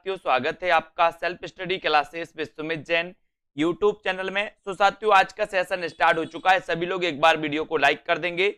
साथियों, स्वागत है आपका self study classes with Sumit Jain YouTube channel में। तो साथियों, आज का सेशन स्टार्ट हो चुका है। सभी लोग एक बार वीडियो को लाइक कर देंगे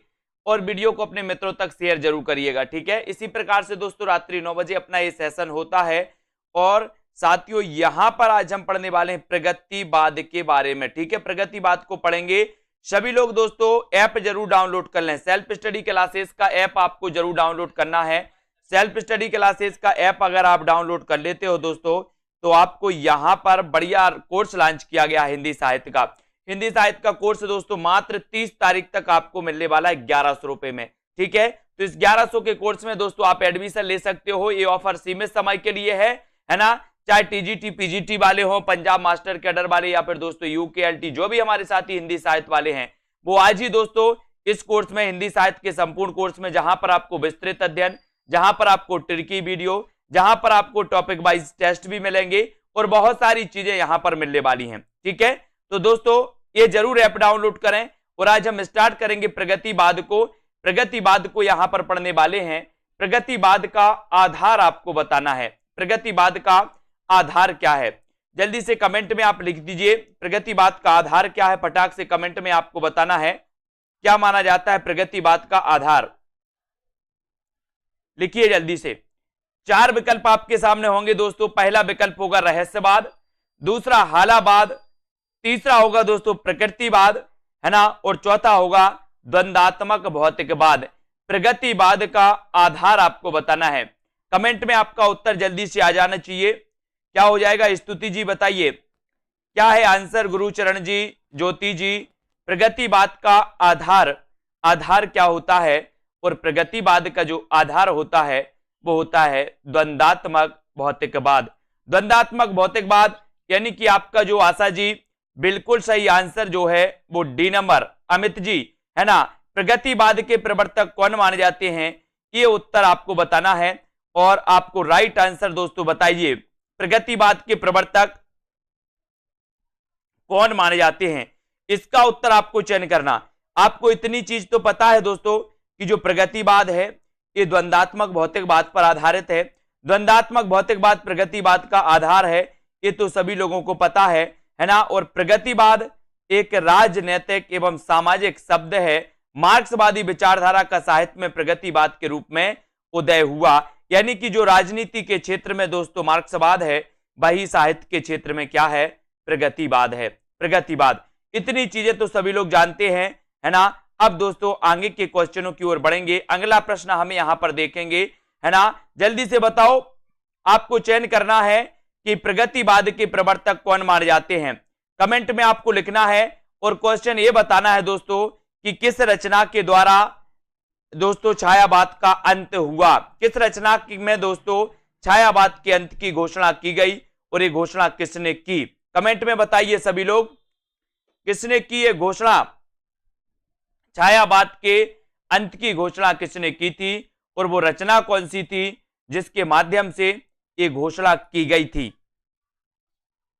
और वीडियो को अपने मित्रों तक शेयर जरूर करिएगा, ठीक है। इसी प्रकार से दोस्तों रात्रि 9 बजे अपना ये सेशन होता है। और साथियों, यहां पर आज हम पढ़ने वाले हैं प्रगतिवाद के बारे में, ठीक है। प्रगतिवाद को पढ़ेंगे सभी लोग। दोस्तों ऐप जरूर डाउनलोड कर लें, सेल्फ स्टडी क्लासेस का ऐप आपको जरूर डाउनलोड करना है। सेल्फ स्टडी क्लासेस का ऐप अगर आप डाउनलोड कर लेते हो दोस्तों, तो आपको यहां पर बढ़िया कोर्स लॉन्च किया गया है हिंदी साहित्य का। हिंदी साहित्य का कोर्स दोस्तों मात्र 30 तारीख तक आपको मिलने वाला है 1100 रुपए में, ठीक है। तो इस 1100 के कोर्स में दोस्तों आप एडमिशन ले सकते हो। ये ऑफर सीमित समय के लिए है ना। चाहे टीजीटी पीजीटी वाले हो, पंजाब मास्टर कैडर वाले, या फिर दोस्तों यूकेएलटी, जो भी हमारे साथी हिंदी साहित्य वाले हैं, वो आज ही दोस्तों इस कोर्स में, हिंदी साहित्य के संपूर्ण कोर्स में, जहां पर आपको विस्तृत अध्ययन, जहां पर आपको ट्रिकी वीडियो, जहां पर आपको टॉपिक वाइज टेस्ट भी मिलेंगे और बहुत सारी चीजें यहां पर मिलने वाली हैं, ठीक है। तो दोस्तों ये जरूर ऐप डाउनलोड करें। और आज हम स्टार्ट करेंगे प्रगतिवाद को। प्रगतिवाद को यहां पर पढ़ने वाले हैं। प्रगतिवाद का आधार आपको बताना है। प्रगतिवाद का आधार क्या है, जल्दी से कमेंट में आप लिख दीजिए। प्रगतिवाद का आधार क्या है, फटाक से कमेंट में आपको बताना है क्या माना जाता है प्रगतिवाद का आधार। लिखिए जल्दी से। 4 विकल्प आपके सामने होंगे दोस्तों। पहला विकल्प होगा रहस्यवाद, दूसरा हालावाद, तीसरा होगा दोस्तों प्रकृतिवाद, है ना, और चौथा होगा द्वंद्वात्मक भौतिकवाद। प्रगतिवाद का आधार आपको बताना है। कमेंट में आपका उत्तर जल्दी से आ जाना चाहिए। क्या हो जाएगा स्तुति जी, बताइए क्या है आंसर। गुरुचरण जी, ज्योति जी, प्रगतिवाद का आधार क्या होता है। और प्रगतिवाद का जो आधार होता है वो होता है द्वंद्वात्मक भौतिकवाद। द्वंद्वात्मक भौतिकवाद यानी कि आपका जो आशा जी, बिल्कुल सही आंसर जो है वो डी नंबर। अमित जी, है ना, प्रगतिवाद के प्रवर्तक कौन माने जाते हैं, ये उत्तर आपको बताना है। और आपको राइट आंसर दोस्तों बताइए, प्रगतिवाद के प्रवर्तक कौन माने जाते हैं, इसका उत्तर आपको चयन करना। आपको इतनी चीज तो पता है दोस्तों कि जो प्रगतिवाद है ये द्वंद्वात्मक भौतिकवाद पर आधारित है। द्वंद्वात्मक भौतिकवाद प्रगतिवाद का आधार है, ये तो सभी लोगों को पता है ना। और प्रगतिवाद एक राजनैतिक एवं सामाजिक शब्द है। मार्क्सवादी विचारधारा का साहित्य में प्रगतिवाद के रूप में उदय हुआ। यानी कि जो राजनीति के क्षेत्र में दोस्तों मार्क्सवाद है, वही साहित्य के क्षेत्र में क्या है, प्रगतिवाद है। प्रगतिवाद, इतनी चीजें तो सभी लोग जानते हैं, है ना। अब दोस्तों आगे के क्वेश्चनों की ओर बढ़ेंगे। अगला प्रश्न हमें यहां पर देखेंगे, है ना। जल्दी से बताओ, आपको चयन करना है कि प्रगतिवाद के प्रवर्तक कौन माने जाते हैं। कमेंट में आपको लिखना है और क्वेश्चन ये बताना है दोस्तों कि किस रचना के द्वारा दोस्तों छायावाद का अंत हुआ। किस रचना में दोस्तों छायावाद के अंत की घोषणा की गई और ये घोषणा किसने की। कमेंट में बताइए सभी लोग, किसने की ये घोषणा, छायावाद के अंत की घोषणा किसने की थी और वो रचना कौन सी थी जिसके माध्यम से ये घोषणा की गई थी।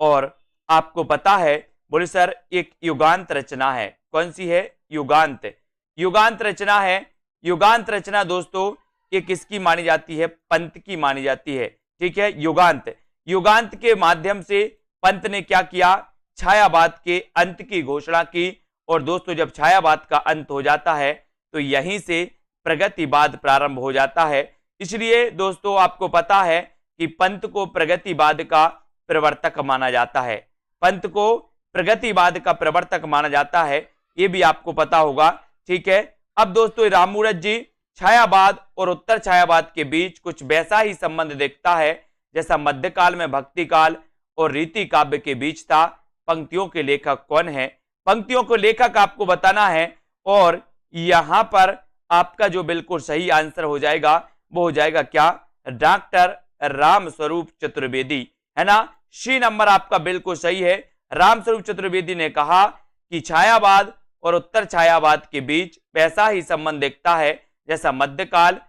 और आपको पता है, बोले सर एक युगांत रचना है। कौन सी है, युगांत। युगांत रचना है। युगांत रचना दोस्तों ये किसकी मानी जाती है, पंत की मानी जाती है, ठीक है। युगांत, युगांत के माध्यम से पंत ने क्या किया, छायावाद के अंत की घोषणा की। और दोस्तों जब छायावाद का अंत हो जाता है तो यहीं से प्रगतिवाद प्रारंभ हो जाता है। इसलिए दोस्तों आपको पता है कि पंत को प्रगतिवाद का प्रवर्तक माना जाता है। पंत को प्रगतिवाद का प्रवर्तक माना जाता है, ये भी आपको पता होगा, ठीक है। अब दोस्तों राममूरत जी, छायावाद और उत्तर छायावाद के बीच कुछ वैसा ही संबंध देखता है जैसा मध्यकाल में भक्ति काल और रीति काव्य के बीच था। पंक्तियों के लेखक कौन है, पंक्तियों को लेखक आपको बताना है। और यहां पर आपका जो बिल्कुल सही आंसर हो जाएगा वो हो जाएगा क्या, डॉक्टर रामस्वरूप चतुर्वेदी, है ना। सी नंबर आपका बिल्कुल सही है। रामस्वरूप चतुर्वेदी ने कहा कि छायावाद और उत्तर छायावाद के बीच वैसा ही संबंध दिखता है जैसा मध्यकाल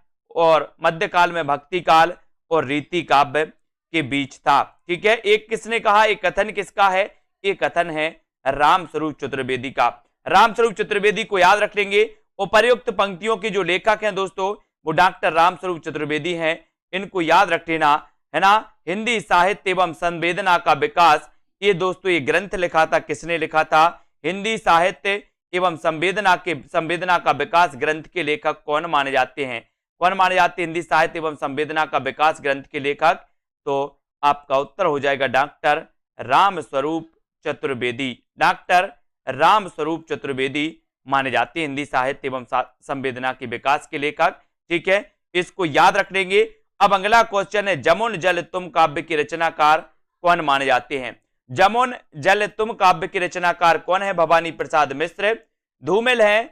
में भक्ति काल और रीति काव्य के बीच था, ठीक है। एक किसने कहा, एक कथन किसका है, एक कथन है रामस्वरूप चतुर्वेदी का। रामस्वरूप चतुर्वेदी को याद रख लेंगे। उपर्युक्त पंक्तियों के जो लेखक हैं दोस्तों वो डॉक्टर रामस्वरूप चतुर्वेदी हैं, इनको याद रख लेना, है ना। हिंदी साहित्य एवं संवेदना का विकास। ये दोस्तों ये ग्रंथ लिखा था, किसने लिखा था? हिंदी साहित्य एवं संवेदना का विकास ग्रंथ के लेखक कौन माने जाते हैं? कौन माने जाते हैं हिंदी साहित्य एवं संवेदना का विकास ग्रंथ के लेखक? तो आपका उत्तर हो जाएगा डॉक्टर रामस्वरूप चतुर्वेदी। डॉक्टर रामस्वरूप चतुर्वेदी माने जाते हैं हिंदी साहित्य एवं संवेदना के विकास के लेखक। ठीक है, इसको याद रख लेंगे। अब अगला क्वेश्चन है, जमुन जल तुम काव्य के रचनाकार कौन माने जाते हैं? जमुन जल तुम काव्य के रचनाकार कौन है? भवानी प्रसाद मिश्र, धूमिल है,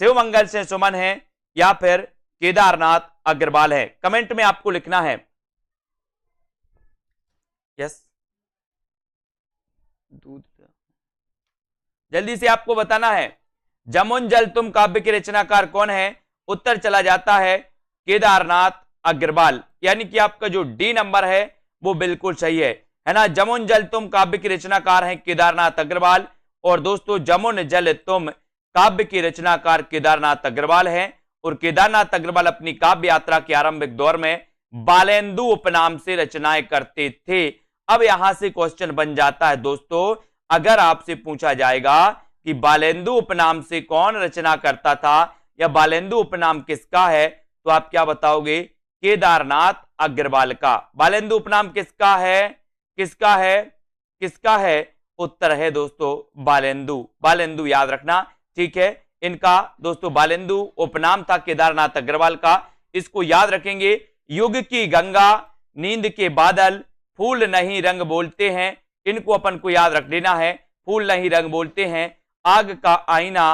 शिवमंगल से सुमन है, या फिर केदारनाथ अग्रवाल है? कमेंट में आपको लिखना है। यस, दूध जल्दी से आपको बताना है। जमुन जल तुम काव्य के रचनाकार कौन है? उत्तर चला जाता है केदारनाथ अग्रवाल, यानी कि आपका जो डी नंबर है वो बिल्कुल सही है ना। जमुन जल तुम काव्य के रचनाकार हैं केदारनाथ अग्रवाल। और दोस्तों जमुन जल तुम काव्य के रचनाकार केदारनाथ अग्रवाल हैं। और केदारनाथ अग्रवाल अपनी काव्य यात्रा के आरंभिक दौर में बालेंदु उपनाम से रचनाएं करते थे। अब यहां से क्वेश्चन बन जाता है दोस्तों, अगर आपसे पूछा जाएगा कि बालेंदु उपनाम से कौन रचना करता था या बालेंदु उपनाम किसका है, तो आप क्या बताओगे? केदारनाथ अग्रवाल का। बालेंदु उपनाम किसका है? किसका है? किसका है? उत्तर है दोस्तों बालेंदु। बालेंदु याद रखना। ठीक है, इनका दोस्तों बालेंदु उपनाम था केदारनाथ अग्रवाल का। इसको याद रखेंगे। युग की गंगा, नींद के बादल, फूल नहीं रंग बोलते हैं, इनको अपन को याद रख लेना है। फूल नहीं रंग बोलते हैं, आग का आईना,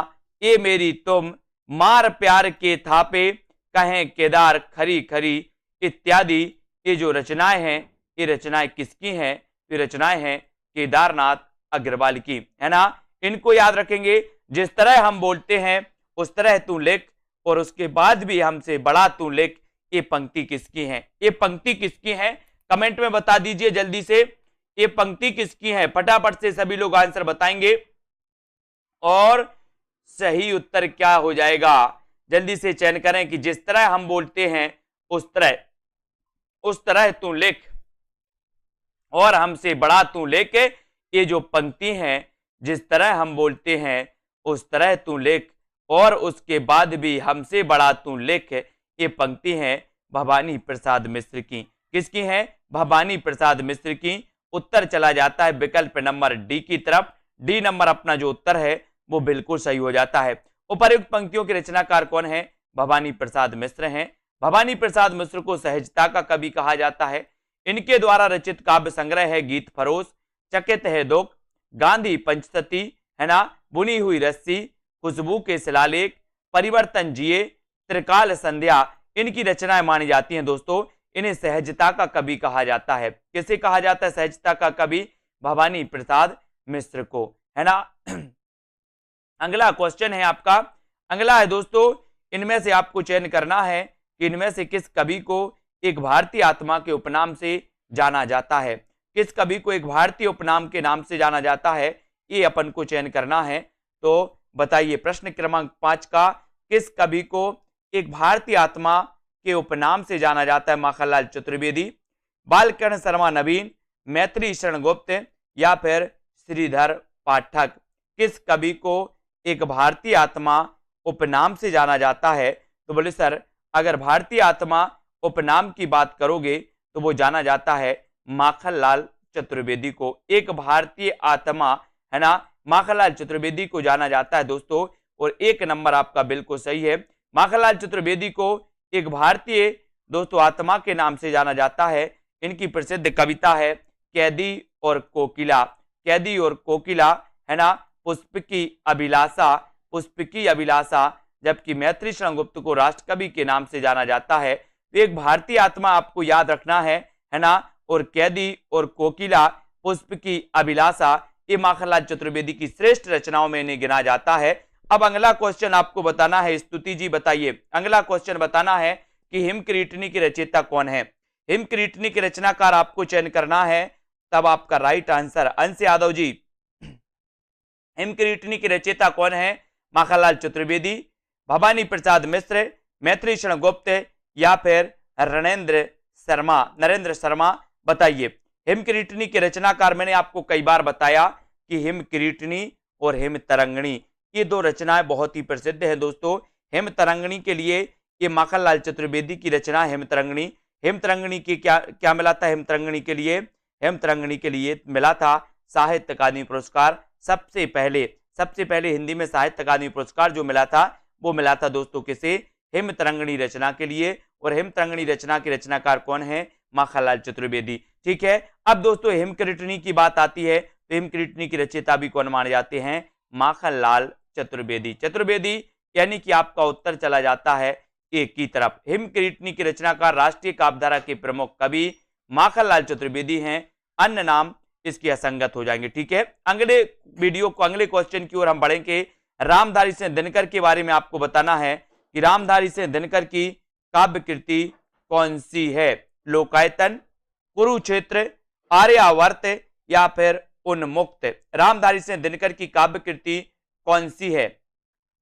ये मेरी तुम, मार प्यार के थापे, कहें केदार खरी खरी इत्यादि। ये जो रचनाएं हैं, ये रचनाएं किसकी हैं? ये रचनाएं हैं केदारनाथ अग्रवाल की, है ना। इनको याद रखेंगे। जिस तरह हम बोलते हैं उस तरह तू लिख, और उसके बाद भी हमसे बड़ा तू लिख। ये पंक्ति किसकी है? ये पंक्ति किसकी है? कमेंट में बता दीजिए जल्दी से, ये पंक्ति किसकी है? फटाफट से सभी लोग आंसर बताएंगे। और सही उत्तर क्या हो जाएगा? जल्दी से चयन करें कि जिस तरह हम बोलते हैं उस तरह तू लिख, और हमसे बड़ा तू लिख। ये जो पंक्ति है, जिस तरह हम बोलते हैं उस तरह तू लिख, और उसके बाद भी हमसे बड़ा तू लिख। ये पंक्ति है भवानी प्रसाद मिश्र की। किसकी है? भवानी प्रसाद मिश्र की। उत्तर चला जाता है विकल्प नंबर डी की तरफ। डी नंबर अपना जो उत्तर है वो बिल्कुल सही हो जाता है। उपर्युक्त पंक्तियों के रचनाकार कौन है? भवानी प्रसाद मिश्र हैं। भवानी प्रसाद मिश्र को सहजता का कवि कहा जाता है। इनके द्वारा रचित काव्य संग्रह है गीत फरोश, चकित है दुख, गांधी पंचसती, है ना, बुनी हुई रस्सी, खुशबू के शिलालेख, परिवर्तन जिए, त्रिकाल संध्या। इनकी रचनाएं मानी जाती हैं दोस्तों। इन्हें सहजता का कवि कहा जाता है। किसे कहा जाता है सहजता का कवि? भवानी प्रसाद मिश्र को, है ना। अगला क्वेश्चन है आपका। अगला है दोस्तों, इनमें से आपको चयन करना है कि इनमें से किस कवि को एक भारतीय आत्मा के उपनाम से जाना जाता है। किस कवि को एक भारतीय उपनाम के नाम से जाना जाता है, ये अपन को चयन करना है। तो बताइए, प्रश्न क्रमांक 5 का, किस कवि को एक भारतीय आत्मा के उपनाम से जाना जाता है? माखनलाल चतुर्वेदी, बालकर्ण शर्मा नवीन, मैत्री शरण गुप्त, या फिर श्रीधर पाठक। किस कवि को एक भारतीय आत्मा उपनाम से जाना जाता है? तो बोले सर, अगर भारतीय आत्मा उपनाम की बात करोगे तो वो जाना जाता है माखनलाल चतुर्वेदी को। एक भारतीय आत्मा, है ना, माखनलाल चतुर्वेदी को जाना जाता है दोस्तों। और एक नंबर आपका बिल्कुल सही है। माखनलाल चतुर्वेदी को एक भारतीय दोस्तों आत्मा के नाम से जाना जाता है। इनकी प्रसिद्ध कविता है कैदी और कोकिला। कैदी और कोकिला, है ना, पुष्पकी अभिलाषा, पुष्पकी अभिलाषा। जबकि मैत्री शरण गुप्त को राष्ट्रकवि के नाम से जाना जाता है। तो एक भारतीय आत्मा आपको याद रखना है ना। और कैदी और कोकिला, पुष्पकी अभिलाषा, ये माखनलाल चतुर्वेदी की श्रेष्ठ रचनाओं में इन्हें गिना जाता है। अब अगला क्वेश्चन आपको बताना है। स्तुति जी बताइए, अगला क्वेश्चन बताना है कि हिमक्रीटनी की रचयिता कौन है? हिमक्रीटनी के रचनाकार आपको चयन करना है, तब आपका राइट आंसर। अंश यादव जी, हिमक्रीटनी की रचयिता कौन है? माखनलाल चतुर्वेदी, भवानी प्रसाद मिश्र, मैत्री शरण गुप्त, या फिर नरेंद्र शर्मा। बताइए। हिमकिरीटनी के रचनाकार मैंने आपको कई बार बताया कि हिमकिरीटनी और हिमतरंगिणी ये दो रचनाएं बहुत ही प्रसिद्ध हैं दोस्तों। हिमतरंगिणी के लिए ये माखनलाल चतुर्वेदी की रचना है हिमतरंगिणी। हिमतरंगिणी की क्या क्या मिला था हिमतरंगिणी के लिए? हिमतरंगिणी के लिए मिला था साहित्य अकादमी पुरस्कार। सबसे पहले हिंदी में साहित्य अकादमी पुरस्कार जो मिला था वो मिला था दोस्तों किसे? हिमतरंगिणी रचना के लिए। और हिमतरंगिणी रचना के रचनाकार कौन है? माखनलाल चतुर्वेदी। ठीक है, अब दोस्तों हिमकिरीटनी की बात आती है तो हिमकिरीटनी की रचयिता भी कौन माने जाते हैं? माखनलाल चतुर्वेदी यानी कि आपका उत्तर चला जाता है एक की तरफ। हिमकिरीटनी की रचनाकार राष्ट्रीय काव्यधारा के प्रमुख कवि माखनलाल चतुर्वेदी हैं, अन्य नाम इसके असंगत हो जाएंगे। ठीक है, अगले क्वेश्चन की ओर हम बढ़ेंगे। रामधारी सिंह दिनकर के बारे में आपको बताना है कि रामधारी सिंह दिनकर की काव्य कृति कौन सी है? लोकायतन, कुरुक्षेत्र, आर्यावर्त या फिर उन्मुक्त। रामधारी सिंह दिनकर की काव्य कृति कौन सी है?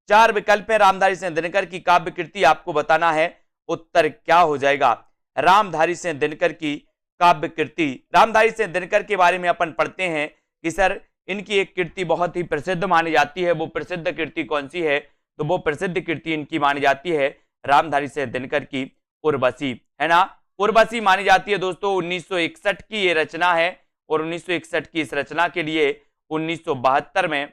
4 विकल्प है रामधारी सिंह दिनकर की काव्य कृति, आपको बताना है उत्तर क्या हो जाएगा। रामधारी सिंह दिनकर की काव्य कृति, रामधारी सिंह दिनकर के बारे में अपन पढ़ते हैं कि सर इनकी एक कृति बहुत ही प्रसिद्ध मानी जाती है। वो प्रसिद्ध कृति कौन सी है? तो वो प्रसिद्ध कृति इनकी मानी जाती है रामधारी सिंह दिनकर की उर्वशी, है ना। उर्वशी मानी जाती है दोस्तों। 1961 की ये रचना है और 1961 की इस रचना के लिए 1972 में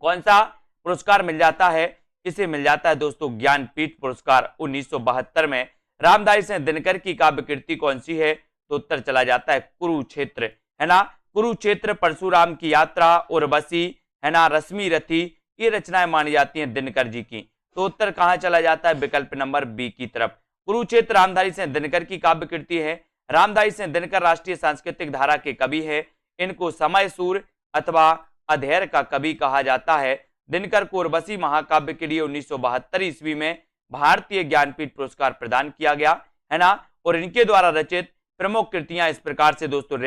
कौन सा पुरस्कार मिल जाता है? इसे मिल जाता है दोस्तों ज्ञानपीठ पुरस्कार 1972 में। रामधारी सिंह दिनकर की काव्य कृति कौन सी है? तो उत्तर चला जाता है कुरुक्षेत्र, है ना। कुरुक्षेत्र, परशुराम की यात्रा, उर्वशी, है ना, रश्मि रथी, ये रचनाएं मानी जाती हैं दिनकर जी की। तो उत्तर कहां चला जाता है? विकल्प नंबर बी की तरफ। कुरुक्षेत्र रामधारी सिंह दिनकर की काव्य कृति है। रामधारी सिंह दिनकर राष्ट्रीय सांस्कृतिक धारा के कवि है। इनको समय सूर अथवा अधेर का कवि कहा जाता है। दिनकर को उर्वशी महाकाव्य के लिए 1972 ईस्वी में भारतीय ज्ञानपीठ पुरस्कार प्रदान किया गया, है ना। और इनके द्वारा रचित प्रमुख कृतियां इस प्रकार से दोस्तों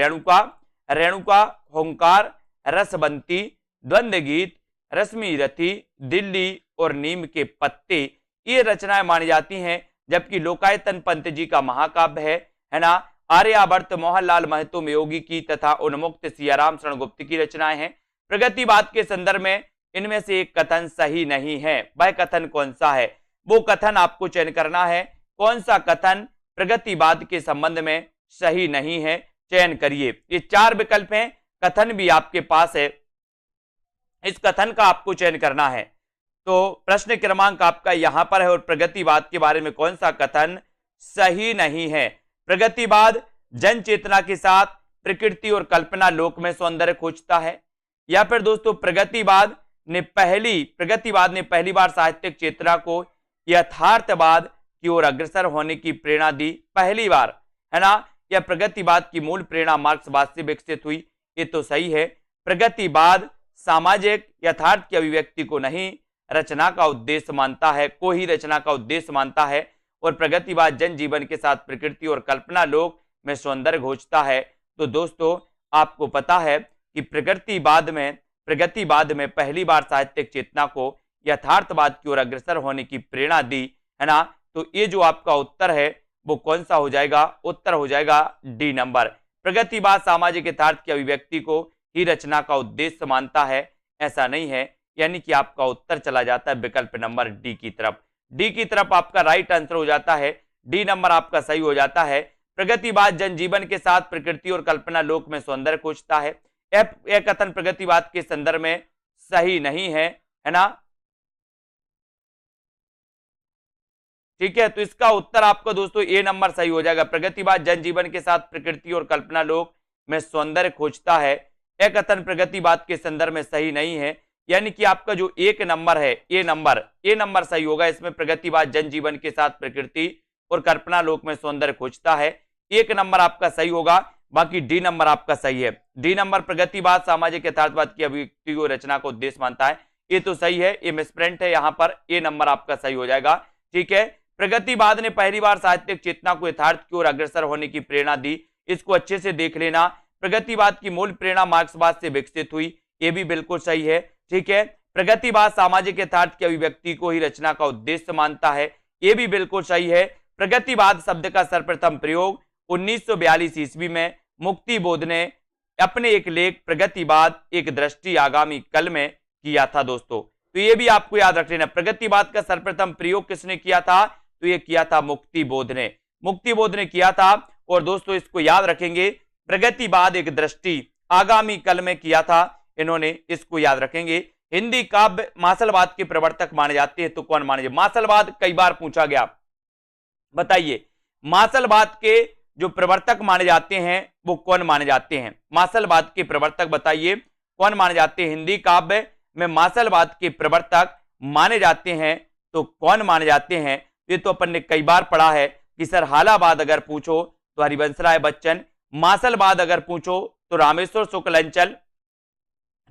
रेणुका, होंकार, रसबंती, द्वंद्व गीत, रश्मि रथी, दिल्ली और नीम के पत्ते, ये रचनाएं मानी जाती हैं। जबकि लोकायतन पंत जी का महाकाव्य है ना। आर्यावर्त मोहनलाल महतो योगी की तथा उन्मुक्त सियाराम शरण गुप्त की रचनाएं हैं। प्रगतिवाद के संदर्भ में इनमें से एक कथन सही नहीं है। वह कथन कौन सा है? वो कथन आपको चयन करना है। कौन सा कथन प्रगतिवाद के संबंध में सही नहीं है? चयन करिए। ये 4 विकल्प हैं, कथन भी आपके पास है, इस कथन का आपको चयन करना है। तो प्रश्न क्रमांक आपका यहां पर है और प्रगतिवाद के बारे में कौन सा कथन सही नहीं है? प्रगतिवाद जन चेतना के साथ प्रकृति और कल्पना लोक में सौंदर्य खोजता है, या फिर दोस्तों प्रगतिवाद ने पहली बार साहित्यिक चेतना को यथार्थवाद की ओर अग्रसर होने की प्रेरणा दी पहली बार, है ना। या प्रगतिवाद की मूल प्रेरणा मार्क्सवाद से विकसित हुई? ये तो सही है। प्रगतिवाद सामाजिक यथार्थ की अभिव्यक्ति को नहीं रचना का उद्देश्य मानता है, को ही रचना का उद्देश्य मानता है। और प्रगतिवाद जन जीवन के साथ प्रकृति और कल्पना लोक में सौंदर्य खोजता है। तो दोस्तों आपको पता है कि प्रगतिवाद में पहली बार साहित्यिक चेतना को यथार्थवाद की ओर अग्रसर होने की प्रेरणा दी, है ना। तो ये जो आपका उत्तर है वो कौन सा हो जाएगा? उत्तर हो जाएगा डी नंबर। प्रगतिवाद सामाजिक यथार्थ की अभिव्यक्ति को ही रचना का उद्देश्य मानता है, ऐसा नहीं है। यानी कि आपका उत्तर चला जाता है विकल्प नंबर डी की तरफ। डी की तरफ आपका राइट आंसर हो जाता है। डी नंबर आपका सही हो जाता है। प्रगतिवाद जनजीवन के साथ प्रकृति और कल्पना लोक में सौंदर्य खोजता है। यह कथन प्रगतिवाद के संदर्भ में सही नहीं है ना। ठीक है, तो इसका उत्तर आपका दोस्तों ए नंबर सही हो जाएगा। प्रगतिवाद जनजीवन के साथ प्रकृति और कल्पना लोक में सौंदर्य खोजता है। यह कथन प्रगतिवाद के संदर्भ में सही नहीं है। यानी कि आपका जो एक नंबर है ए नंबर सही होगा। इसमें प्रगतिवाद जनजीवन के साथ प्रकृति और कल्पना लोक में सौंदर्य खोजता है, एक नंबर आपका सही होगा। बाकी डी नंबर आपका सही है। डी नंबर प्रगतिवाद सामाजिक यथार्थवाद की अभिव्यक्ति को रचना को उद्देश्य मानता है, ये तो सही है। ये मिसप्रिंट है यहाँ पर, ए नंबर आपका सही हो जाएगा। ठीक है, प्रगतिवाद ने पहली बार साहित्यिक चेतना को यथार्थ की ओर अग्रसर होने की प्रेरणा दी, इसको अच्छे से देख लेना। प्रगतिवाद की मूल प्रेरणा मार्क्सवाद से विकसित हुई, ये भी बिल्कुल सही है। ठीक है, प्रगतिवाद सामाजिक यथार्थ की अभिव्यक्ति को ही रचना का उद्देश्य मानता है, ये भी बिल्कुल सही है। प्रगतिवाद शब्द का सर्वप्रथम प्रयोग 1942 ईस्वी में मुक्तिबोध ने अपने एक लेख प्रगतिवाद एक दृष्टि आगामी कल में किया था दोस्तों। तो ये भी आपको याद रख लेना, प्रगतिवाद का सर्वप्रथम प्रयोग किसने किया था? तो ये किया था मुक्तिबोध ने, मुक्तिबोध ने किया था। और दोस्तों इसको याद रखेंगे, प्रगतिवाद एक दृष्टि आगामी कल में किया था इन्होंने, इसको याद रखेंगे। हिंदी काव्य मासलवाद के प्रवर्तक माने जाते हैं, तो कौन माने जाते? मासलवाद कई बार पूछा गया, बताइए मासलवाद के जो प्रवर्तक माने जाते हैं वो कौन माने जाते हैं? मासलवाद के प्रवर्तक बताइए कौन माने जाते हैं? हिंदी काव्य में मासलवाद के प्रवर्तक माने जाते हैं तो कौन माने जाते हैं? ये तो अपन ने कई बार पढ़ा है कि सर हालाबाद अगर पूछो तो हरिवंश राय बच्चन, मासलवाद अगर पूछो तो रामेश्वर शुक्ल अंचल,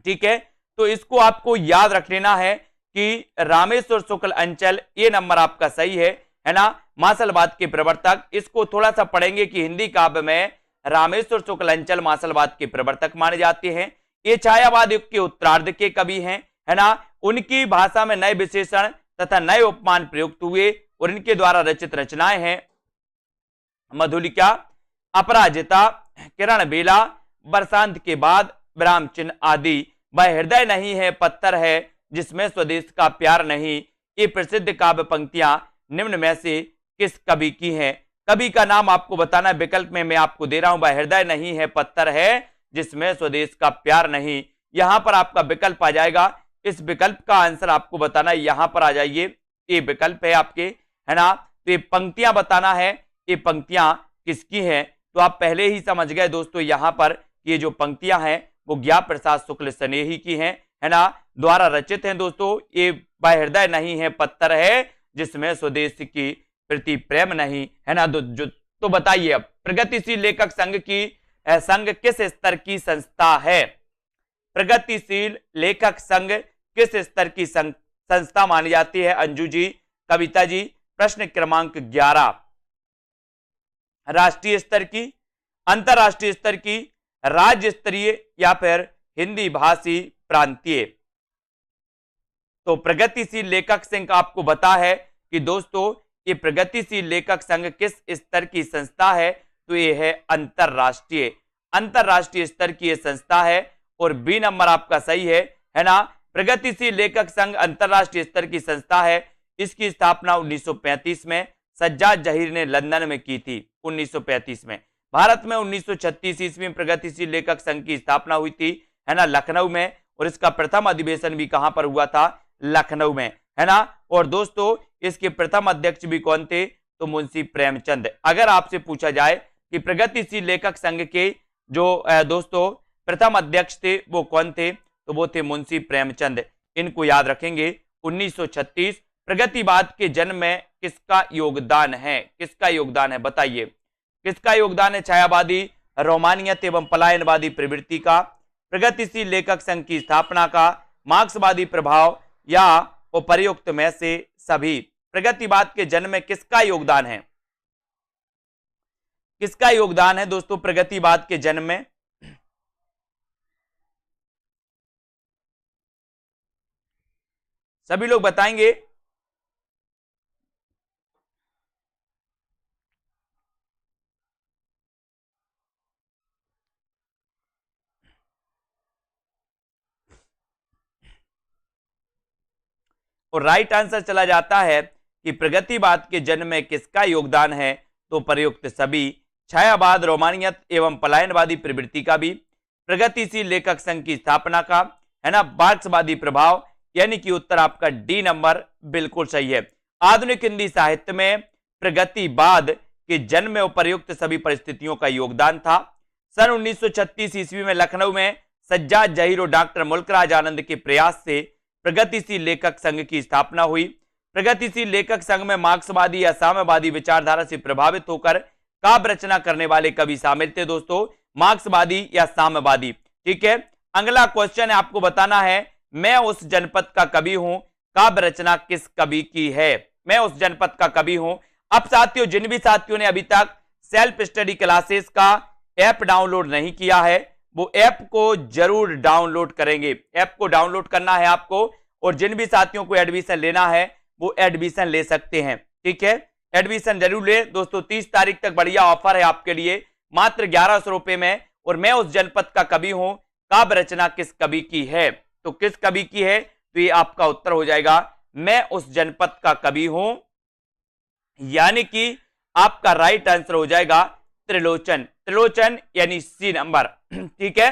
ठीक है। तो इसको आपको याद रख लेना है कि रामेश्वर शुक्ल अंचल, ये नंबर आपका सही है ना। मासलवाद के प्रवर्तक, इसको थोड़ा सा पढ़ेंगे कि हिंदी काव्य में रामेश्वर शुक्ल अंचल मासलवाद के प्रवर्तक माने जाते हैं। ये छायावाद युग के उत्तरार्ध के कवि हैं, है ना। उनकी भाषा में नए विशेषण तथा नए उपमान प्रयुक्त हुए और इनके द्वारा रचित रचनाएं हैं मधुलिका, अपराजिता, किरण बेला, बरसांत के बाद, विराम चिन्ह आदि। वह हृदय नहीं है पत्थर है जिसमें स्वदेश का प्यार नहीं। ये प्रसिद्ध काव्य पंक्तियां निम्न में से किस कवि की हैं? कवि का नाम आपको बताना है, विकल्प में मैं आपको दे रहा हूं। वह हृदय नहीं है पत्थर है जिसमें स्वदेश का प्यार नहीं। यहां पर आपका विकल्प आ जाएगा, इस विकल्प का आंसर आपको बताना है, यहां पर आ जाइए, ये विकल्प है आपके, है ना। तो ये पंक्तियां बताना है, ये पंक्तियां किसकी हैं? तो आप पहले ही समझ गए दोस्तों, यहां पर ये जो पंक्तियां हैं वो ज्ञा प्रसाद शुक्ल स्नेही की हैं, है ना, द्वारा रचित हैं दोस्तों। ये वह हृदय नहीं है पत्थर है जिसमें स्वदेश की प्रति प्रेम नहीं, है ना। तो बताइए अब प्रगतिशील लेखक संघ किस स्तर की संस्था है? प्रगतिशील लेखक संघ किस स्तर की संस्था मानी जाती है? अंजू जी, कविता जी। प्रश्न क्रमांक 11, राष्ट्रीय स्तर की, अंतरराष्ट्रीय स्तर की, राज्य स्तरीय या फिर हिंदी भाषी प्रांतीय? तो प्रगतिशील लेखक संघ आपको बता है कि दोस्तों ये प्रगतिशील लेखक संघ किस स्तर की संस्था है? तो ये है अंतरराष्ट्रीय, अंतरराष्ट्रीय स्तर की ये संस्था है। और बी नंबर आपका सही है ना। प्रगतिशील लेखक संघ अंतरराष्ट्रीय स्तर की संस्था है। इसकी स्थापना 1935 में सज्जाद जहीर ने लंदन में की थी, 1935 में। भारत में 1936 ईस्वी में प्रगतिशील लेखक संघ की स्थापना हुई थी, है ना, लखनऊ में। और इसका प्रथम अधिवेशन भी कहां पर हुआ था? लखनऊ में, है ना। और दोस्तों इसके प्रथम अध्यक्ष भी कौन थे? तो मुंशी प्रेमचंद। अगर आपसे पूछा जाए कि प्रगतिशील लेखक संघ के जो दोस्तों प्रथम अध्यक्ष थे वो कौन थे? तो वो थे मुंशी प्रेमचंद। इनको याद रखेंगे। 1936 प्रगतिवाद के जन्म में किसका योगदान है? किसका योगदान है बताइए, किसका योगदान है? छायावादी, रोमानियत एवं पलायनवादी प्रवृत्ति का, प्रगतिशील लेखक संघ की स्थापना का, मार्क्सवादी प्रभाव या उपर्युक्त में से सभी? प्रगतिवाद के जन्म में किसका योगदान है? किसका योगदान है दोस्तों प्रगतिवाद के जन्म में? सभी लोग बताएंगे। और राइट आंसर चला जाता है कि प्रगतिवाद के जन्म में किसका योगदान है? तो प्रयुक्त सभी। छायावाद, रोमानियत एवं पलायनवादी प्रवृत्ति का भी, प्रगतिशील लेखक संघ की स्थापना का, है ना, मार्क्सवादी प्रभाव, यानी कि उत्तर आपका डी नंबर बिल्कुल सही है। आधुनिक हिंदी साहित्य में प्रगतिवाद के जन्म में उपर्युक्त सभी परिस्थितियों का योगदान था। सन 1936 ईस्वी में लखनऊ में सज्जाद जहीर और डॉक्टर मुल्कराज आनंद के प्रयास से प्रगतिशील लेखक संघ की स्थापना हुई। प्रगतिशील लेखक संघ में मार्क्सवादी या साम्यवादी विचारधारा से प्रभावित होकर काव्य रचना करने वाले कवि शामिल थे दोस्तों, मार्क्सवादी या साम्यवादी। ठीक है, अगला क्वेश्चन है, आपको बताना है मैं उस जनपद का कवि हूं, काव्य रचना किस कवि की है? मैं उस जनपद का कवि हूं। अब साथियों, जिन भी साथियों ने अभी तक सेल्फ स्टडी क्लासेस का ऐप डाउनलोड नहीं किया है वो ऐप को जरूर डाउनलोड करेंगे। ऐप को डाउनलोड करना है आपको, और जिन भी साथियों को एडमिशन लेना है वो एडमिशन ले सकते हैं। ठीक है, एडमिशन जरूर ले दोस्तों। 30 तारीख तक बढ़िया ऑफर है आपके लिए, मात्र 1100 रुपए में। और मैं उस जनपद का कवि हूं, काव्य रचना किस कवि की है? तो किस कवि की है? तो ये आपका उत्तर हो जाएगा, मैं उस जनपद का कवि हूं, यानी कि आपका राइट आंसर हो जाएगा त्रिलोचन। त्रिलोचन यानी सी नंबर, ठीक है,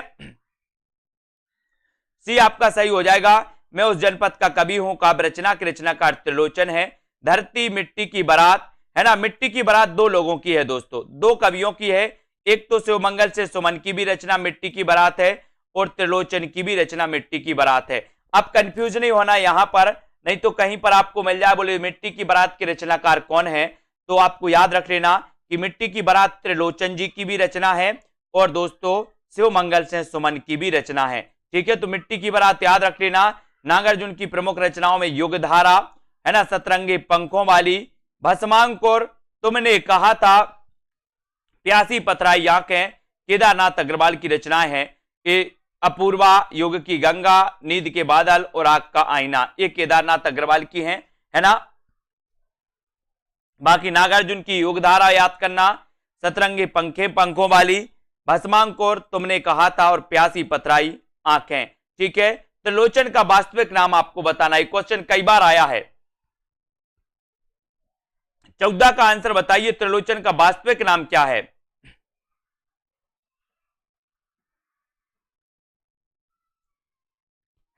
सी आपका सही हो जाएगा। मैं उस जनपद का कवि हूं, काव्य रचना के रचनाकार त्रिलोचन है। धरती मिट्टी की बारात, है ना, मिट्टी की बारात दो लोगों की है दोस्तों, दो कवियों की है। एक तो शिवमंगल से सुमन की भी रचना मिट्टी की बारात है, और त्रिलोचन की भी रचना मिट्टी की बारात है। अब कंफ्यूज नहीं होना यहां पर, नहीं तो कहीं पर आपको मिल जाए बोले मिट्टी की बारात के रचनाकार कौन है, तो आपको याद रख लेना कि मिट्टी की बारात त्रिलोचन जी की भी रचना है, और दोस्तों शिवमंगल से सुमन की भी रचना है, ठीक है। तो मिट्टी की बारात याद रख लेना। नागार्जुन की प्रमुख रचनाओं में युगधारा, है ना, सतरंगी पंखों वाली, भस्मांकुर, तुमने कहा था, प्यासी पथराई आंखें, केदारनाथ अग्रवाल की रचनाएं हैं। ये अपूर्वा, युग की गंगा, नींद के बादल और आग का आईना, ये केदारनाथ अग्रवाल की हैं, है ना। बाकी नागार्जुन की युगधारा याद करना, सतरंगी पंखों वाली, भस्मांकुर, तुमने कहा था, और प्यासी पथराई आंखें, ठीक है। त्रिलोचन का वास्तविक नाम आपको बताना है, क्वेश्चन कई बार आया है। 14 का आंसर बताइए, त्रिलोचन का वास्तविक नाम क्या है?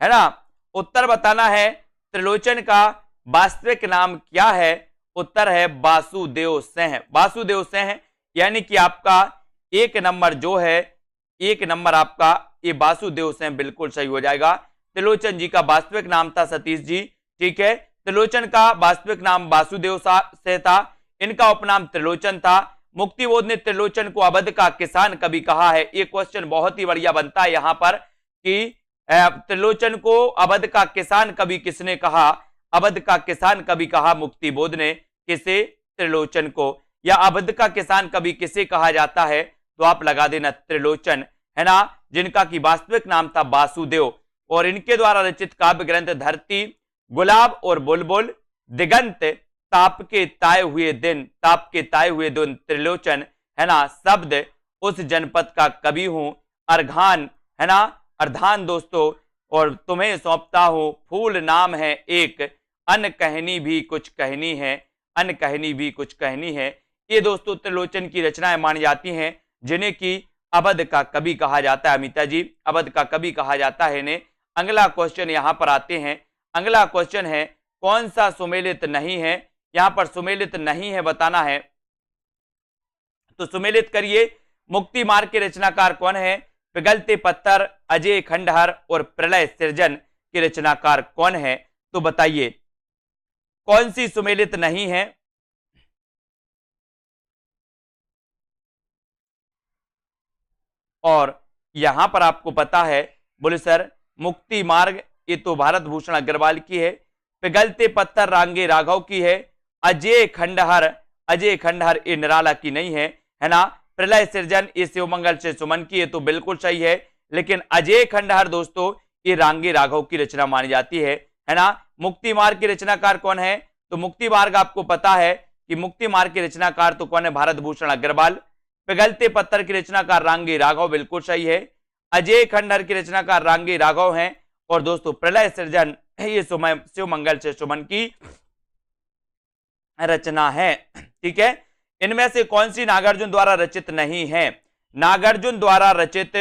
है ना, उत्तर बताना है, त्रिलोचन का वास्तविक नाम क्या है? उत्तर है वासुदेव सिंह। वासुदेव सिंह, यानी कि आपका एक नंबर जो है, एक नंबर आपका ये वासुदेव सिंह बिल्कुल सही हो जाएगा। त्रिलोचन जी का वास्तविक नाम था सतीश जी, ठीक है। त्रिलोचन का वास्तविक नाम वासुदेव से था, इनका उपनाम त्रिलोचन था। मुक्तिबोध ने त्रिलोचन को अवध का किसान कवि कहा है। ये क्वेश्चन बहुत ही बढ़िया बनता है यहां पर कि त्रिलोचन को अवध का किसान कवि किसने कहा? अवध का किसान कवि कहा मुक्तिबोध ने। किसे? त्रिलोचन को। या अवध का किसान कवि किसे कहा जाता है? तो आप लगा देना त्रिलोचन, है ना, जिनका की वास्तविक नाम था वासुदेव। और इनके द्वारा रचित काव्य ग्रंथ धरती, गुलाब और बुलबुल, दिगंत, ताप के ताए हुए दिन, ताप के ताए हुए दिन, त्रिलोचन, है ना, शब्द, उस जनपद का कवि हूं, अर्घान, है ना, अर्धान दोस्तों, और तुम्हें सौंपता हूं, फूल नाम है एक, अन कहनी भी कुछ कहनी है, अन कहनी भी कुछ कहनी है। ये दोस्तों त्रिलोचन की रचनाएं मानी जाती हैं, जिन्हें की अवध का कवि कहा जाता है। अमिता जी, अवध का कवि कहा जाता है इन्हें। अगला क्वेश्चन यहां पर आते हैं। अगला क्वेश्चन है, कौन सा सुमेलित नहीं है? यहां पर सुमेलित नहीं है बताना है, तो सुमेलित करिए। मुक्ति मार्ग के रचनाकार कौन है? पिघलते पत्थर, अजय खंडहर और प्रलय सृजन के रचनाकार कौन है? तो बताइए कौन सी सुमेलित नहीं है? और यहां पर आपको पता है, बोले सर मुक्ति मार्ग ये तो भारत भूषण अग्रवाल की है, पिघलते पत्थर रांगे राघव की है, अजय खंडहर, अजय खंडहर ये निराला की नहीं है, है ना। प्रलय सृजन ये शिवमंगल से सुमन की है, तो बिल्कुल सही है। लेकिन अजय खंडहर दोस्तों ये रांगे राघव की रचना मानी जाती है ना। मुक्ति मार्ग के रचनाकार कौन है? तो मुक्ति मार्ग आपको पता है कि मुक्ति मार्ग के रचनाकार तो कौन है? भारत भूषण अग्रवाल। पिघलते पत्थर की रचनाकार रांगे राघव, बिल्कुल सही है। अजय खंडहर की रचनाकार रांगे राघव हैं। और दोस्तों प्रलय सृजन ये शिवमंगल से सुमन की रचना है, ठीक है। इनमें से कौन सी नागार्जुन द्वारा रचित नहीं है? नागार्जुन द्वारा रचित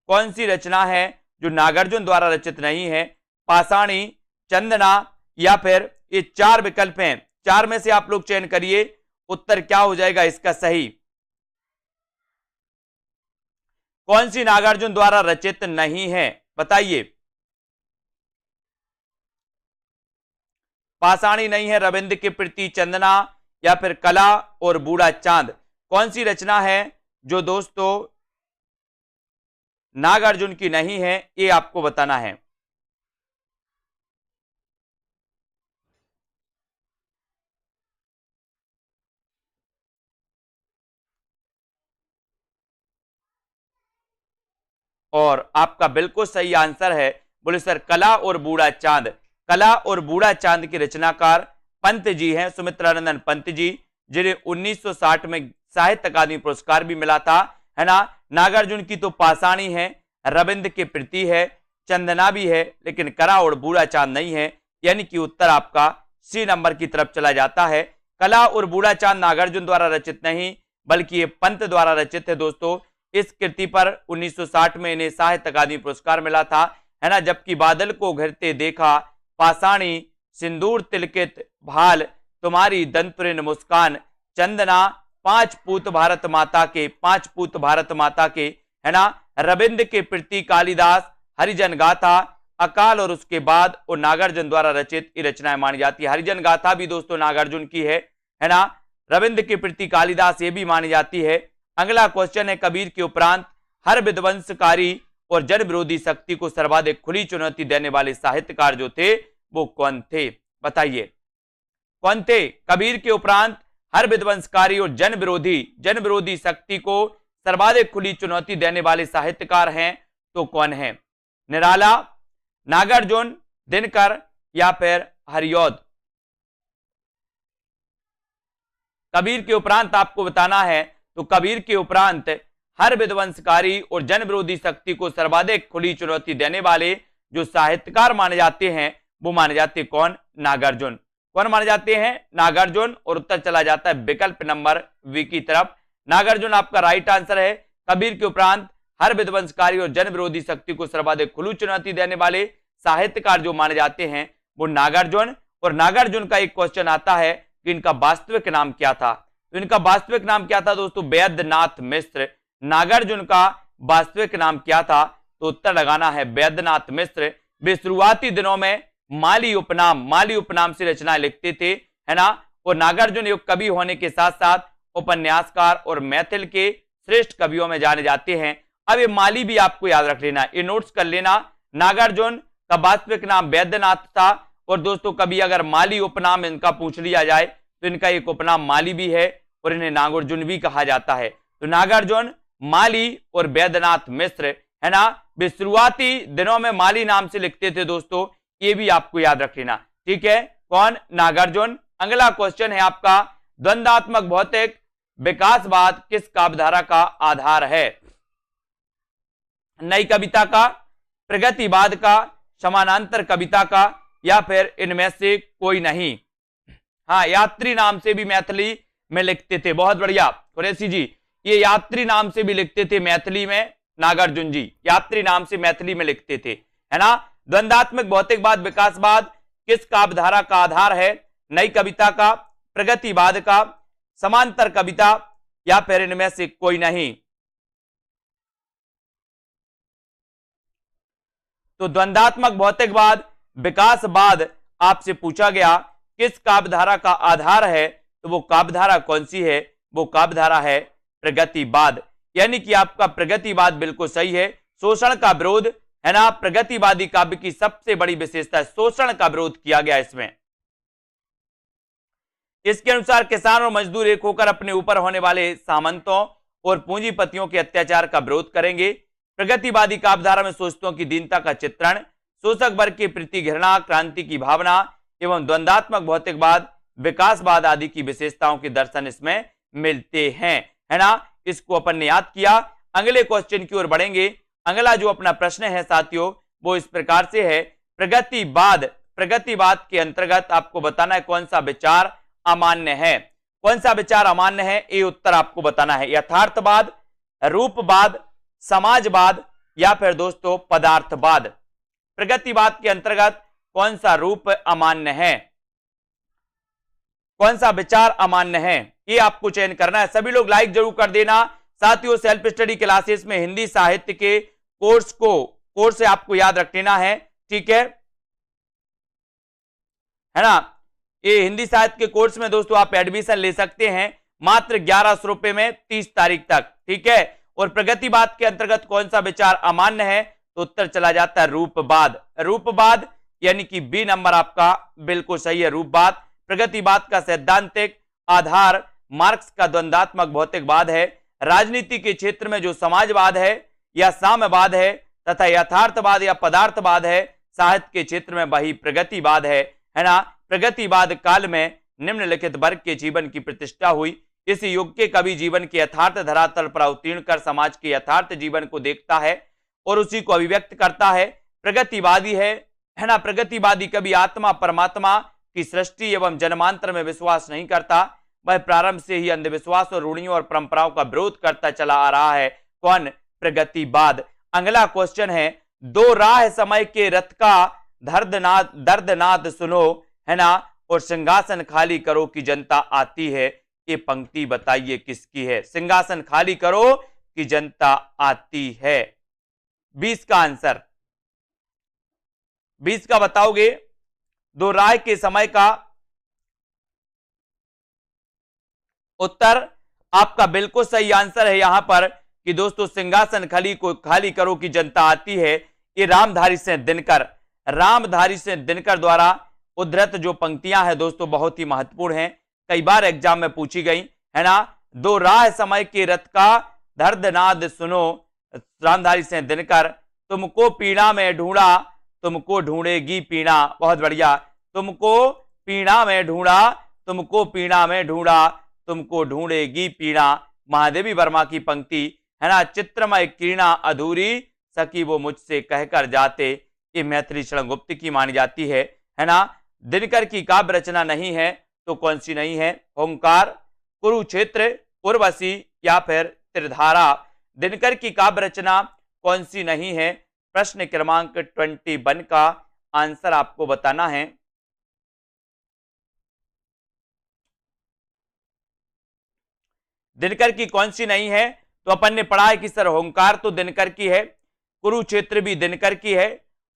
कौन सी रचना है जो नागार्जुन द्वारा रचित नहीं है? पाषाणी, चंदना, या फिर ये चार विकल्प हैं, चार में से आप लोग चयन करिए, उत्तर क्या हो जाएगा इसका सही? कौन सी नागार्जुन द्वारा रचित नहीं है बताइए। पाषाणी नहीं है, रविंद्र के प्रति, चंदना, या फिर कला और बूढ़ा चांद। कौन सी रचना है जो दोस्तों नागार्जुन की नहीं है? ये आपको बताना है। और आपका बिल्कुल सही आंसर है, बोले सर कला और बूढ़ा चांद। कला और बूढ़ा चांद के रचनाकार पंत जी हैं, सुमित्रानंदन पंत जी, जिन्हें 1960 में साहित्य अकादमी पुरस्कार भी मिला था, है ना। नागार्जुन की तो पाषाणी है, रविंद्र के प्रति है, चंदना भी है, लेकिन कला और बूढ़ा चांद नहीं है, यानी कि उत्तर आपका सी नंबर की तरफ चला जाता है। कला और बूढ़ा चांद नागार्जुन द्वारा रचित नहीं बल्कि ये पंत द्वारा रचित है दोस्तों। इस कृति पर 1960 में इन्हें साहित्य अकादमी पुरस्कार मिला था, है ना। जबकि बादल को घिरते देखा, पाषाणी, सिंदूर तिलकित, भाल, तुम्हारी दंतुरिन मुस्कान, चंदना, पांच पूत भारत माता के, है ना, रविंद्र के प्रति, कालिदास, हरिजन गाथा, अकाल और उसके बाद और नागार्जुन द्वारा रचित ये रचनाएं मानी जाती है। हरिजन गाथा भी दोस्तों नागार्जुन की है ना। रविंद्र के प्रति कालिदास ये भी मानी जाती है। अगला क्वेश्चन है, कबीर के उपरांत हर विध्वंसकारी और जन विरोधी शक्ति को सर्वाधिक खुली चुनौती देने वाले साहित्यकार जो थे वो कौन थे, बताइए कौन थे। कबीर के उपरांत हर विध्वंसकारी और जन विरोधी शक्ति को सर्वाधिक खुली चुनौती देने वाले साहित्यकार हैं तो कौन है। निराला, नागार्जुन, दिनकर या फिर हरिऔध। कबीर के उपरांत आपको बताना है, तो कबीर के उपरांत हर विध्वंसकारी और जन विरोधी शक्ति को सर्वाधिक खुली चुनौती देने वाले जो साहित्यकार माने जाते हैं वो माने जाते हैं कौन, नागार्जुन। कौन माने जाते हैं, नागार्जुन। और उत्तर चला जाता है विकल्प नंबर वी की तरफ। नागार्जुन आपका राइट आंसर है। कबीर के उपरांत हर विध्वंसकारी और जन विरोधी शक्ति को सर्वाधिक खुली चुनौती देने वाले साहित्यकार जो माने जाते हैं वो नागार्जुन। और नागार्जुन का एक क्वेश्चन आता है कि इनका वास्तविक नाम क्या था। तो इनका वास्तविक नाम क्या था दोस्तों, वैद्यनाथ मिश्र। नागार्जुन का वास्तविक नाम क्या था, तो उत्तर लगाना है वैद्यनाथ मिश्र। वे शुरुआती दिनों में माली उपनाम से रचनाएं लिखते थे, है ना। और नागार्जुन एक कवि होने के साथ साथ उपन्यासकार और मैथिल के श्रेष्ठ कवियों में जाने जाते हैं। अब ये माली भी आपको याद रख लेना, ये नोट्स कर लेना। नागार्जुन का वास्तविक नाम वैद्यनाथ था। और दोस्तों कभी अगर माली उपनाम इनका पूछ लिया जाए तो इनका एक उपनाम माली भी है और इन्हें नागार्जुन भी कहा जाता है। तो नागार्जुन, माली और वैद्यनाथ मिश्र, है ना, वे शुरुआती दिनों में माली नाम से लिखते थे दोस्तों, ये भी आपको याद रख लेना, ठीक है। कौन, नागार्जुन। अगला क्वेश्चन है आपका, द्वंद्वात्मक भौतिक विकासवाद किस काव्यधारा का आधार है। नई कविता का, प्रगतिवाद का, समानांतर कविता का या फिर इनमें से कोई नहीं। हाँ, यात्री नाम से भी मैथिली में लिखते थे, बहुत बढ़िया कुरैशी जी, ये यात्री नाम से भी लिखते थे मैथिली में। नागार्जुन जी यात्री नाम से मैथिली में लिखते थे, है ना। द्वंद्वात्मक भौतिकवाद विकासवाद किस काव्यधारा का आधार है। नई कविता का, प्रगतिवाद का, समांतर कविता या फिर इनमें से कोई नहीं। तो द्वंद्वात्मक भौतिकवाद विकासवाद आपसे पूछा गया किस काव्यधारा का आधार है, तो वो काव्यधारा कौन सी है, वो काव्यधारा है प्रगतिवाद। यानी कि आपका प्रगतिवाद बिल्कुल सही है। शोषण का विरोध, है ना, प्रगतिवादी काव्य की सबसे बड़ी विशेषता है, शोषण का विरोध किया गया इसमें। इसके अनुसार किसान और मजदूर एक होकर अपने ऊपर होने वाले सामंतों और पूंजीपतियों के अत्याचार का विरोध करेंगे। प्रगतिवादी काव्यधारा में शोषितों की दीनता का चित्रण, शोषक वर्ग के प्रति घृणा, क्रांति की भावना एवं द्वंद्वात्मक भौतिकवाद, विकासवाद आदि की विशेषताओं के दर्शन इसमें मिलते हैं, है ना। इसको अपन ने याद किया। अगले क्वेश्चन की ओर बढ़ेंगे। अगला जो अपना प्रश्न है साथियों वो इस प्रकार से है, प्रगतिवाद के अंतर्गत आपको बताना है कौन सा विचार अमान्य है। कौन सा विचार अमान्य है, ये उत्तर आपको बताना है। यथार्थवाद, रूपवाद, समाजवाद या फिर दोस्तों पदार्थवाद। प्रगतिवाद के अंतर्गत कौन सा रूप अमान्य है, कौन सा विचार अमान्य है, ये आपको चयन करना है। सभी लोग लाइक जरूर कर देना। साथियों सेल्फ स्टडी क्लासेस में हिंदी साहित्य के कोर्स से आपको याद रख लेना है, ठीक है ना। ये हिंदी साहित्य के कोर्स में दोस्तों आप एडमिशन ले सकते हैं मात्र 1100 रुपए में 30 तारीख तक, ठीक है। और प्रगतिवाद के अंतर्गत कौन सा विचार अमान्य है, तो उत्तर चला जाता है रूपवाद, यानी कि बी नंबर आपका बिल्कुल सही है, रूपवाद। प्रगतिवाद का सैद्धांतिक आधार मार्क्स का द्वंद्वात्मक भौतिकवाद है। राजनीति के क्षेत्र में जो समाजवाद है या साम्यवाद है तथा यथार्थवाद या पदार्थवाद है, साहित्य के क्षेत्र में वही प्रगतिवाद है ना। प्रगतिवाद काल में निम्नलिखित वर्ग के जीवन की प्रतिष्ठा हुई। इस युग के कवि जीवन के यथार्थ धरातल पर अवतीर्ण कर समाज के यथार्थ जीवन को देखता है और उसी को अभिव्यक्त करता है। प्रगतिवादी है ना। प्रगतिवादी कभी आत्मा परमात्मा की सृष्टि एवं जन्मांतर में विश्वास नहीं करता। वह प्रारंभ से ही अंधविश्वास और रूढ़ियों और परंपराओं का विरोध करता चला आ रहा है। कौन? प्रगतिवाद। अगला क्वेश्चन है, दो राह समय के रथ का दर्दनाद सुनो, है ना, और सिंहासन खाली करो कि जनता आती है। ये पंक्ति बताइए किसकी है? सिंहासन खाली करो कि जनता आती है। 20 का आंसर, 20 का बताओगे? दो राय के समय का उत्तर आपका बिल्कुल सही आंसर है यहां पर कि दोस्तों सिंहासन खाली करो कि जनता आती है। ये रामधारी सिंह दिनकर द्वारा उद्धृत जो पंक्तियां हैं दोस्तों बहुत ही महत्वपूर्ण हैं, कई बार एग्जाम में पूछी गई, है ना। दो राह समय के रथ का दर्दनाद सुनो, रामधारी सिंह दिनकर। तुमको पीड़ा में ढूंढा, तुमको ढूंढेगी पीड़ा। बहुत बढ़िया। तुमको पीड़ा में ढूंढा, तुमको पीड़ा में ढूंढा, तुमको ढूंढेगी पीड़ा। महादेवी वर्मा की पंक्ति, है ना। चित्रमय किरणा अधूरी सकी वो मुझसे कहकर जाते। ये मैथिली शरण गुप्त की मानी जाती है ना। दिनकर की काव्य रचना नहीं है तो कौन सी नहीं है? ओंकार, कुरुक्षेत्र, उर्वशी या फिर त्रिधारा। दिनकर की काव्य रचना कौन सी नहीं है? प्रश्न क्रमांक 21 का आंसर आपको बताना है। दिनकर की कौन सी नहीं है? तो अपन ने पढ़ा है कि सर ओंकार तो दिनकर की है, कुरुक्षेत्र भी दिनकर की है,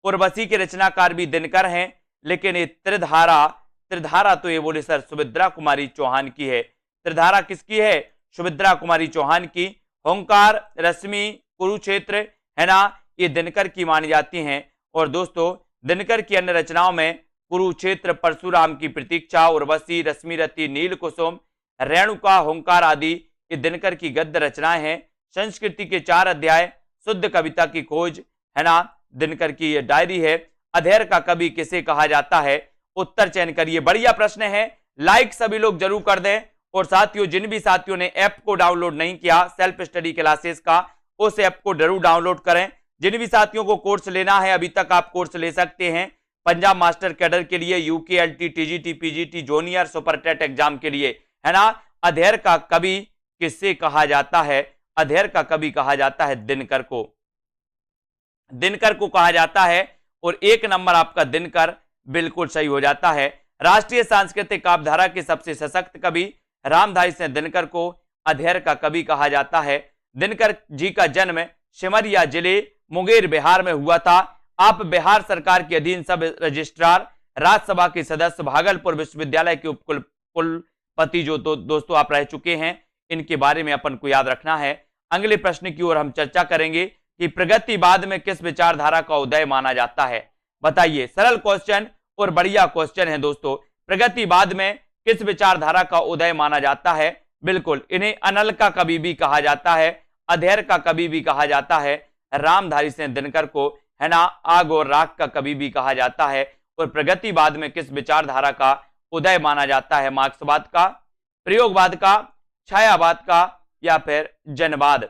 उर्वशी के रचनाकार भी दिनकर हैं, लेकिन ये त्रिधारा तो ये बोले सर सुभद्रा कुमारी चौहान की है। त्रिधारा किसकी है? सुभद्रा कुमारी चौहान की। ओंकार, रश्मि, कुरुक्षेत्र, है ना, ये दिनकर की मानी जाती हैं। और दोस्तों दिनकर की अन्य रचनाओं में कुरुक्षेत्र, परशुराम की प्रतीक्षा, उर्वशी, रश्मिरति, नील कुसुम, रेणुका, ओंकार आदि ये दिनकर की गद्य रचनाएं हैं। संस्कृति के 4 अध्याय, शुद्ध कविता की खोज, है ना, दिनकर की ये डायरी है। अधेर का कवि किसे कहा जाता है? उत्तर चयन करिए। बढ़िया प्रश्न है, लाइक सभी लोग जरूर कर दें। और साथियों जिन भी साथियों ने ऐप को डाउनलोड नहीं किया सेल्फ स्टडी क्लासेस का, उस ऐप को जरूर डाउनलोड करें। जिन भी साथियों को कोर्स लेना है अभी तक आप कोर्स ले सकते हैं पंजाब मास्टर कैडर के लिए, UKLT, TGT, PGT, junior, super TET exam के लिए, है ना। अधेर का कवि किससे कहा जाता है? अधेर का कवि कहा जाता है दिनकर को, दिनकर को कहा जाता है। और 1 नंबर आपका दिनकर बिल्कुल सही हो जाता है। राष्ट्रीय सांस्कृतिक काव्यधारा के सबसे सशक्त कवि रामधारी सिंह दिनकर को अधेर का कवि कहा जाता है। दिनकर जी का जन्म सिमरिया जिले मुंगेर बिहार में हुआ था। आप बिहार सरकार के अधीन सब रजिस्ट्रार, राज्यसभा के सदस्य, भागलपुर विश्वविद्यालय के उपकुलपति जो दोस्तों आप रह चुके हैं, इनके बारे में अपन को याद रखना है। अगले प्रश्न की ओर हम चर्चा करेंगे कि प्रगतिवाद में किस विचारधारा का उदय माना जाता है? बताइए। सरल क्वेश्चन और बढ़िया क्वेश्चन है दोस्तों। प्रगतिवाद में किस विचारधारा का उदय माना जाता है? बिल्कुल, इन्हें अनल का कवि भी कहा जाता है, अधेर का कवि भी कहा जाता है। रामधारी सिंह दिनकर को, है ना, आग और राख का कवि भी कहा जाता है। और प्रगतिवाद में किस विचारधारा का उदय माना जाता है? मार्क्सवाद का, प्रयोगवाद का, छायावाद का या फिर जनवाद?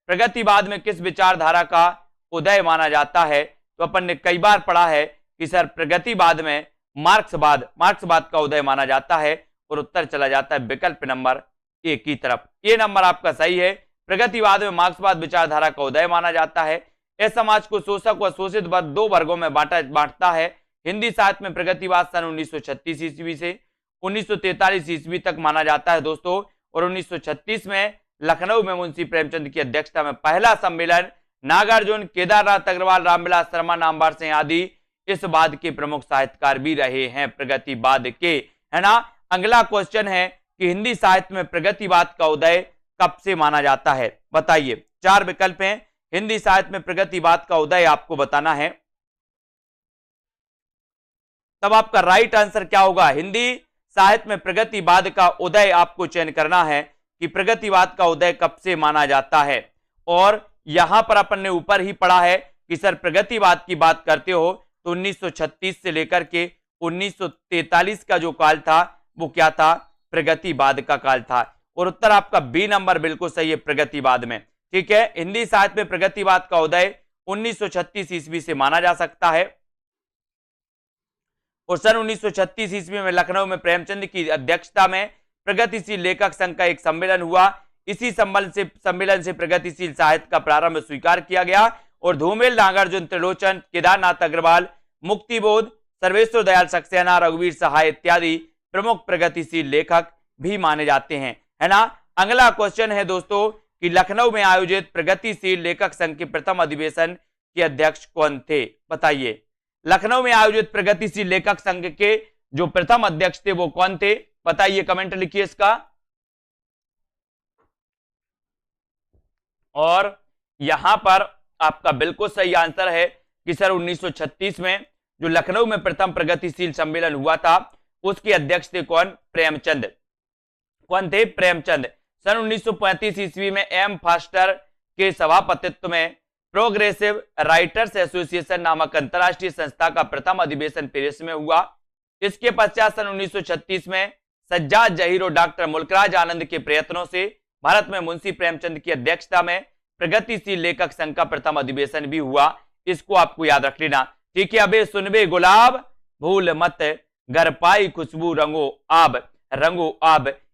प्रगतिवाद में किस विचारधारा का उदय माना जाता है? तो अपन ने कई बार पढ़ा है कि सर प्रगतिवाद में मार्क्सवाद का उदय माना जाता है। और उत्तर चला जाता है विकल्प नंबर 1 की तरफ। ये नंबर आपका सही है। प्रगतिवाद में मार्क्सवाद विचारधारा का उदय माना जाता है। इस समाज को शोषक व शोषित वर्ग 2 वर्गों में बांटता है। हिंदी साहित्य में प्रगतिवाद सन 1936 ईस्वी से 1943 ईस्वी तक माना जाता है दोस्तों। और 1936 में लखनऊ में मुंशी प्रेमचंद की अध्यक्षता में पहला सम्मेलन नागार्जुन, केदारनाथ अग्रवाल, रामविलास शर्मा, नामवर सिंह आदि इस वाद के प्रमुख साहित्यकार भी रहे हैं प्रगतिवाद के, है ना। अगला क्वेश्चन है कि हिंदी साहित्य में प्रगतिवाद का उदय कब से माना जाता है? बताइए। 4 विकल्प हैं। हिंदी साहित्य में प्रगतिवाद का उदय आपको बताना है, तब आपका राइट आंसर क्या होगा? हिंदी साहित्य में प्रगतिवाद का उदय आपको चयन करना है कि प्रगतिवाद का उदय कब से माना जाता है। और यहां पर अपन ने ऊपर ही पढ़ा है कि सर प्रगतिवाद की बात करते हो तो 1936 से लेकर के 1943 का जो काल था वो क्या था, प्रगतिवाद का काल था। और उत्तर आपका बी नंबर बिल्कुल सही है, प्रगतिवाद में। ठीक है, हिंदी साहित्य में प्रगतिवाद का उदय 1936 ईस्वी से माना जा सकता है। और सन 1936 ईस्वी में लखनऊ में प्रेमचंद की अध्यक्षता में प्रगतिशील लेखक संघ का एक सम्मेलन हुआ। इसी सम्मेलन से प्रगतिशील साहित्य का प्रारंभ स्वीकार किया गया और धूमेल, नागार्जुन, त्रिलोचन, केदारनाथ अग्रवाल, मुक्तिबोध, सर्वेश्वर दयाल सक्सेना, रघुवीर सहाय इत्यादि प्रमुख प्रगतिशील लेखक भी माने जाते हैं, है ना। अगला क्वेश्चन है दोस्तों कि लखनऊ में आयोजित प्रगतिशील लेखक संघ के प्रथम अधिवेशन के अध्यक्ष कौन थे, बताइए। लखनऊ में आयोजित प्रगतिशील लेखक संघ के जो प्रथम अध्यक्ष थे वो कौन थे, बताइए, कमेंट लिखिए इसका। और यहां पर आपका बिल्कुल सही आंसर है कि सर 1936 में जो लखनऊ में प्रथम प्रगतिशील सम्मेलन हुआ था उसके अध्यक्ष थे कौन, प्रेमचंद। कौन थे, प्रेमचंद। सन 1935 ईस्वी में एम फास्टर के सभापतित्व में प्रोग्रेसिव राइटर्स एसोसिएशन नामक अंतरराष्ट्रीय संस्था का प्रथम अधिवेशन पेरिस में हुआ। इसके पश्चात सन 1936 में सज्जाद जहीर और डॉक्टर मुल्कराज आनंद के प्रयत्नों से भारत में मुंशी प्रेमचंद की अध्यक्षता में प्रगतिशील लेखक संघ का प्रथम अधिवेशन भी हुआ। इसको आपको याद रख लेना। ठीक है, अबे सुनबे गुलाब भूल मत घर पाई खुशबू रंगो आब,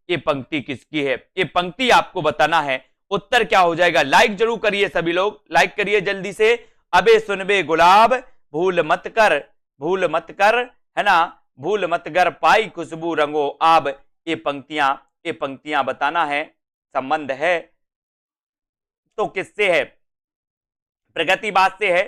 ये पंक्ति किसकी है, ये पंक्ति आपको बताना है। उत्तर क्या हो जाएगा, लाइक जरूर करिए सभी लोग, लाइक करिए जल्दी से। अबे सुनबे गुलाब भूल मत कर, है ना, भूल मत घर पाई खुशबू रंगो आब, ये पंक्तियां बताना है। संबंध है तो किससे है, प्रगतिवाद से है,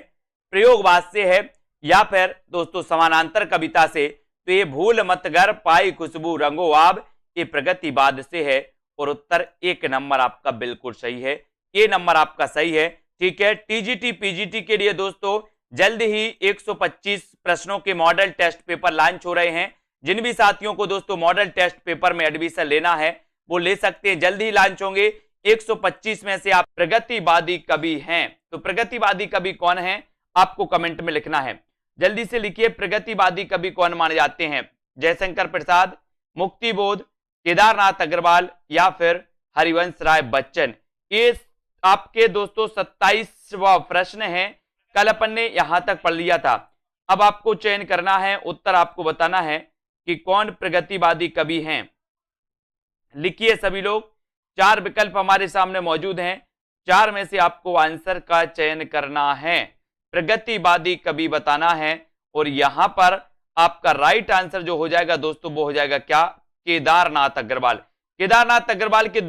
प्रयोगवाद से है, या फिर दोस्तों समानांतर कविता से। तो ये भूल मत घर पाई खुशबू रंगो आब, ये प्रगतिवाद से है। और उत्तर एक नंबर आपका बिल्कुल सही है, ये नंबर आपका सही है। ठीक है, टीजीटी पीजीटी के लिए दोस्तों जल्द ही 125 प्रश्नों के मॉडल टेस्ट पेपर लॉन्च हो रहे हैं। जिन भी साथियों को दोस्तों मॉडल टेस्ट पेपर में एडमिशन लेना है वो ले सकते हैं, जल्द ही लॉन्च होंगे। 125 में से आप प्रगतिवादी कवि हैं, तो प्रगतिवादी कवि कौन है आपको कमेंट में लिखना है, जल्दी से लिखिए। प्रगतिवादी कवि कौन माने जाते हैं, जयशंकर प्रसाद, मुक्तिबोध, केदारनाथ अग्रवाल या फिर हरिवंश राय बच्चन। ये आपके दोस्तों 27वां प्रश्न है, कल अपन ने यहां तक पढ़ लिया था। अब आपको चयन करना है, उत्तर आपको बताना है कि कौन प्रगतिवादी कवि हैं। लिखिए सभी लोग, 4 विकल्प हमारे सामने मौजूद हैं, 4 में से आपको आंसर का चयन करना है, प्रगतिवादी कवि बताना है। और यहां पर आपका राइट आंसर जो हो जाएगा दोस्तों वो हो जाएगा क्या, केदारनाथ अग्रवाल। केदारनाथ अग्रवाल के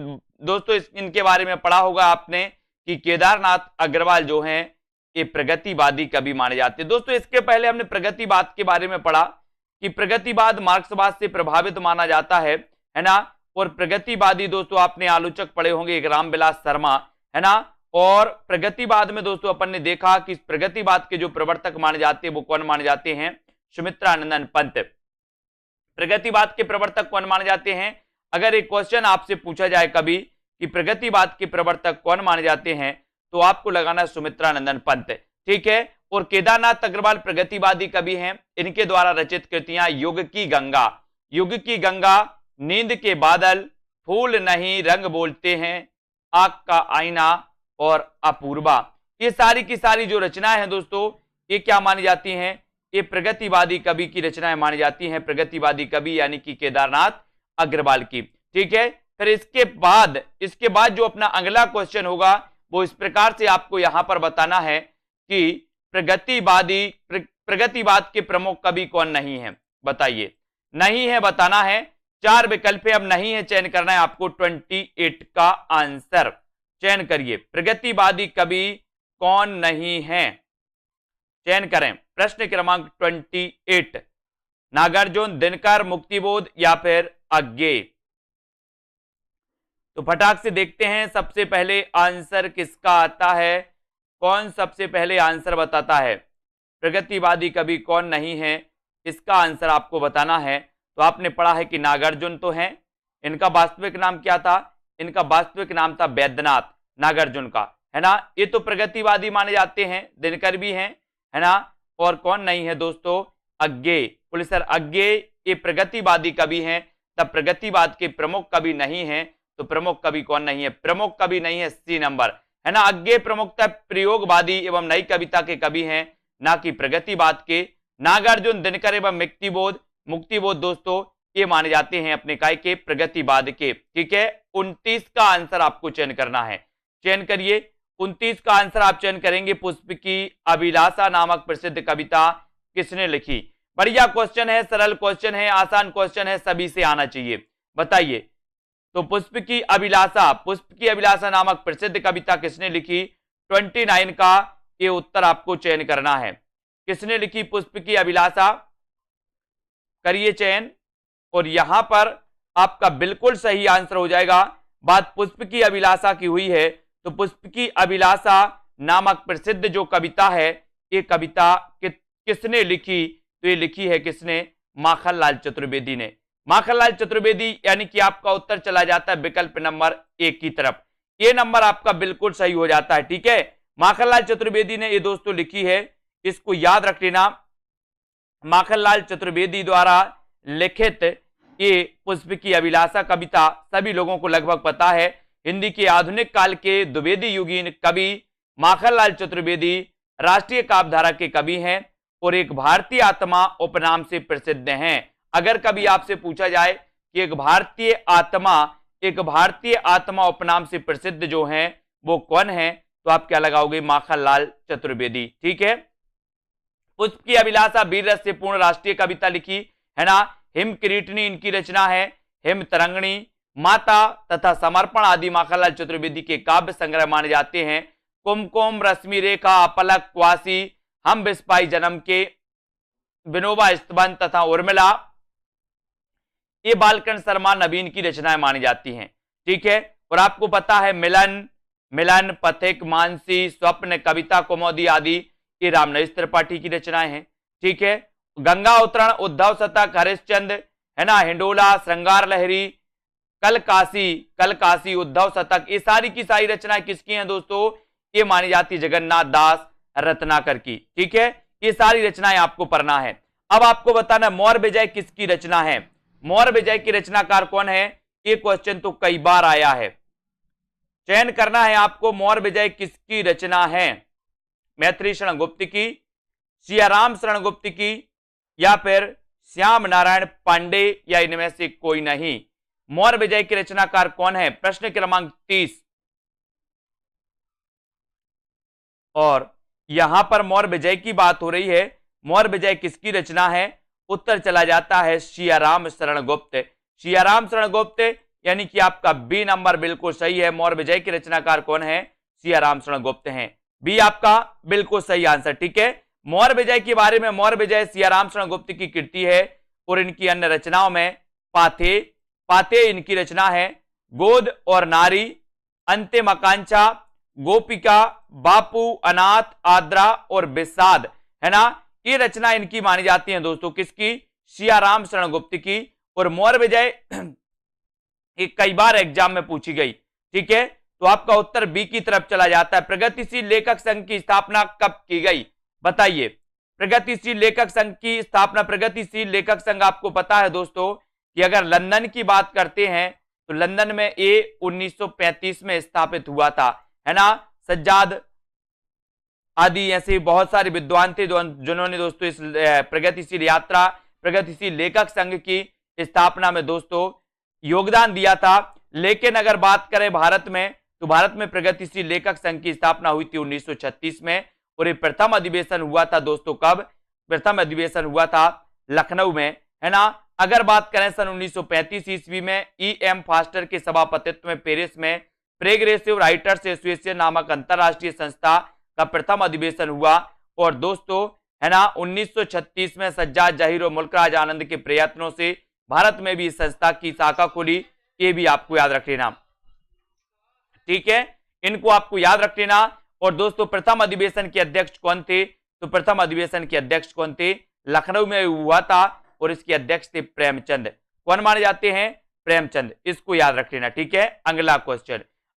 दोस्तों इनके बारे में पढ़ा होगा आपने कि केदारनाथ अग्रवाल जो हैं ये प्रगतिवादी कवि माने जाते हैं। दोस्तों इसके पहले हमने प्रगतिवाद के बारे में पढ़ा कि प्रगतिवाद मार्क्सवाद से प्रभावित माना जाता है ना। और प्रगतिवादी दोस्तों आपने आलोचक पढ़े होंगे एक रामविलास शर्मा, है ना। और प्रगतिवाद में दोस्तों अपन ने देखा कि प्रगतिवाद के जो प्रवर्तक माने जाते हैं वो कौन माने जाते हैं, सुमित्रानंदन पंत। प्रगतिवाद के प्रवर्तक कौन माने जाते हैं, अगर एक क्वेश्चन आपसे पूछा जाए कभी कि प्रगतिवाद के प्रवर्तक कौन माने जाते हैं तो आपको लगाना सुमित्रानंदन पंत। ठीक है, और केदारनाथ अग्रवाल प्रगतिवादी कवि हैं, इनके द्वारा रचित कृतियां युग की गंगा, नींद के बादल, फूल नहीं रंग बोलते हैं, आंख का आईना और अपूर्वा, ये सारी की सारी जो रचनाएं हैं दोस्तों ये क्या मानी जाती हैं, ये प्रगतिवादी कवि की रचनाएं मानी जाती हैं, प्रगतिवादी कवि यानी कि केदारनाथ अग्रवाल की। ठीक है, फिर इसके बाद जो अपना अगला क्वेश्चन होगा वो इस प्रकार से आपको यहां पर बताना है कि प्रगतिवाद के प्रमुख कवि कौन नहीं है, बताइए। नहीं है बताना है, 4 विकल्प अब नहीं है, चयन करना है आपको 28 का आंसर चयन करिए। प्रगतिवादी कवि कौन नहीं है, चयन करें। प्रश्न क्रमांक 28, नागार्जुन, दिनकर, मुक्तिबोध या फिर अज्ञेय। तो फटाक से देखते हैं सबसे पहले आंसर किसका आता है, कौन सबसे पहले आंसर बताता है। प्रगतिवादी कवि कौन नहीं है, इसका आंसर आपको बताना है। तो आपने पढ़ा है कि नागार्जुन तो हैं, इनका वास्तविक नाम क्या था, इनका वास्तविक नाम था वैद्यनाथ नागार्जुन का, है ना। ये तो प्रगतिवादी माने जाते हैं, दिनकर भी हैं, है ना। और कौन नहीं है दोस्तों, अज्ञेय, पुलिसर अज्ञेय, ये प्रगतिवादी कवि हैं। तब प्रगतिवाद के प्रमुख कवि नहीं है, तो प्रमुख कवि कौन नहीं है? प्रमुख कवि नहीं है, सी नंबर, है ना। अज्ञेय प्रमुखता प्रयोगवादी एवं नई कविता के कवि हैं, ना कि प्रगतिवाद के। नागार्जुन, दिनकर एवं मुक्तिबोध दोस्तों ये माने जाते हैं अपने काय के प्रगतिवाद के। ठीक है, 29 का आंसर आपको चयन करना है, चयन करिए। 29 का आंसर आप चयन करेंगे। पुष्प की अभिलाषा नामक प्रसिद्ध कविता किसने लिखी? बढ़िया क्वेश्चन है, सरल क्वेश्चन है, आसान क्वेश्चन है, सभी से आना चाहिए। बताइए, तो पुष्प की अभिलाषा नामक प्रसिद्ध कविता किसने लिखी? 29 का ये उत्तर आपको चयन करना है। किसने लिखी पुष्प की अभिलाषा? करिए चयन, और यहां पर आपका बिल्कुल सही आंसर हो जाएगा। बात पुष्प की अभिलाषा की हुई है, तो पुष्प की अभिलाषा नामक प्रसिद्ध जो कविता है, ये कविता किसने लिखी? तो ये लिखी है किसने? माखनलाल चतुर्वेदी ने। माखनलाल चतुर्वेदी, यानी कि आपका उत्तर चला जाता है विकल्प नंबर 1 की तरफ। ये नंबर आपका बिल्कुल सही हो जाता है। ठीक है, माखनलाल चतुर्वेदी ने ये दोस्तों लिखी है, इसको याद रख लेना। माखनलाल चतुर्वेदी द्वारा लिखित ये पुष्प की अभिलाषा कविता सभी लोगों को लगभग पता है। हिंदी के आधुनिक काल के द्विवेदी युगीन कवि माखनलाल चतुर्वेदी राष्ट्रीय काव्यधारा के कवि हैं और एक भारतीय आत्मा उपनाम से प्रसिद्ध हैं। अगर कभी आपसे पूछा जाए कि एक भारतीय आत्मा उपनाम से प्रसिद्ध जो हैं वो कौन है, तो आप क्या लगाओगे? माखनलाल चतुर्वेदी। ठीक है, पुष्प की अभिलाषा वीर रस से पूर्ण राष्ट्रीय कविता लिखी, है ना। हिम किरीटनी इनकी रचना है, हिम तरंगणी, माता तथा समर्पण आदि माखनलाल चतुर्वेदी के काव्य संग्रह माने जाते हैं। कुमकुम, रश्मि रेखा, अपलक, क्वासी, हम बिस्पाई जन्म के, विनोबा स्तबंध तथा उर्मिला, ये बालकृष्ण शर्मा नवीन की रचनाएं मानी जाती हैं। ठीक है, और आपको पता है मिलन, पथिक, मानसी, स्वप्न, कविता कौमुदी आदि ये रामनरेश त्रिपाठी की रचनाएं हैं। ठीक है, गंगा अवतरण, उद्धव शतक, हरिश्चंद्र, है ना, हिंडोला, श्रृंगार लहरी, कल काशी, उद्धव शतक, ये सारी की सारी रचनाएं किसकी हैं दोस्तों? ये मानी जाती जगन्नाथ दास रत्नाकर की। ठीक है, ये सारी रचनाएं आपको पढ़ना है। अब आपको बताना मौर्य विजय किसकी रचना है? मौर्य विजय की रचनाकार कौन है? ये क्वेश्चन तो कई बार आया है, चयन करना है आपको। मौर्य विजय किसकी रचना है? मैथिली शरण गुप्त की, सियाराम शरण गुप्त की, या फिर श्याम नारायण पांडे, या इनमें से कोई नहीं। मौर्य विजय के रचनाकार कौन है? प्रश्न क्रमांक 30। और यहां पर मौर्य विजय की बात हो रही है, मौर्य विजय किसकी रचना है? उत्तर चला जाता है सियाराम शरण गुप्त। सियाराम शरण गुप्त, यानी कि आपका बी नंबर बिल्कुल सही है। मौर्य विजय के रचनाकार कौन है? सियाराम शरण गुप्त हैं। बी आपका बिल्कुल सही आंसर। ठीक है, मौर्य विजय के बारे में, मौर्य विजय सियाराम शरण गुप्त की कृति है और इनकी अन्य रचनाओं में पाथे इनकी रचना है, गोद और नारी, अंतिम आकांक्षा, गोपिका, बापू, अनाथ, आद्रा और विषाद, है ना, ये रचना इनकी मानी जाती है दोस्तों। किसकी? सियाराम शरण गुप्त की। और मौर्य विजय एक कई बार एग्जाम में पूछी गई। ठीक है, तो आपका उत्तर बी की तरफ चला जाता है। प्रगतिशील लेखक संघ की स्थापना कब की गई? बताइए, प्रगतिशील लेखक संघ की स्थापना, प्रगतिशील लेखक संघ आपको पता है दोस्तों कि अगर लंदन की बात करते हैं तो लंदन में ये 1935 में स्थापित हुआ था, है ना। सज्जाद आदि ऐसे बहुत सारे विद्वान थे जिन्होंने दोस्तों इस प्रगतिशील लेखक संघ की स्थापना में दोस्तों योगदान दिया था। लेकिन अगर बात करें भारत में, तो भारत में प्रगतिशील लेखक संघ की स्थापना हुई थी 1936 में, और ये प्रथम अधिवेशन हुआ था दोस्तों कब? प्रथम अधिवेशन हुआ था लखनऊ में, है ना। अगर बात करें सन 1935 ईस्वी में E.M. फास्टर के सभापतित्व में पेरिस में प्रोग्रेसिव राइटर्स एसोसिएशन नामक अंतरराष्ट्रीय संस्था का प्रथम अधिवेशन हुआ। और दोस्तों, है ना, 1936 में सज्जाद जहीर और मुल्कराज आनंद के प्रयत्नों से भारत में भी इस संस्था की शाखा खुली। ये भी आपको याद रख लेना। ठीक है, इनको आपको याद रख लेना। और दोस्तों, प्रथम अधिवेशन के अध्यक्ष कौन थे? तो प्रथम अधिवेशन के अध्यक्ष कौन थे? लखनऊ में हुआ था और इसके अध्यक्ष थे प्रेमचंद। कौन माने जाते हैं? प्रेमचंद। इसको याद रख लेना। ठीक है,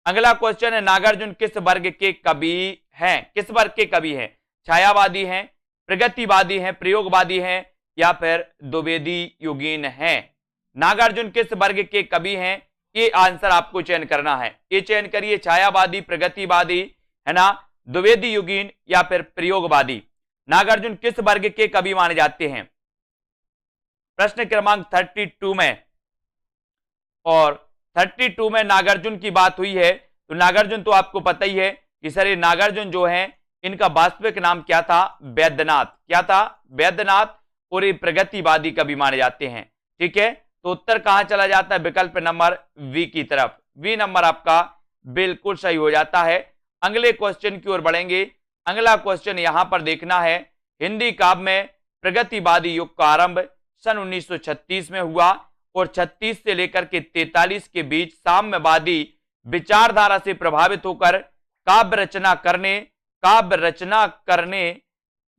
अगला क्वेश्चन है, नागार्जुन किस वर्ग के कवि हैं? किस वर्ग के कवि हैं? छायावादी हैं, प्रगतिवादी हैं, प्रयोगवादी हैं, या फिर द्विवेदी युगीन हैं? नागार्जुन किस वर्ग के कवि हैं? ये आंसर आपको चयन करना है। ये चयन करिए, छायावादी, प्रगतिवादी, है ना, द्विवेदी युगीन या फिर प्रयोगवादी। नागार्जुन किस वर्ग के कवि माने जाते हैं? प्रश्न क्रमांक 32 में, और 32 में नागार्जुन की बात हुई है तो नागार्जुन तो आपको पता ही है कि सर ये नागार्जुन जो है इनका वास्तविक नाम क्या था? वैद्यनाथ। क्या था? वैद्यनाथ। और ये प्रगतिवादी कवि माने जाते हैं। ठीक है, तो उत्तर कहां चला जाता है? विकल्प नंबर वी की तरफ। वी नंबर आपका बिल्कुल सही हो जाता है। अगले क्वेश्चन की ओर बढ़ेंगे। अगला क्वेश्चन यहां पर देखना है, हिंदी काव्य में प्रगतिवादी युग का आरंभ सन 1936 में हुआ और 36 से लेकर के 43 के बीच साम्यवादी विचारधारा से प्रभावित होकर काव्य रचना करने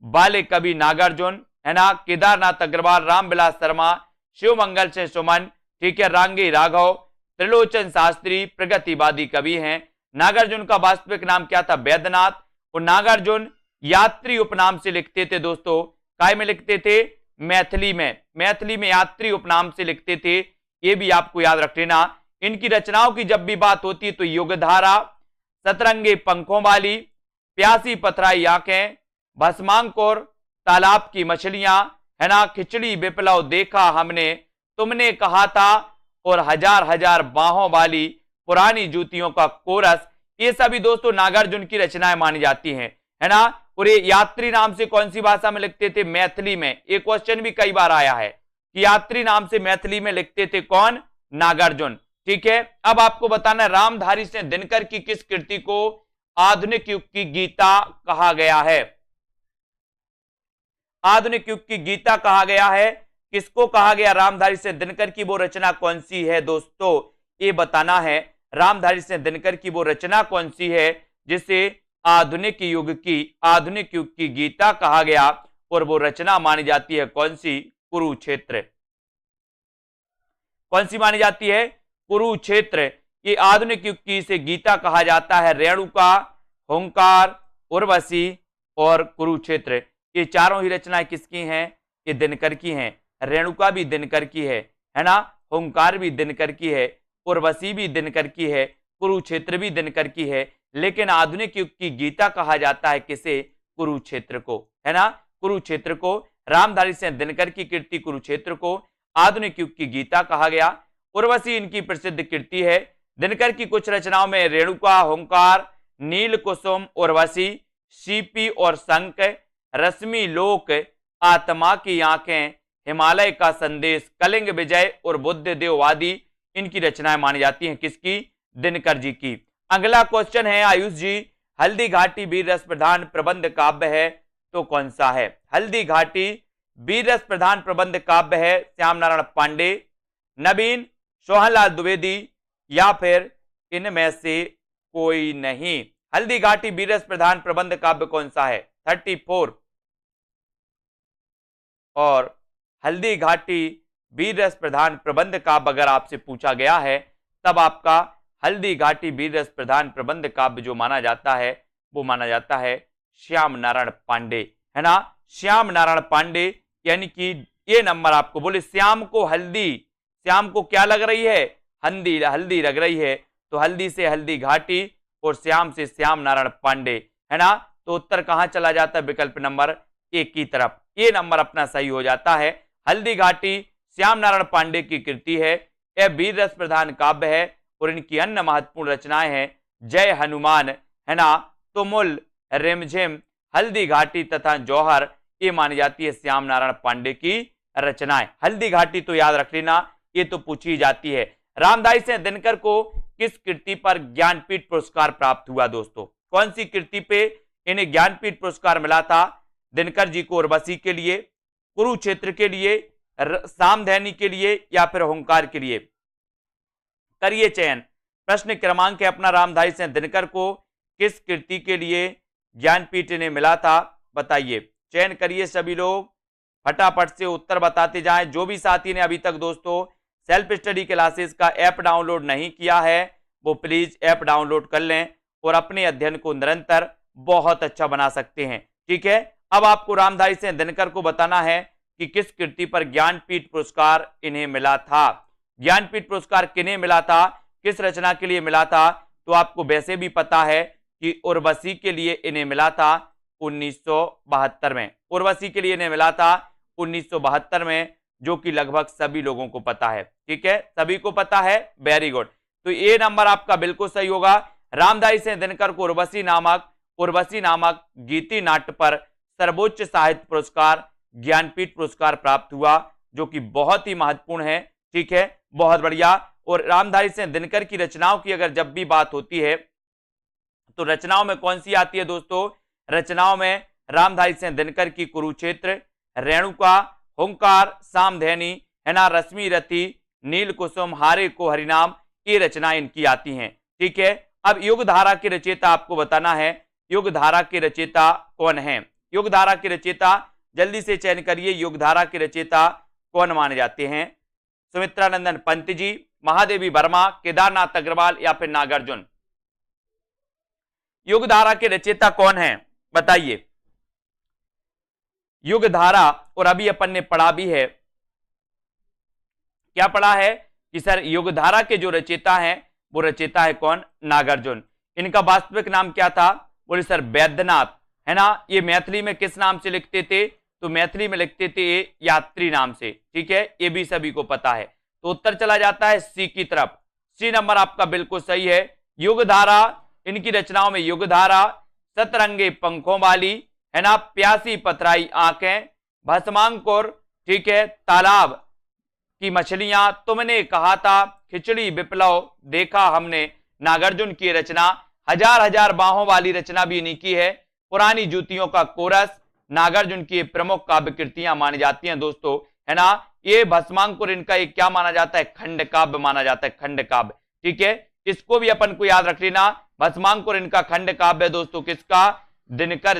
वाले कवि नागार्जुन, है ना, केदारनाथ अग्रवाल, रामविलास शर्मा, शिवमंगल से सुमन, ठीक है, रांगी राघव, त्रिलोचन शास्त्री प्रगतिवादी कवि हैं। नागार्जुन का वास्तविक नाम क्या था? वैद्यनाथ। और नागार्जुन यात्री उपनाम से लिखते थे दोस्तों। काय में लिखते थे? मैथिली में। मैथिली में यात्री उपनाम से लिखते थे, ये भी आपको याद रख लेना। इनकी रचनाओं की जब भी बात होती है तो युगधारा, सतरंगे पंखों वाली, प्यासी पथराई आंखें, भस्मांकुर, तालाब की मछलियां, है ना, खिचड़ी विप्लव देखा हमने, तुमने कहा था, और हजार हजार बाहों वाली, पुरानी जूतियों का कोरस, ये सभी दोस्तों नागार्जुन की रचनाएं मानी जाती हैं, है ना। और ये यात्री नाम से कौन सी भाषा में लिखते थे? मैथिली में। एक क्वेश्चन भी कई बार आया है कि यात्री नाम से मैथिली में लिखते थे कौन? नागार्जुन। ठीक है, अब आपको बताना है रामधारी सिंह दिनकर की किस कृति को आधुनिक युग की गीता कहा गया है? आधुनिक युग की गीता कहा गया है। किसको कहा गया? रामधारी सिंह दिनकर की वो रचना कौन सी है दोस्तों? ये बताना है रामधारी सिंह दिनकर की वो रचना कौन सी है जिसे आधुनिक युग की गीता कहा गया, और वो रचना मानी जाती है कौन सी? कुरुक्षेत्र। कौन सी मानी जाती है? कुरुक्षेत्र। ये आधुनिक युग की इसे गीता कहा जाता है। रेणुका, हुंकार, उर्वशी और कुरुक्षेत्र, ये चारों ही रचनाएं किसकी हैं? ये दिनकर की हैं। रेणुका भी दिनकर की है ना, हुंकार भी दिनकर की है, उर्वशी भी दिनकर की है, कुरुक्षेत्र भी दिनकर की है। लेकिन आधुनिक युग की गीता कहा जाता है किसे? कुरुक्षेत्र को, है ना। कुरुक्षेत्र को, रामधारी सिंह दिनकर की कृति कुरुक्षेत्र को आधुनिक युग की गीता कहा गया। उर्वशी इनकी प्रसिद्ध कृति है। दिनकर की कुछ रचनाओं में रेणुका, हुंकार, नील कुसुम, उर्वशी, सीपी और शंख, रश्मि लोक, आत्मा की आंखें, हिमालय का संदेश, कलिंग विजय और बुद्ध देववादी इनकी रचनाएं मानी जाती हैं। किसकी? दिनकर जी की। अगला क्वेश्चन है आयुष जी, हल्दी घाटी वीर रस प्रधान प्रबंध काव्य है तो कौन सा है? हल्दी घाटी वीर रस प्रधान प्रबंध काव्य है श्याम नारायण पांडे, नवीन, सोहनलाल द्विवेदी या फिर इनमें से कोई नहीं। हल्दी घाटी वीर रस प्रधान प्रबंध काव्य कौन सा है? 34। और हल्दी घाटी वीर रस प्रधान प्रबंध काव्य अगर आपसे पूछा गया है तब आपका हल्दी घाटी वीर रस प्रधान प्रबंध काव्य जो माना जाता है वो माना जाता है श्याम नारायण पांडे, है ना। श्याम नारायण पांडे, यानी कि ये नंबर आपको बोले श्याम को हल्दी, श्याम को क्या लग रही है? हल्दी लग रही है, तो हल्दी से हल्दी घाटी और श्याम से श्याम नारायण पांडे, है ना। तो उत्तर कहां चला जाता है? विकल्प नंबर एक की तरफ। ये नंबर अपना सही हो जाता है। हल्दी घाटी श्याम नारायण पांडे की कृति है। यह वीर रस प्रधान काव्य है और इनकी अन्य महत्वपूर्ण रचनाएं हैं जय हनुमान, है ना, तुमुल, रिमझिम, हल्दी घाटी तथा जौहर। ये मानी जाती है श्याम नारायण पांडे की रचनाएं। हल्दी घाटी तो याद रख लेना, ये तो पूछी जाती है। रामधारी सिंह दिनकर को किस कृति पर ज्ञानपीठ पुरस्कार प्राप्त हुआ दोस्तों? कौन सी कृति पे इन्हें ज्ञानपीठ पुरस्कार मिला था? दिनकर जी को उर्वशी के लिए, कुरुक्षेत्र के लिए, सामधैनी के लिए या फिर हुंकार के लिए? करिए चयन। प्रश्न क्रमांक है अपना, रामधारी सिंह दिनकर को किस कृति के लिए ज्ञानपीठ इन्हें मिला था? बताइए, चयन करिए सभी लोग, फटाफट से उत्तर बताते जाएं। जो भी साथी ने अभी तक दोस्तों सेल्फ स्टडी क्लासेस का ऐप डाउनलोड नहीं किया है वो प्लीज ऐप डाउनलोड कर लें और अपने अध्ययन को निरंतर बहुत अच्छा बना सकते हैं। ठीक है, अब आपको रामधारी सिंह दिनकर को बताना है कि किस कृति पर ज्ञानपीठ पुरस्कार इन्हें मिला था। ज्ञानपीठ पुरस्कार किन्हें मिला था, किस रचना के लिए मिला था, तो आपको वैसे भी पता है कि उर्वशी के लिए इन्हें मिला था 1972 में। उर्वशी के लिए इन्हें मिला था 1972 में, जो कि लगभग सभी लोगों को पता है। ठीक है, सभी को पता है, वेरी गुड। तो ये नंबर आपका बिल्कुल सही होगा। रामधारी सिंह दिनकर को उर्वशी नामक गीति नाट्य पर सर्वोच्च साहित्य पुरस्कार ज्ञानपीठ पुरस्कार प्राप्त हुआ, जो कि बहुत ही महत्वपूर्ण है। ठीक है, बहुत बढ़िया। और रामधारी सिंह दिनकर की रचनाओं की अगर जब भी बात होती है तो रचनाओं में कौन सी आती है दोस्तों, रचनाओं में रामधारी सिंह दिनकर की कुरुक्षेत्र, रेणुका, हुंकार, सामधेनी, है ना, रश्मि रति, नील कुसुम, हारे को हरिनाम, ये रचनाएं इनकी आती हैं। ठीक है, अब युगधारा के रचयिता आपको बताना है, युगधारा के रचयिता कौन है। युगधारा के रचयिता जल्दी से चयन करिए, युगधारा के रचयिता कौन माने जाते हैं। सुमित्रानंदन पंत जी, महादेवी वर्मा, केदारनाथ अग्रवाल या फिर नागार्जुन। युगधारा के रचयिता कौन है, बताइए। युगधारा, और अभी अपन ने पढ़ा भी है, क्या पढ़ा है कि सर युगधारा के जो रचयिता हैं वो रचयिता है कौन, नागार्जुन। इनका वास्तविक नाम क्या था, बोले सर वैद्यनाथ, है ना। ये मैथिली में किस नाम से लिखते थे, तो मैथिली में लिखते थे ये यात्री नाम से। ठीक है, ये भी सभी को पता है। तो उत्तर चला जाता है सी की तरफ। सी नंबर आपका बिल्कुल सही है। युगधारा, इनकी रचनाओं में युगधारा, सतरंगे पंखों वाली, है ना, प्यासी पथराई आंखें, भस्मांकुर, ठीक है, तालाब की मछलियां, तुमने कहा था, खिचड़ी विप्लव, देखा हमने, नागार्जुन की रचना, हजार हजार बाहों वाली रचना भी इन्हीं की है, पुरानी जूतियों का कोरस, नागार्जुन की प्रमुख काव्य कृतियां मानी जाती हैं दोस्तों, है ना। ये भस्मांकुर इनका एक क्या माना जाता है, खंड काव्य माना जाता है, खंड काव्य। ठीक है, इसको भी अपन को याद रख लेना, भस्मांकुर इनका खंड काव्य है दोस्तों, किसका, दिनकर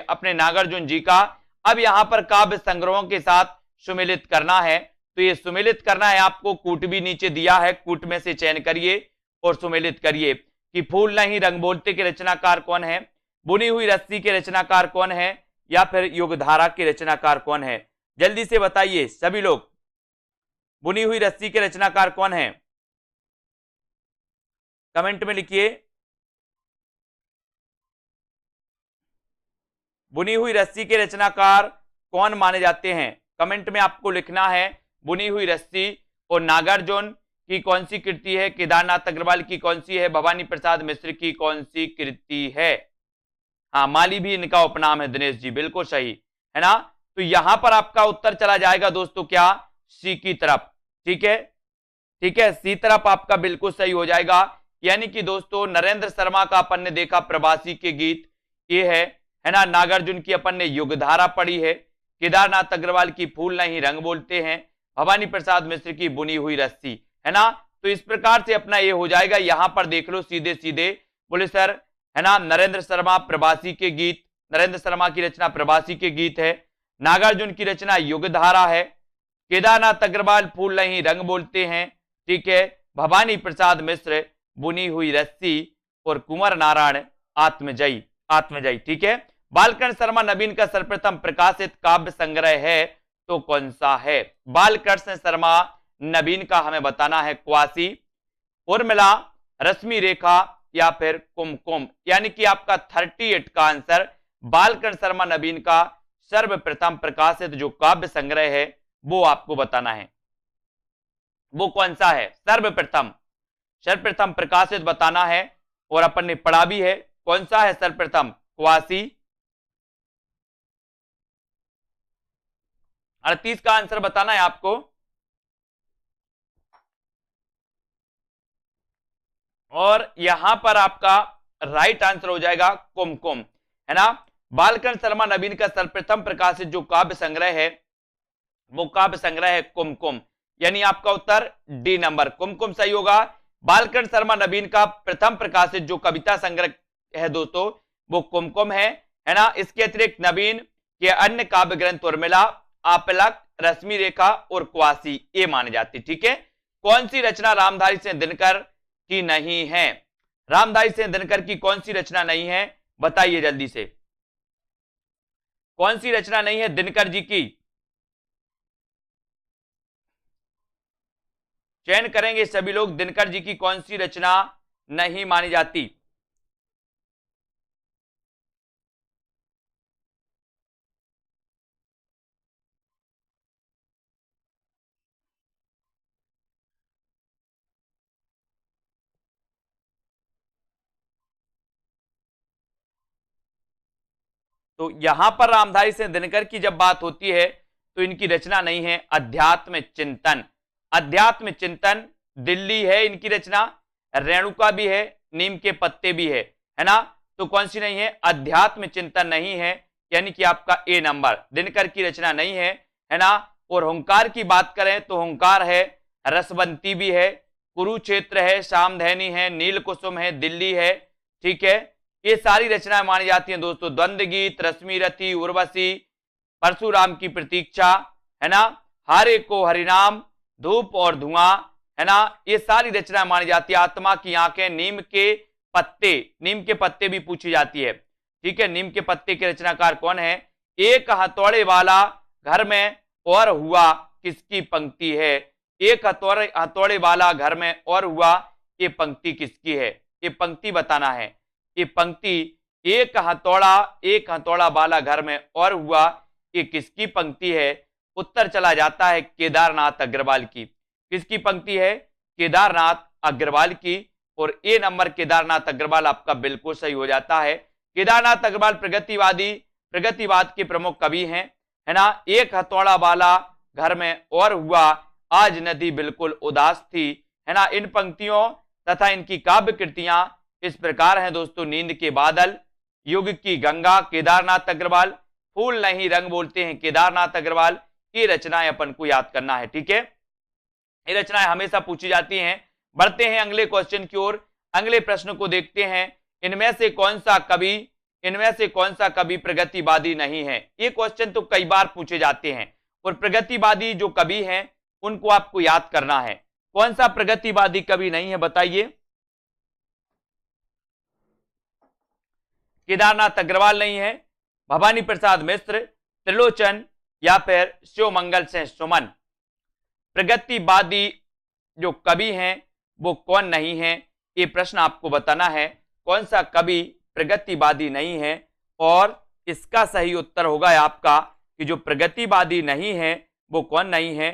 अपने नागार्जुन जी का। अब यहां पर काव्य संग्रहों के साथ सुमिलित करना है, तो ये सुमिलित करना है आपको, कूट भी नीचे दिया है, कूट में से चयन करिए और सुमिलित करिए कि फूल नहीं रंग बोलते के रचनाकार कौन है, बुनी हुई रस्सी के रचनाकार कौन है, या फिर युगधारा के रचनाकार कौन है। जल्दी से बताइए सभी लोग, बुनी हुई रस्सी के रचनाकार कौन है, कमेंट में लिखिए। बुनी हुई रस्सी के रचनाकार कौन माने जाते हैं, कमेंट में आपको लिखना है। बुनी हुई रस्सी, और नागार्जुन की कौन सी कृति है, केदारनाथ अग्रवाल की कौन सी है, भवानी प्रसाद मिश्र की कौन सी कृति है। हाँ, माली भी इनका उपनाम है, दिनेश जी बिल्कुल सही, है ना। तो यहां पर आपका उत्तर चला जाएगा दोस्तों क्या, सी की तरफ। ठीक है, ठीक है, सी तरफ आपका बिल्कुल सही हो जाएगा। यानी कि दोस्तों नरेंद्र शर्मा का अपन ने देखा प्रवासी के गीत, ये है ना। नागार्जुन की अपन ने युगधारा पढ़ी है, केदारनाथ अग्रवाल की फूल नहीं रंग बोलते हैं, भवानी प्रसाद मिश्र की बुनी हुई रस्सी, है ना। तो इस प्रकार से अपना ये हो जाएगा। यहां पर देख लो सीधे सीधे, बोले सर, है ना, नरेंद्र शर्मा प्रवासी के गीत, नरेंद्र शर्मा की रचना प्रवासी के गीत है, नागार्जुन की रचना युगधारा है, केदारनाथ अग्रवाल फूल नहीं रंग बोलते हैं, ठीक है, भवानी प्रसाद मिश्र बुनी हुई रस्सी, और कुंवर नारायण आत्मजयी, आत्मजयी। ठीक है, बालकर्ण शर्मा नवीन का सर्वप्रथम प्रकाशित काव्य संग्रह है तो कौन सा है। बालकृष्ण शर्मा नवीन का हमें बताना है क्वासी, उर्मिला, रश्मि रेखा या फिर कुमकुम। यानी कि आपका 38 का आंसर बालकर्ण शर्मा नवीन का सर्वप्रथम प्रकाशित जो काव्य संग्रह है वो आपको बताना है, वो कौन सा है। सर्वप्रथम प्रकाशित बताना है, और अपन ने पढ़ा भी है कौन सा है सर्वप्रथम, क्वासी। 38 का आंसर बताना है आपको। और यहां पर आपका राइट आंसर हो जाएगा कुमकुम, है ना। बालकर्ण शर्मा नवीन का सर्वप्रथम प्रकाशित जो काव्य संग्रह है वो काव्य संग्रह है कुमकुम, यानी आपका उत्तर डी नंबर कुमकुम सही होगा। बालकर्ण शर्मा नवीन का प्रथम प्रकाशित जो कविता संग्रह है दोस्तों वो कुमकुम है ना। इसके अतिरिक्त नवीन के अन्य काव्य ग्रंथ उर्मिला, आपलक, रश्मि रेखा और क्वासी ये माने जाते। ठीक है, कौन सी रचना रामधारी सिंह दिनकर की नहीं है, रामधारी सिंह दिनकर की कौन सी रचना नहीं है, बताइए जल्दी से, कौन सी रचना नहीं है दिनकर जी की। चयन करेंगे सभी लोग, दिनकर जी की कौन सी रचना नहीं मानी जाती। तो यहां पर रामधारी सिंह दिनकर की जब बात होती है तो इनकी रचना नहीं है अध्यात्म चिंतन। अध्यात्म चिंतन दिल्ली है इनकी रचना, रेणुका भी है, नीम के पत्ते भी है ना। तो कौन सी नहीं है, अध्यात्म चिंतन नहीं है, यानी कि आपका ए नंबर दिनकर की रचना नहीं है ना। और हुंकार की बात करें तो हुंकार है, रसवंती भी है, कुरुक्षेत्र है, सामधैनी है, नील कुसुम है, दिल्ली है, ठीक है। ये सारी रचनाएं मानी जाती हैं दोस्तों। द्वंद्व गीत, रश्मि रथी, उर्वशी, परशुराम की प्रतीक्षा, है ना, हारे को हरिनाम, धूप और धुआं, है ना, ये सारी रचनाएं मानी जाती है। आत्मा की आंखें, नीम के पत्ते, नीम के पत्ते भी पूछी जाती है, ठीक है। नीम के पत्ते के रचनाकार कौन है। एक हथौड़े वाला घर में और हुआ किसकी पंक्ति है। एक हथौड़े वाला घर में और हुआ, ये पंक्ति किसकी है, ये पंक्ति बताना है। ये पंक्ति एक हथौड़ा वाला घर में और हुआ, ये किसकी पंक्ति है। उत्तर चला जाता है केदारनाथ अग्रवाल की। किसकी पंक्ति है, केदारनाथ अग्रवाल की। और ए नंबर केदारनाथ अग्रवाल आपका बिल्कुल सही हो जाता है। केदारनाथ अग्रवाल प्रगतिवाद के प्रमुख कवि हैं, है ना। एक हथौड़ा वाला घर में और हुआ, आज नदी बिल्कुल उदास थी, है ना। इन पंक्तियों तथा इनकी काव्य कृतियां इस प्रकार हैं दोस्तों। नींद के बादल, युग की गंगा केदारनाथ अग्रवाल, फूल नहीं रंग बोलते हैं केदारनाथ अग्रवाल। ये रचनाएं अपन को याद करना है, ठीक है। ये रचनाएं हमेशा पूछी जाती हैं। बढ़ते हैं अगले क्वेश्चन की ओर, अगले प्रश्न को देखते हैं। इनमें से कौन सा कवि प्रगतिवादी नहीं है। ये क्वेश्चन तो कई बार पूछे जाते हैं और प्रगतिवादी जो कवि हैं उनको आपको याद करना है। कौन सा प्रगतिवादी कवि नहीं है बताइए। केदारनाथ अग्रवाल नहीं है, भवानी प्रसाद मिश्र, त्रिलोचन या फिर शिवमंगल सिंह सुमन। प्रगतिवादी जो कवि हैं वो कौन नहीं है, ये प्रश्न आपको बताना है। कौन सा कवि प्रगतिवादी नहीं है। और इसका सही उत्तर होगा आपका कि जो प्रगतिवादी नहीं है वो कौन नहीं है,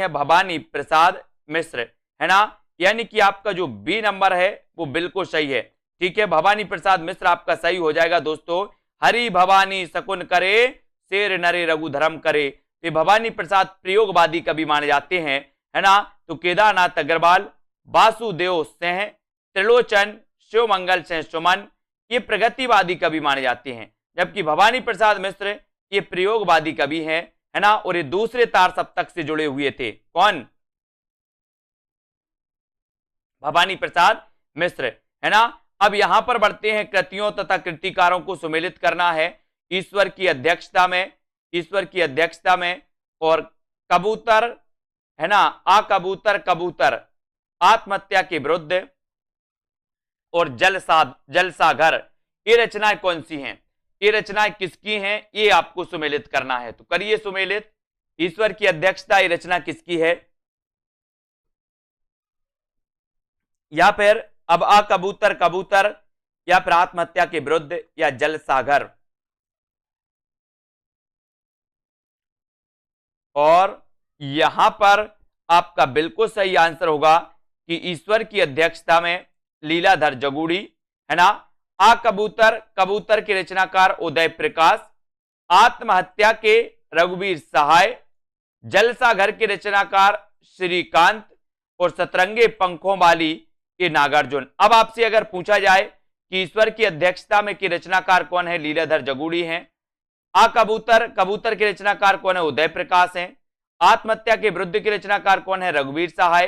भवानी प्रसाद मिश्र, है ना। यानी कि आपका जो बी नंबर है वो बिल्कुल सही है, ठीक है। भवानी प्रसाद मिश्र आपका सही हो जाएगा दोस्तों। हरि भवानी शकुन करे, शेर नरे रघुधर्म करे। ये भवानी प्रसाद प्रयोगवादी कवि माने जाते हैं, है ना। तो केदारनाथ अग्रवाल, वासुदेव सिंह, त्रिलोचन, शिवमंगल सिंह सुमन ये प्रगतिवादी कवि माने जाते हैं, जबकि भवानी प्रसाद मिश्र ये प्रयोगवादी कवि हैं, है ना। और ये दूसरे तार सप्तक से जुड़े हुए थे। कौन, भवानी प्रसाद मिश्र, है ना। अब यहां पर बढ़ते हैं, कृतियों तथा कृतिकारों को सुमेलित करना है ईश्वर की अध्यक्षता में। और कबूतर, है ना, कबूतर आत्महत्या के विरुद्ध और जलसाघर, ये रचनाएं कौन सी हैं, ये रचनाएं किसकी हैं, ये आपको सुमेलित करना है। तो करिए सुमेलित। ईश्वर की अध्यक्षता, ये रचना किसकी है। या फिर अब कबूतर या फिर आत्महत्या के विरुद्ध या जलसाघर। और यहां पर आपका बिल्कुल सही आंसर होगा कि ईश्वर की अध्यक्षता में लीलाधर जगूड़ी, है ना। कबूतर के रचनाकार उदय प्रकाश, आत्महत्या के रघुवीर सहाय, जलसाघर के रचनाकार श्रीकांत और सतरंगे पंखों वाली ये नागार्जुन। अब आपसे अगर पूछा जाए कि ईश्वर की अध्यक्षता में की रचनाकार कौन है, लीलाधर जगूड़ी हैं। कबूतर के रचनाकार कौन है, उदय प्रकाश हैं। आत्महत्या के विरुद्ध के रचनाकार कौन है, रघुवीर सहाय,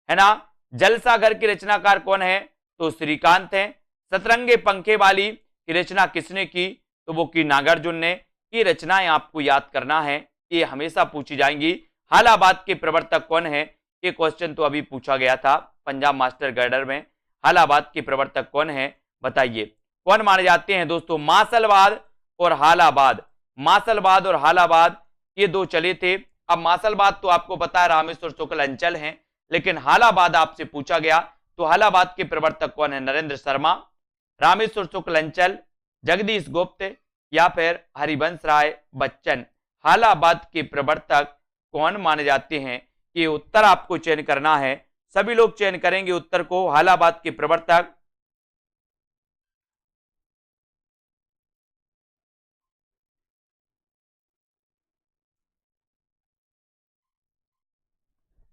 है ना। जलसाघर के रचनाकार कौन है, तो श्रीकांत हैं। सतरंगे पंखे वाली की रचना किसने की, तो वो की नागार्जुन ने। ये रचनाएं आपको याद करना है, ये हमेशा पूछी जाएंगी। हालाबाद के प्रवर्तक कौन है, ये क्वेश्चन तो अभी पूछा गया था पंजाब मास्टर गाइडर में। हालाबाद के प्रवर्तक कौन है बताइए। कौन माने जाते हैं दोस्तों, मासलवाद और हालाबाद ये दो चले थे। अब मासलवाद तो आपको पता है रामेश्वर शुक्ल अंचल हैं, लेकिन हालाबाद आपसे पूछा गया तो हालाबाद के प्रवर्तक कौन है? नरेंद्र शर्मा, रामेश्वर शुक्ल अंचल, जगदीश गुप्त या फिर हरिवंश राय बच्चन। हालाबाद के प्रवर्तक कौन माने जाते हैं? ये उत्तर आपको चयन करना है, सभी लोग चयन करेंगे उत्तर को। हालाबाद के प्रवर्तक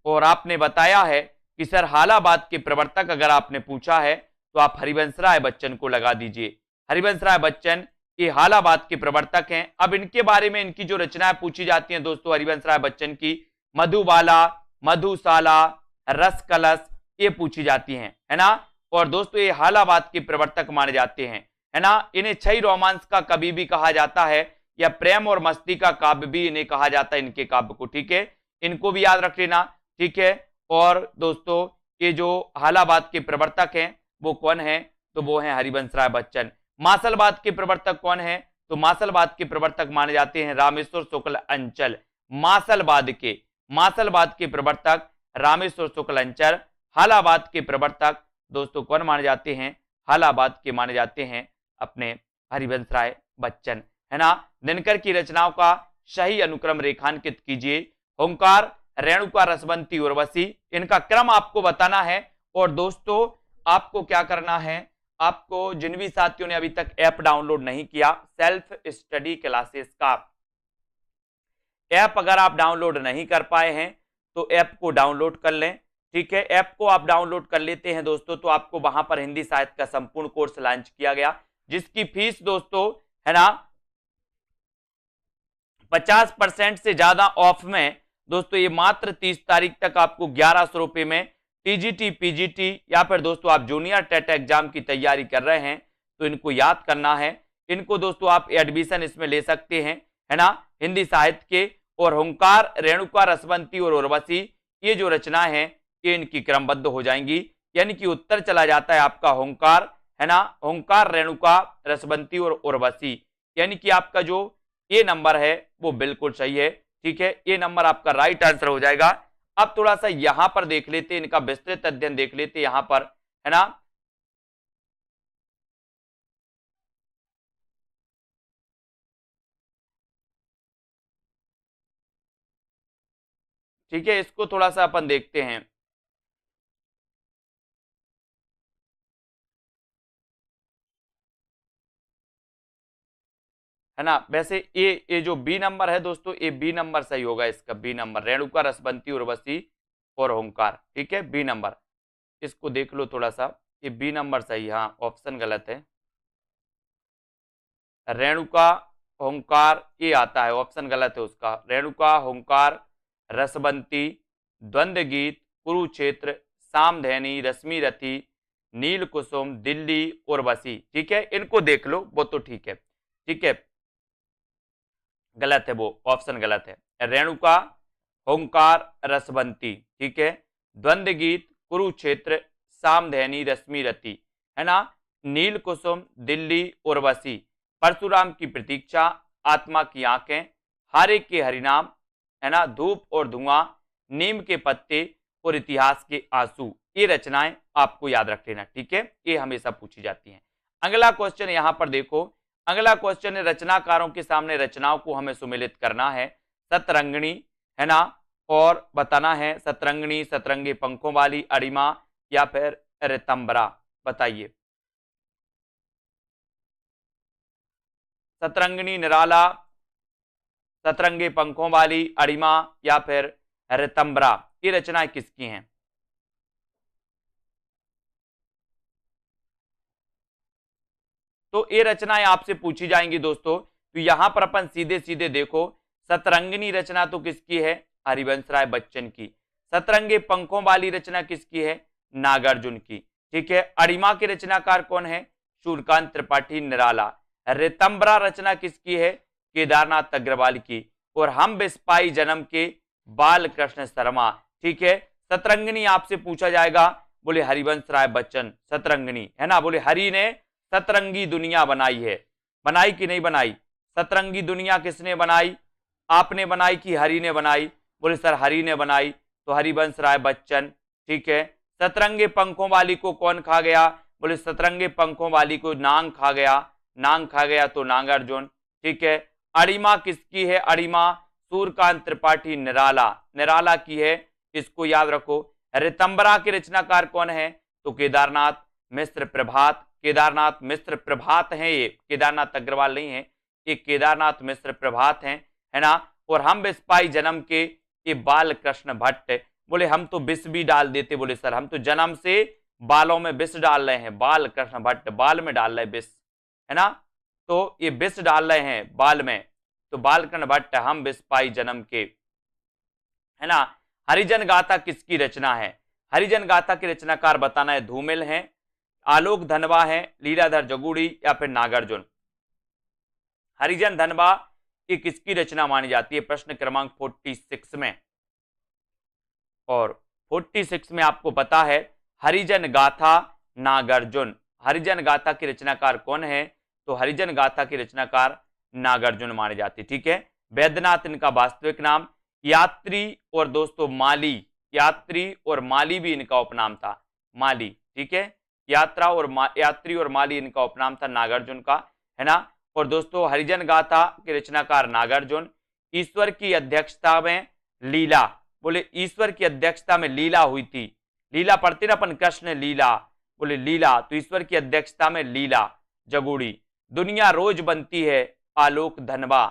और आपने बताया है कि सर हालाबाद के प्रवर्तक अगर आपने पूछा है तो आप हरिवंश राय बच्चन को लगा दीजिए। हरिवंश राय बच्चन ये हालाबाद के प्रवर्तक हैं। अब इनके बारे में इनकी जो रचनाएं पूछी जाती हैं दोस्तों हरिवंश राय बच्चन की, मधुबाला, मधुशाला, रस कलश, ये पूछी जाती हैं, है ना। और दोस्तों ये हालाबाद के प्रवर्तक माने जाते हैं, है ना। इन्हें छई रोमांस का कवि भी कहा जाता है या प्रेम और मस्ती का काव्य भी इन्हें कहा जाता है, इनके काव्य को, ठीक है। इनको भी याद रख लेना, ठीक है। और दोस्तों ये जो हालाबाद के प्रवर्तक हैं वो कौन है? तो वो हैं हरिवंश राय बच्चन। मासलबाद के प्रवर्तक कौन है? तो मासलबाद के प्रवर्तक माने जाते हैं रामेश्वर शुक्ल अंचल। मासलबाद के प्रवर्तक रामेश्वर शुक्ल अंचल। हालाबाद के प्रवर्तक दोस्तों कौन माने जाते हैं? हालाबाद के माने जाते हैं अपने हरिवंश राय बच्चन, है ना। दिनकर की रचनाओं का सही अनुक्रम रेखांकित कीजिए। ओंकार, रेणुका, रसवंती, उर्वशी, इनका क्रम आपको बताना है। और दोस्तों आपको क्या करना है, आपको जिन भी साथियों ने अभी तक ऐप डाउनलोड नहीं किया सेल्फ स्टडी क्लासेस का ऐप, अगर आप डाउनलोड नहीं कर पाए हैं तो ऐप को डाउनलोड कर लें, ठीक है। ऐप को आप डाउनलोड कर लेते हैं दोस्तों तो आपको वहां पर हिंदी साहित्य का संपूर्ण कोर्स लॉन्च किया गया, जिसकी फीस दोस्तों, है ना, 50% से ज्यादा ऑफ में दोस्तों ये मात्र 30 तारीख तक आपको 1100 रुपए में टीजीटी, पीजीटी या फिर दोस्तों आप जूनियर टेट एग्जाम की तैयारी कर रहे हैं तो इनको याद करना है। इनको दोस्तों आप एडमिशन इसमें ले सकते हैं, है ना, हिंदी साहित्य के। और होंकार, रेणुका, रसवंती और उर्वशी ये जो रचनाएं हैं ये इनकी क्रमबद्ध हो जाएंगी, यानी कि उत्तर चला जाता है आपका होंकार, है ना। होंकार, रेणुका, रसवंती और उर्वशी, यानी कि आपका जो ये नंबर है वो बिल्कुल सही है, ठीक है। ये नंबर आपका राइट आंसर हो जाएगा। अब थोड़ा सा यहां पर देख लेते हैं, इनका विस्तृत अध्ययन देख लेते हैं यहां पर, है ना। ठीक है, इसको थोड़ा सा अपन देखते हैं, है ना। वैसे ये जो बी नंबर है दोस्तों, ये बी नंबर सही होगा, इसका बी नंबर, रेणुका, रसवंती, उर्वशी और होंकार, ठीक है, बी नंबर। इसको देख लो थोड़ा सा, ये बी नंबर सही, हाँ ऑप्शन गलत है। रेणुका, होंकार ये आता है, ऑप्शन गलत है उसका। रेणुका, होंकार, रसवंती, द्वंद्व गीत, कुरुक्षेत्र, सामधेनी, रश्मि रथी, नील कुसुम, दिल्ली, उर्वशी, ठीक है। इनको देख लो, वो तो ठीक है, ठीक है। गलत है वो, ऑप्शन गलत है। रेणुका, होंकार, रसवंती, ठीक है, द्वंद्व गीत, कुरुक्षेत्र, सामधेनी, रश्मि रति, है ना, नील कुसुम, दिल्ली, उर्वशी, परशुराम की प्रतीक्षा, आत्मा की आंखें, हारे के हरिनाम, है ना, धूप और धुआं, नीम के पत्ते और इतिहास के आंसू, ये रचनाएं आपको याद रख लेना, ठीक है। ये हमेशा पूछी जाती हैं। अगला क्वेश्चन यहां पर देखो, अगला क्वेश्चन है रचनाकारों के सामने रचनाओं को हमें सुमेलित करना है। सतरंगिणी, है ना, और बताना है सतरंगिणी, सतरंगे पंखों वाली, अड़िमा या फिर रितंबरा, बताइए। सतरंगिणी, निराला, सतरंगे पंखों वाली, अड़िमा या फिर रितंबरा, ये रचनाएं किसकी हैं? तो ये रचनाएं आपसे पूछी जाएंगी दोस्तों, तो यहां पर अपन सीधे सीधे देखो, सतरंगिनी रचना तो किसकी है? हरिवंश राय बच्चन की। सतरंगे पंखों वाली रचना किसकी है? नागार्जुन की, ठीक है। अड़िमा के रचनाकार कौन है? सूर्यकांत त्रिपाठी, निराला। रितंबरा रचना किसकी है? केदारनाथ अग्रवाल की। और हम बिस्पाई जन्म के, बाल कृष्ण शर्मा, ठीक है। सतरंगिनी आपसे पूछा जाएगा, बोले हरिवंश राय बच्चन सतरंगिनी, है ना। बोले हरि ने सतरंगी दुनिया बनाई है, बनाई कि नहीं बनाई? सतरंगी दुनिया किसने बनाई? आपने बनाई कि हरि ने बनाई? बोले सर हरि ने बनाई, तो हरिवंश राय बच्चन ठीक है। सतरंगे पंखों वाली को कौन खा गया? बोले सतरंगे पंखों वाली को नांग खा गया, नांग खा गया तो नागार्जुन। ठीक है। अरिमा किसकी है? अरिमा सूर्यकांत त्रिपाठी निराला, निराला की है, इसको याद रखो। ऋतंबरा के रचनाकार कौन है? तो केदारनाथ मिश्र प्रभात, केदारनाथ मिश्र प्रभात है, ये केदारनाथ अग्रवाल नहीं है, ये केदारनाथ मिश्र प्रभात है ना। और हम बिस्पाई जन्म के, ये बाल कृष्ण भट्ट। बोले हम तो विष भी डाल देते, बोले सर हम तो जन्म से बालों में विष डाल रहे हैं, बाल कृष्ण भट्ट बाल में डाल रहे विष, है ना, तो ये विष डाल रहे हैं बाल में, तो बाल कृष्ण भट्ट हम बिस्पाई जन्म के, है ना। हरिजन गाथा किसकी रचना है? हरिजन गाथा के रचनाकार बताना है, धूमिल है, आलोक धनवा है, लीलाधर जगुड़ी या फिर नागार्जुन। हरिजन धनवा ये किसकी रचना मानी जाती है? प्रश्न क्रमांक 46 में। और 46 में आपको पता है हरिजन गाथा नागार्जुन, हरिजन गाथा की रचनाकार कौन है? तो हरिजन गाथा की रचनाकार नागार्जुन मानी जाती। ठीक है। वैद्यनाथ इनका वास्तविक नाम, यात्री और दोस्तों माली, यात्री और माली भी इनका उपनाम था, माली। ठीक है। यात्री और माली इनका उपनाम था नागार्जुन का, है ना। और दोस्तों हरिजन गाथा के रचनाकार नागार्जुन। ईश्वर की अध्यक्षता में लीला, बोले ईश्वर की अध्यक्षता में लीला हुई थी, लीला पढ़ते ना अपन, कृष्ण लीला, बोले लीला, तो ईश्वर की अध्यक्षता में लीला जगुड़ी। दुनिया रोज बनती है, आलोक धनवा,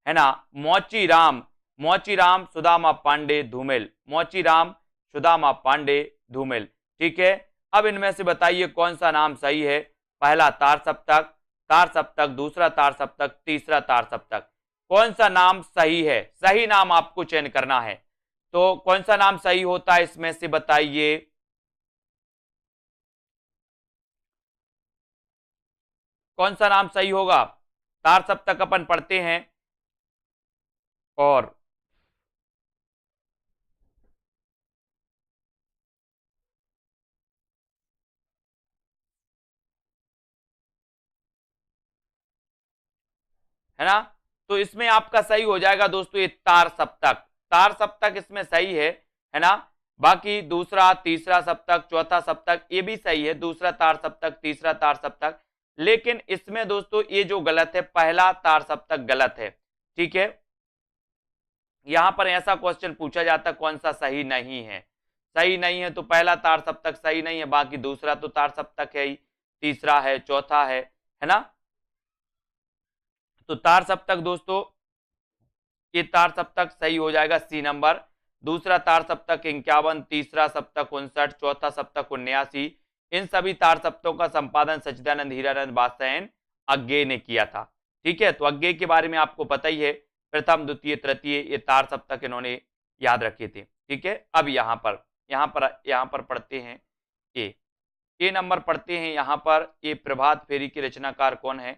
है ना। मोची राम, मोची राम सुदामा पांडे धूमिल, मोची राम सुदामा पांडे धूमिल। ठीक है। अब इनमें से बताइए कौन सा नाम सही है? पहला तार सप्तक, तार सप्तक, दूसरा तार सप्तक, तीसरा तार सप्तक, कौन सा नाम सही है? सही नाम आपको चयन करना है, तो कौन सा नाम सही होता है इसमें से बताइए। कौन सा नाम सही होगा? तार सप्तक अपन पढ़ते हैं, और है ना, तो इसमें आपका सही हो जाएगा दोस्तों ये तार सप्तक, तार सप्तक इसमें सही है ना। बाकी दूसरा तीसरा सप्तक, चौथा सप्तक ये भी सही है, दूसरा तार सप्तक, तीसरा तार सप्तक, लेकिन इसमें दोस्तों ये जो गलत है, पहला तार सप्तक गलत है। ठीक है। यहां पर ऐसा क्वेश्चन पूछा जाता कौन सा सही नहीं है, सही नहीं है तो पहला तार सप्तक सही नहीं है, बाकी दूसरा तो तार सप्तक है ही, तीसरा है, चौथा है ना। तो तार सप्तक दोस्तों ये तार सप्तक सही हो जाएगा सी नंबर। दूसरा तार सप्तक 51, तीसरा सप्तक 59, चौथा सप्तक 79। इन सभी तार सप्तकों का संपादन सच्चिदानंद हीरानंद वात्स्यायन अज्ञे ने किया था। ठीक है। तो अज्ञे के बारे में आपको पता ही है, प्रथम द्वितीय तृतीय ये तार सप्तक इन्होंने याद रखे थे। ठीक है। अब यहाँ पर पढ़ते हैं ए नंबर पढ़ते हैं। यहाँ पर ये प्रभात फेरी के रचनाकार कौन है?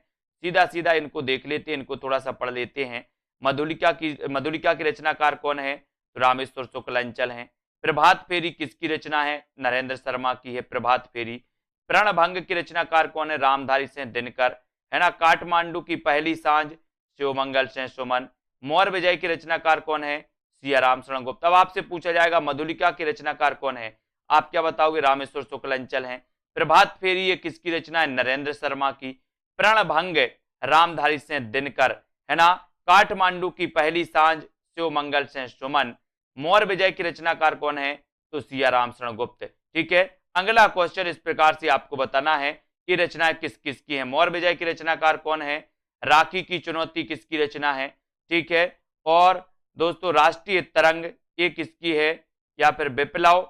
सीधा सीधा इनको देख लेते हैं, इनको थोड़ा सा पढ़ लेते हैं। मधुलिका की रचनाकार कौन है? तो रामेश्वर शुक्ल अंचल है। प्रभात फेरी किसकी रचना है? नरेंद्र शर्मा की है प्रभात फेरी। प्रणभंग की रचनाकार कौन है? रामधारी सिंह दिनकर, है ना। काठमांडू की पहली सांझ शिवमंगल सिंह सुमन। मौर्य विजय की रचनाकार कौन है? सियाराम शरण गुप्त। अब आपसे पूछा जाएगा मधुलिका के रचनाकार कौन है, आप क्या बताओगे? रामेश्वर शुक्ल अंचल है। प्रभात फेरी ये किसकी रचना है? नरेंद्र शर्मा की। प्रणभंग रामधारी सिंह दिनकर, है ना। काठमांडू की पहली सांझ शिवमंगल सिंह सुमन। मौर्य विजय की रचनाकार कौन है? तो सियाराम शरण गुप्त। ठीक है। अगला क्वेश्चन इस प्रकार से आपको बताना है कि रचनाएं किस किस की है। मौर्य विजय की रचनाकार कौन है? राखी की चुनौती किसकी रचना है? ठीक है। और दोस्तों राष्ट्रीय तरंग ये किसकी है? या फिर विप्लव,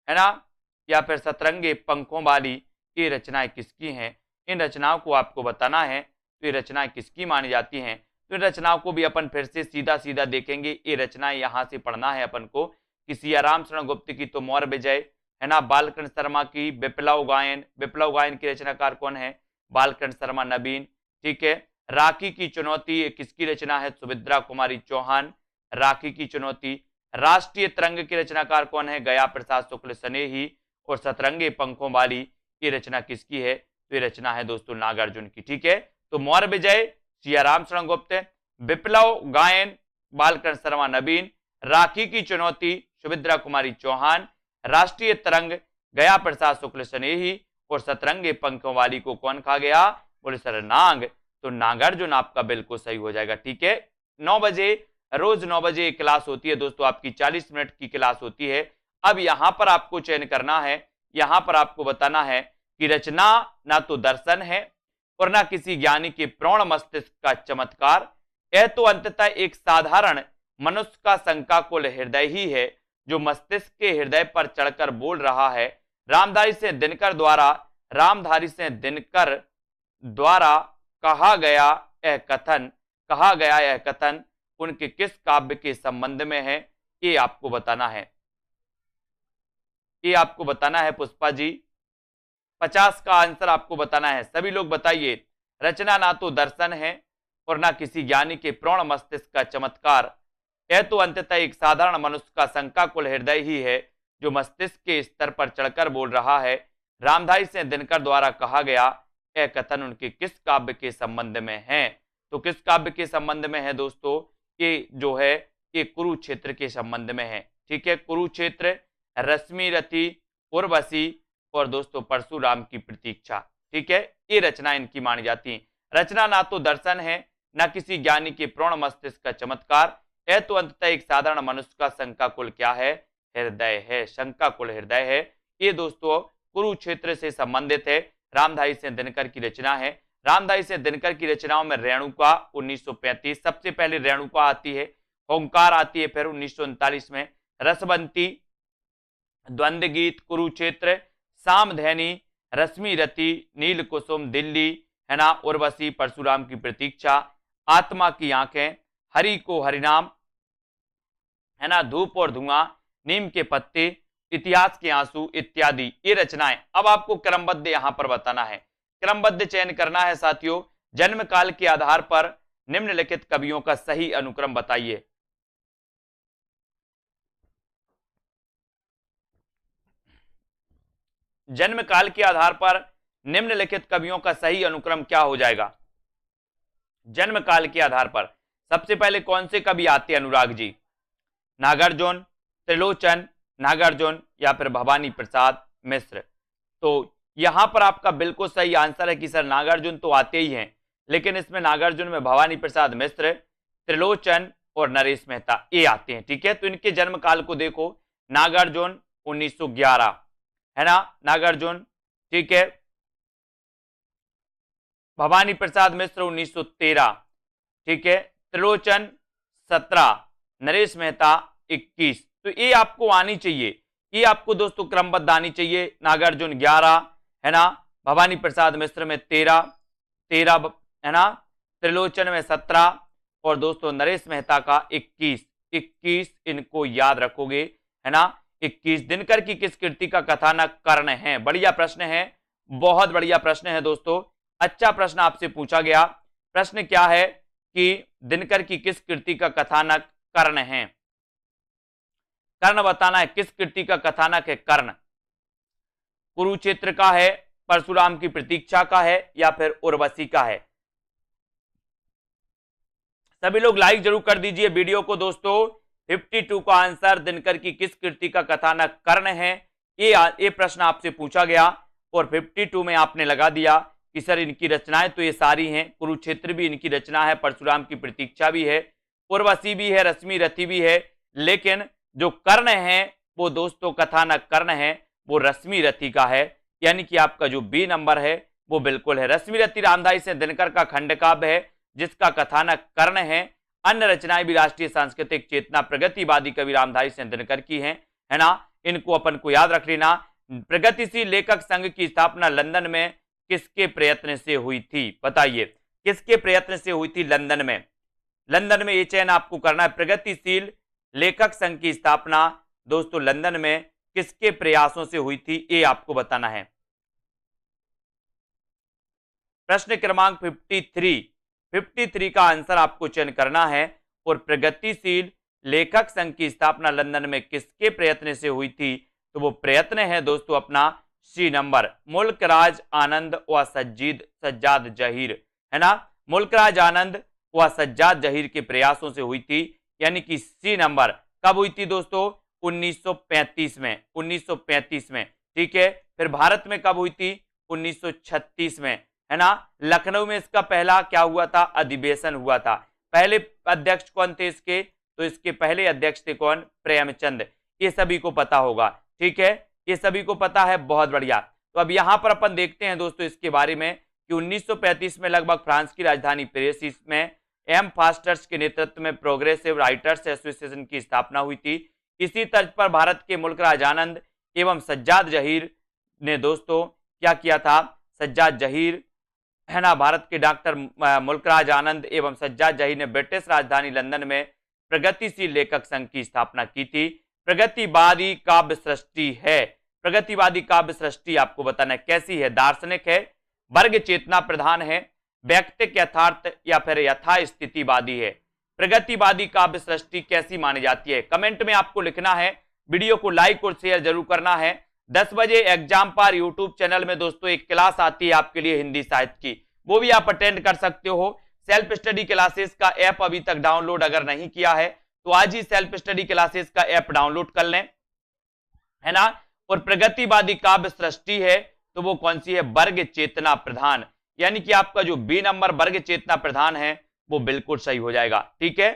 है ना, या फिर सतरंगे पंखों वाली, ये रचनाएं किसकी हैं? इन रचनाओं को आपको बताना है, तो ये रचनाएं किसकी मानी जाती हैं। तो इन रचनाओं को भी अपन फिर से सीधा सीधा देखेंगे। ये रचनाएं यहां से पढ़ना है अपन को कि सियाराम शरण गुप्त की तो मौर्य विजय, है ना। बालकृष्ण शर्मा की विप्लव गायन, विप्लव गायन की रचनाकार कौन है? बालकृष्ण शर्मा नवीन। ठीक है। राखी की चुनौती किसकी रचना है? सुभद्रा कुमारी चौहान। राखी की चुनौती। राष्ट्रीय तरंग की रचनाकार कौन है? गया प्रसाद शुक्ल स्नेही। और सतरंगे पंखों वाली ये रचना किसकी है? तो ये रचना है दोस्तों नागार्जुन की। ठीक है। तो मौर्य विजय सियाराम शरण गुप्त, विप्लव गायन बालकृष्ण शर्मा नवीन, राखी की चुनौती सुभद्रा कुमारी चौहान, राष्ट्रीय तरंग गया प्रसाद शुक्ल स्नेही और सतरंगे पंखों वाली को कौन खा गया? बोले सर नाग। तो नागार्जुन आपका बिल्कुल सही हो जाएगा। ठीक है, 9 बजे, रोज 9 बजे क्लास होती है दोस्तों, आपकी 40 मिनट की क्लास होती है। अब यहां पर आपको चयन करना है, यहां पर आपको बताना है कि रचना ना तो दर्शन है और ना किसी ज्ञानी के प्रौढ़ मस्तिष्क का चमत्कार, यह तो अंततः एक साधारण मनुष्य का शंकाकुल हृदय ही है जो मस्तिष्क के हृदय पर चढ़कर बोल रहा है। रामधारी से दिनकर द्वारा कहा गया यह कथन उनके किस काव्य के संबंध में है? ये आपको बताना है पुष्पा जी। 50 का आंसर आपको बताना है। सभी लोग बताइए। रचना ना तो दर्शन है और ना किसी ज्ञानी के प्रौढ़ मस्तिष्क का चमत्कार, यह तो अंततः एक साधारण मनुष्य का शंकाकुल हृदय ही है जो मस्तिष्क के स्तर पर चढ़कर बोल रहा है। रामधारी से दिनकर द्वारा कहा गया यह कथन उनके किस काव्य के संबंध में है? तो किस काव्य के संबंध में है दोस्तों? ये जो है ये कुरुक्षेत्र के संबंध में है। ठीक है, कुरुक्षेत्र, रश्मि रथी, उर्वशी और दोस्तों परशुराम की प्रतीक्षा। ठीक है, ये रचना इनकी मानी जाती है। रचना ना तो दर्शन है ना किसी ज्ञानी के प्रौढ़ मस्तिष्क का चमत्कार, यह तो अंततः एक साधारण मनुष्य का शंकाकुल क्या है? हृदय है, शंकाकुल हृदय है। ये दोस्तों कुरुक्षेत्र से संबंधित है, रामधारी सिंह दिनकर की रचना है। रामधारी सिंह दिनकर की रचनाओं में रेणुका 1935 सबसे पहले रेणुका आती है, ओंकार आती है फिर 1939 में, रसवंती, द्वंद्व गीत, कुरुक्षेत्र, सामधैनी, रश्मि रति, नील कुसुम, दिल्ली, है ना, उर्वशी, परशुराम की प्रतीक्षा, आत्मा की आंखें, हरि को हरिनाम, है ना, धूप और धुआं, नीम के पत्ते, इतिहास के आंसू इत्यादि ये रचनाएं। अब आपको क्रमबद्ध यहां पर बताना है, क्रमबद्ध चयन करना है साथियों। जन्म काल के आधार पर निम्नलिखित कवियों का सही अनुक्रम बताइए। जन्म काल के आधार पर निम्नलिखित कवियों का सही अनुक्रम क्या हो जाएगा? जन्म काल के आधार पर सबसे पहले कौन से कवि आते हैं अनुराग जी? नागार्जुन, त्रिलोचन, नागार्जुन या फिर भवानी प्रसाद मिश्र। तो यहां पर आपका बिल्कुल सही आंसर है कि सर नागार्जुन तो आते ही हैं, लेकिन इसमें नागार्जुन में भवानी प्रसाद मिश्र, त्रिलोचन और नरेश मेहता ये आते हैं। ठीक है, तो इनके जन्म काल को देखो, नागार्जुन 1911, है ना, नागार्जुन। ठीक है, भवानी प्रसाद मिश्र 1913, ठीक है, त्रिलोचन 17, नरेश मेहता 21। तो ये आपको आनी चाहिए, ये आपको दोस्तों क्रमबद्ध आनी चाहिए। नागार्जुन 11, है ना, भवानी प्रसाद मिश्र में 13 है ना, त्रिलोचन में 17 और दोस्तों नरेश मेहता का 21 इनको याद रखोगे, है ना। 21 दिनकर की किस कृति का कथानक कर्ण है? बढ़िया प्रश्न है, बहुत बढ़िया प्रश्न है दोस्तों, अच्छा प्रश्न आपसे पूछा गया। प्रश्न क्या है कि दिनकर की किस कृति का कथानक कर्ण है? कर्ण बताना है, किस कृति का कथानक है कर्ण? कुरुक्षेत्र का है, परशुराम की प्रतीक्षा का है या फिर उर्वशी का है? सभी लोग लाइक जरूर कर दीजिए वीडियो को दोस्तों। 52 का आंसर दिनकर की किस कृति का कथानक कर्ण है, ये प्रश्न आपसे पूछा गया और 52 में आपने लगा दिया कि सर इनकी रचनाएं तो ये सारी हैं, कुरुक्षेत्र भी इनकी रचना है, परशुराम की प्रतीक्षा भी है, उर्वशी भी है, रश्मि रथी भी है, लेकिन जो कर्ण है वो दोस्तों कथानक कर्ण है वो रश्मि रथी का है, यानी कि आपका जो बी नंबर है वो बिल्कुल है। रश्मि रथी रामधारी से दिनकर का खंड काव्य है जिसका कथानक कर्ण है। अन्य रचनाएं भी राष्ट्रीय सांस्कृतिक चेतना प्रगतिवादी कवि रामधारी से दिनकर की हैं, है ना, इनको अपन को याद रख लेना। प्रगतिशील लेखक संघ की स्थापना लंदन में किसके प्रयत्न से हुई थी? बताइए किसके प्रयत्न से हुई थी लंदन में? लंदन में ये चयन आपको करना है, प्रगतिशील लेखक संघ की स्थापना दोस्तों लंदन में किसके प्रयासों से हुई थी, ये आपको बताना है। प्रश्न क्रमांक 53 का आंसर आपको चयन करना है और प्रगतिशील लेखक संघ की स्थापना लंदन में किसके प्रयत्न से हुई थी? तो वो प्रयत्न है दोस्तों अपना सी नंबर, मुल्कराज आनंद व सज्जाद जहीर, है ना, मुल्कराज आनंद व सज्जाद जहीर के प्रयासों से हुई थी, यानी कि सी नंबर। कब हुई थी दोस्तों? 1935 में, 1935 में, ठीक है। फिर भारत में कब हुई थी? 1936 में, है ना। लखनऊ में इसका पहला क्या हुआ था? अधिवेशन हुआ था। पहले अध्यक्ष कौन थे इसके? तो इसके पहले अध्यक्ष थे कौन? प्रेमचंद। ये सभी को पता होगा, ठीक है, ये सभी को पता है, बहुत बढ़िया। तो अब यहां पर अपन देखते हैं दोस्तों इसके बारे में कि 1935 में लगभग फ्रांस की राजधानी पेरिस में एम फास्टर्स के नेतृत्व में प्रोग्रेसिव राइटर्स एसोसिएशन की स्थापना हुई थी। इसी तर्ज पर भारत के मुल्कराज आनंद एवं सज्जाद जहीर ने दोस्तों क्या किया था? सज्जाद जहीर, है ना, भारत के डॉक्टर मुल्कराज आनंद एवं सज्जाद जहीर ने ब्रिटिश राजधानी लंदन में प्रगतिशील लेखक संघ की स्थापना की थी। प्रगतिवादी काव्य सृष्टि है, प्रगतिवादी काव्य सृष्टि आपको बताना है कैसी है। दार्शनिक है, वर्ग चेतना प्रधान है, व्यक्तिक यथार्थ या फिर यथा स्थितिवादी है। प्रगतिवादी काव्य सृष्टि कैसी मानी जाती है? कमेंट में आपको लिखना है। वीडियो को लाइक और शेयर जरूर करना है। 10 बजे एग्जाम पर यूट्यूब चैनल में दोस्तों एक क्लास आती है आपके लिए हिंदी साहित्य की, वो भी आप अटेंड कर सकते हो। सेल्फ स्टडी क्लासेस का ऐप अभी तक डाउनलोड अगर नहीं किया है तो आज ही सेल्फ स्टडी क्लासेस का ऐप डाउनलोड कर लें, है ना। और प्रगतिवादी काव्य सृष्टि है तो वो कौन सी है? वर्ग चेतना प्रधान, यानी कि आपका जो बी नंबर वर्ग चेतना प्रधान है वो बिल्कुल सही हो जाएगा, ठीक है,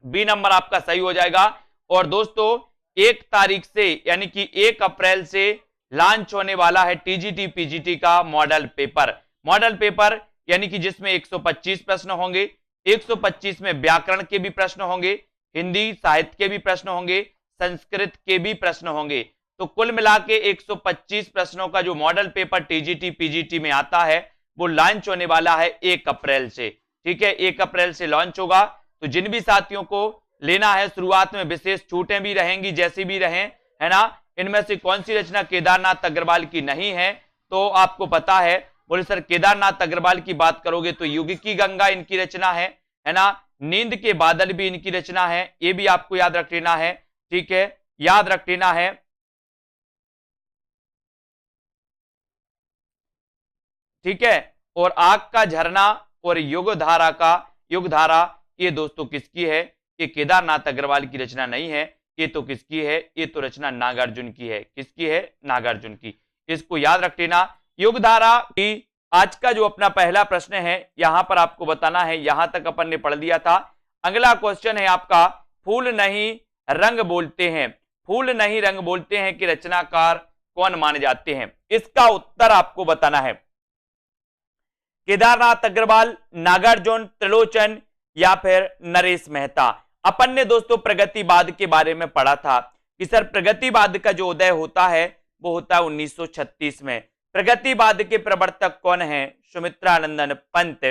बी नंबर आपका सही हो जाएगा। और दोस्तों 1 तारीख से यानी कि 1 अप्रैल से लॉन्च होने वाला है टीजीटी पीजीटी का मॉडल पेपर। मॉडल पेपर यानी कि जिसमें 125 प्रश्न होंगे, 125 में व्याकरण के भी प्रश्न होंगे, हिंदी साहित्य के भी प्रश्न होंगे, संस्कृत के भी प्रश्न होंगे। तो कुल मिला के 125 प्रश्नों का जो मॉडल पेपर टीजीटी पीजीटी में आता है वो लॉन्च होने वाला है 1 अप्रैल से, ठीक है, 1 अप्रैल से लॉन्च होगा। तो जिन भी साथियों को लेना है, शुरुआत में विशेष छूटें भी रहेंगी जैसी भी रहें, है ना। इनमें से कौन सी रचना केदारनाथ अग्रवाल की नहीं है? तो आपको पता है, बोले सर केदारनाथ अग्रवाल की बात करोगे तो युग की गंगा इनकी रचना है ना। नींद के बादल भी इनकी रचना है, ये भी आपको याद रख लेना है, ठीक है, याद रख लेना है, ठीक है। और आग का झरना और युगधारा ये दोस्तों किसकी है? ये केदारनाथ अग्रवाल की रचना नहीं है, ये तो किसकी है? ये तो रचना नागार्जुन की है। किसकी है? नागार्जुन की। इसको याद रख लेना। युगधारा की आज का जो अपना पहला प्रश्न है यहां पर आपको बताना है, यहां तक अपन ने पढ़ लिया था। अगला क्वेश्चन है आपका, फूल नहीं रंग बोलते हैं, फूल नहीं रंग बोलते हैं कि रचनाकार कौन माने जाते हैं? इसका उत्तर आपको बताना है। केदारनाथ अग्रवाल, नागार्जुन, त्रिलोचन या फिर नरेश मेहता। अपन ने दोस्तों प्रगतिवाद के बारे में पढ़ा था कि सर प्रगतिवाद का जो उदय होता है वो होता है 1936 में। प्रगतिवाद के प्रवर्तक कौन है? सुमित्रानंदन पंत।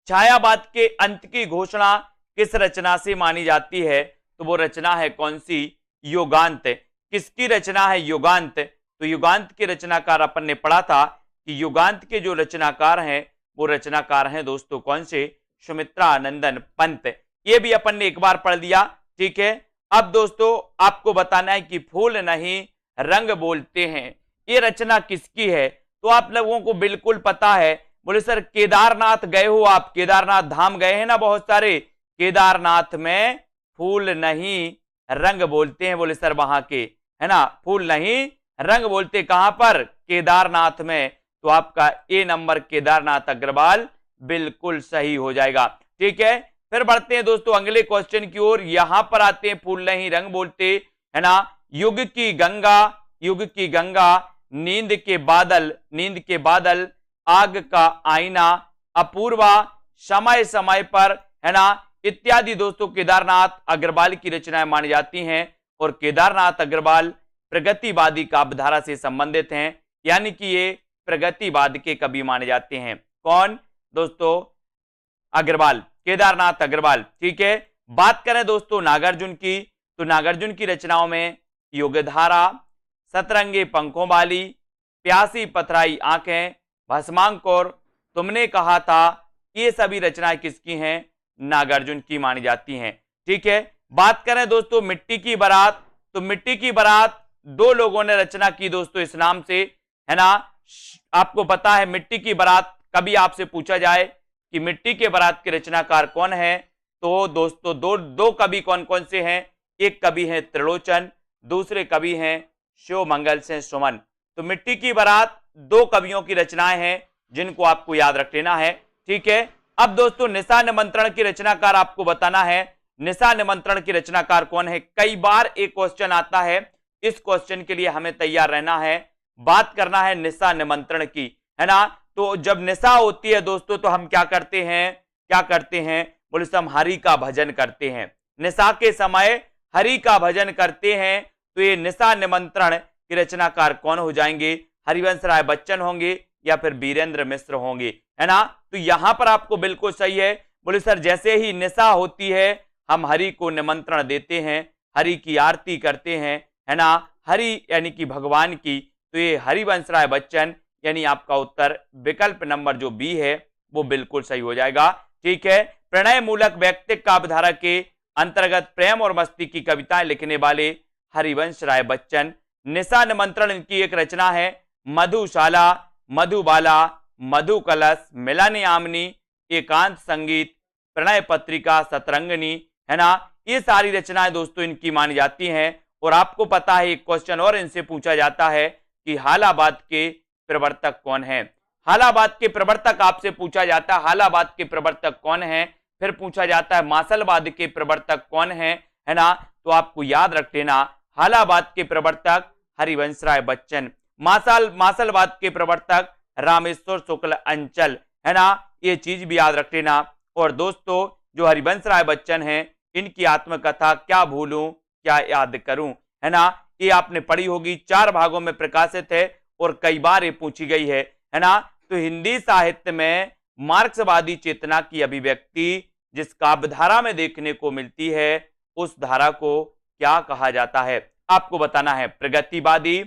छायावाद के अंत की घोषणा किस रचना से मानी जाती है? तो वो रचना है कौन सी? योगांत। किसकी रचना है? योगांत। तो योगांत के रचनाकार अपन ने पढ़ा था कि योगांत के जो रचनाकार हैं वो रचनाकार हैं दोस्तों कौन से? सुमित्रानंदन पंत। ये भी अपन ने एक बार पढ़ लिया, ठीक है। अब दोस्तों आपको बताना है कि फूल नहीं रंग बोलते हैं, ये रचना किसकी है? तो आप लोगों को बिल्कुल पता है। बोले सर केदारनाथ गए हो आप, केदारनाथ धाम गए हैं ना बहुत सारे, केदारनाथ में फूल नहीं रंग बोलते हैं। बोले सर वहां के, है ना, फूल नहीं रंग बोलते कहां पर? केदारनाथ में। तो आपका ए नंबर केदारनाथ अग्रवाल बिल्कुल सही हो जाएगा, ठीक है। फिर बढ़ते हैं दोस्तों अगले क्वेश्चन की ओर। यहां पर आते हैं, फूल नहीं रंग बोलते, है ना, युग की गंगा, युग की गंगा, नींद के बादल, आग का आईना, अपूर्वा, समय समय पर, है ना, इत्यादि दोस्तों केदारनाथ अग्रवाल की रचनाएं मानी जाती हैं। और केदारनाथ अग्रवाल प्रगतिवादी काव्यधारा से संबंधित हैं, यानी कि ये प्रगतिवाद के कवि माने जाते हैं। कौन दोस्तों? अग्रवाल, केदारनाथ अग्रवाल, ठीक है। बात करें दोस्तों नागार्जुन की, तो नागार्जुन की रचनाओं में युगधारा, सतरंगे पंखों वाली, प्यासी पथराई आंखें, भस्मांकुर, तुमने कहा था, ये सभी रचनाएं किसकी हैं? नागार्जुन की मानी जाती हैं, ठीक है। बात करें दोस्तों मिट्टी की बारात, तो मिट्टी की बारात 2 लोगों ने रचना की दोस्तों इस नाम से, है ना। आपको पता है मिट्टी की बारात, कभी आपसे पूछा जाए कि मिट्टी के बारात के रचनाकार कौन है, तो दोस्तों दो कवि कौन कौन से हैं? एक कवि हैं त्रिलोचन, दूसरे कवि हैं शिवमंगल सिंह सुमन। तो मिट्टी की बारात 2 कवियों की रचनाएं हैं जिनको आपको याद रख लेना है। ठीक है, अब दोस्तों निशा निमंत्रण की रचनाकार आपको बताना है। निशा निमंत्रण की रचनाकार कौन है? कई बार एक क्वेश्चन आता है, इस क्वेश्चन के लिए हमें तैयार रहना है। बात करना है निशा निमंत्रण की, है ना। तो जब निशा होती है दोस्तों तो हम क्या करते हैं, बोले हम हरि का भजन करते हैं। निशा के समय हरि का भजन करते हैं। तो ये निशा निमंत्रण की रचनाकार कौन हो जाएंगे? हरिवंश राय बच्चन होंगे या फिर वीरेंद्र मिश्र होंगे, है ना। तो यहां पर आपको बिल्कुल सही है। बोले सर जैसे ही निशा होती है हम हरि को निमंत्रण देते हैं, हरि की आरती करते हैं, है ना, हरि यानी कि भगवान की। तो ये हरिवंश राय बच्चन, यानी आपका उत्तर विकल्प नंबर जो बी है वो बिल्कुल सही हो जाएगा। ठीक है, प्रणय मूलक व्यक्तिक काव्यधारा के अंतर्गत प्रेम और मस्ती की कविताएं लिखने वाले हरिवंश राय बच्चन। निशा निमंत्रण इनकी एक रचना है। मधुशाला, मधुबाला, मधु कलश, मिलानी आमनी, एकांत संगीत, प्रणय पत्रिका, सतरंगनी, है ना। ये सारी रचनाएं दोस्तों इनकी मानी जाती हैं। और आपको पता है एक क्वेश्चन और इनसे पूछा जाता है कि हालाबाद के प्रवर्तक कौन है। हालाबाद के प्रवर्तक आपसे पूछा जाता है, हालाबाद के प्रवर्तक कौन है। फिर पूछा जाता है मासलवाद के प्रवर्तक कौन है ना। तो आपको याद रख लेना, हालाबाद के प्रवर्तक हरिवंश राय बच्चन, मासलवाद के प्रवर्तक रामेश्वर शुक्ल अंचल, है ना। ये चीज भी याद रख लेना। और दोस्तों जो हरिवंश राय बच्चन हैं इनकी आत्मकथा क्या भूलूं क्या याद करूं, है ना, ये आपने पढ़ी होगी, 4 भागों में प्रकाशित है और कई बार ये पूछी गई है ना। तो हिंदी साहित्य में मार्क्सवादी चेतना की अभिव्यक्ति जिस काव्यधारा में देखने को मिलती है उस धारा को क्या कहा जाता है? आपको बताना है। प्रगतिवादी,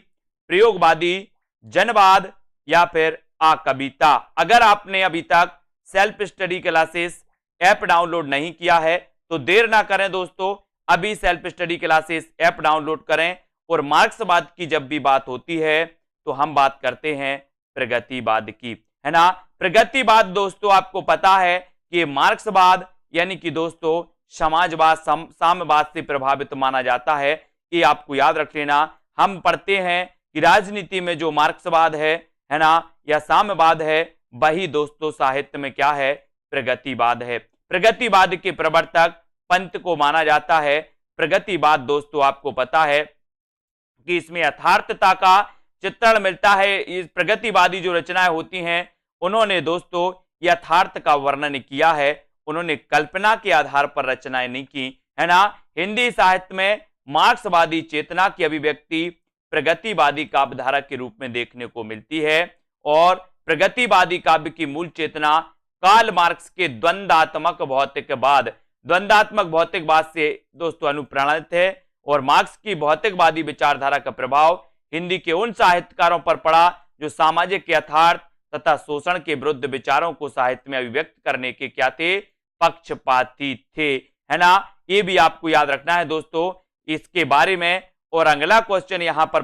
प्रयोगवादी, जनवाद या फिर कविता। अगर आपने अभी तक self study classes app download नहीं किया है तो देर ना करें दोस्तों, अभी self study classes app download करें। और मार्क्सवाद की जब भी बात होती है तो हम बात करते हैं प्रगतिवाद की, है ना। प्रगतिवाद दोस्तों आपको पता है कि मार्क्सवाद यानी कि दोस्तों समाजवाद, साम्यवाद से प्रभावित माना जाता है। ये आपको याद रख लेना। हम पढ़ते हैं कि राजनीति में जो मार्क्सवाद है ना, या साम्यवाद है, वही दोस्तों साहित्य में क्या है? प्रगतिवाद है। प्रगतिवाद के प्रवर्तक पंत को माना जाता है। प्रगतिवाद दोस्तों आपको पता है कि इसमें यथार्थता का चित्रण मिलता है। इस प्रगतिवादी जो रचनाएं होती हैं उन्होंने दोस्तों यथार्थ का वर्णन किया है, उन्होंने कल्पना के आधार पर रचनाएं नहीं की, है ना। हिंदी साहित्य में मार्क्सवादी चेतना की अभिव्यक्ति प्रगतिवादी काव्यधारा के रूप में देखने को मिलती है। और प्रगतिवादी काव्य की मूल चेतना कार्ल मार्क्स के द्वंद्वात्मक भौतिकवाद से दोस्तों अनुप्राणित है। और मार्क्स की भौतिकवादी विचारधारा का प्रभाव हिंदी के उन साहित्यकारों पर पड़ा जो सामाजिक यथार्थ तथा शोषण के विरुद्ध विचारों को साहित्य में अभिव्यक्त करने के क्या थे? पक्षपाती थे, है ना। ये भी आपको याद रखना है दोस्तों इसके बारे में। और अगला क्वेश्चन यहां पर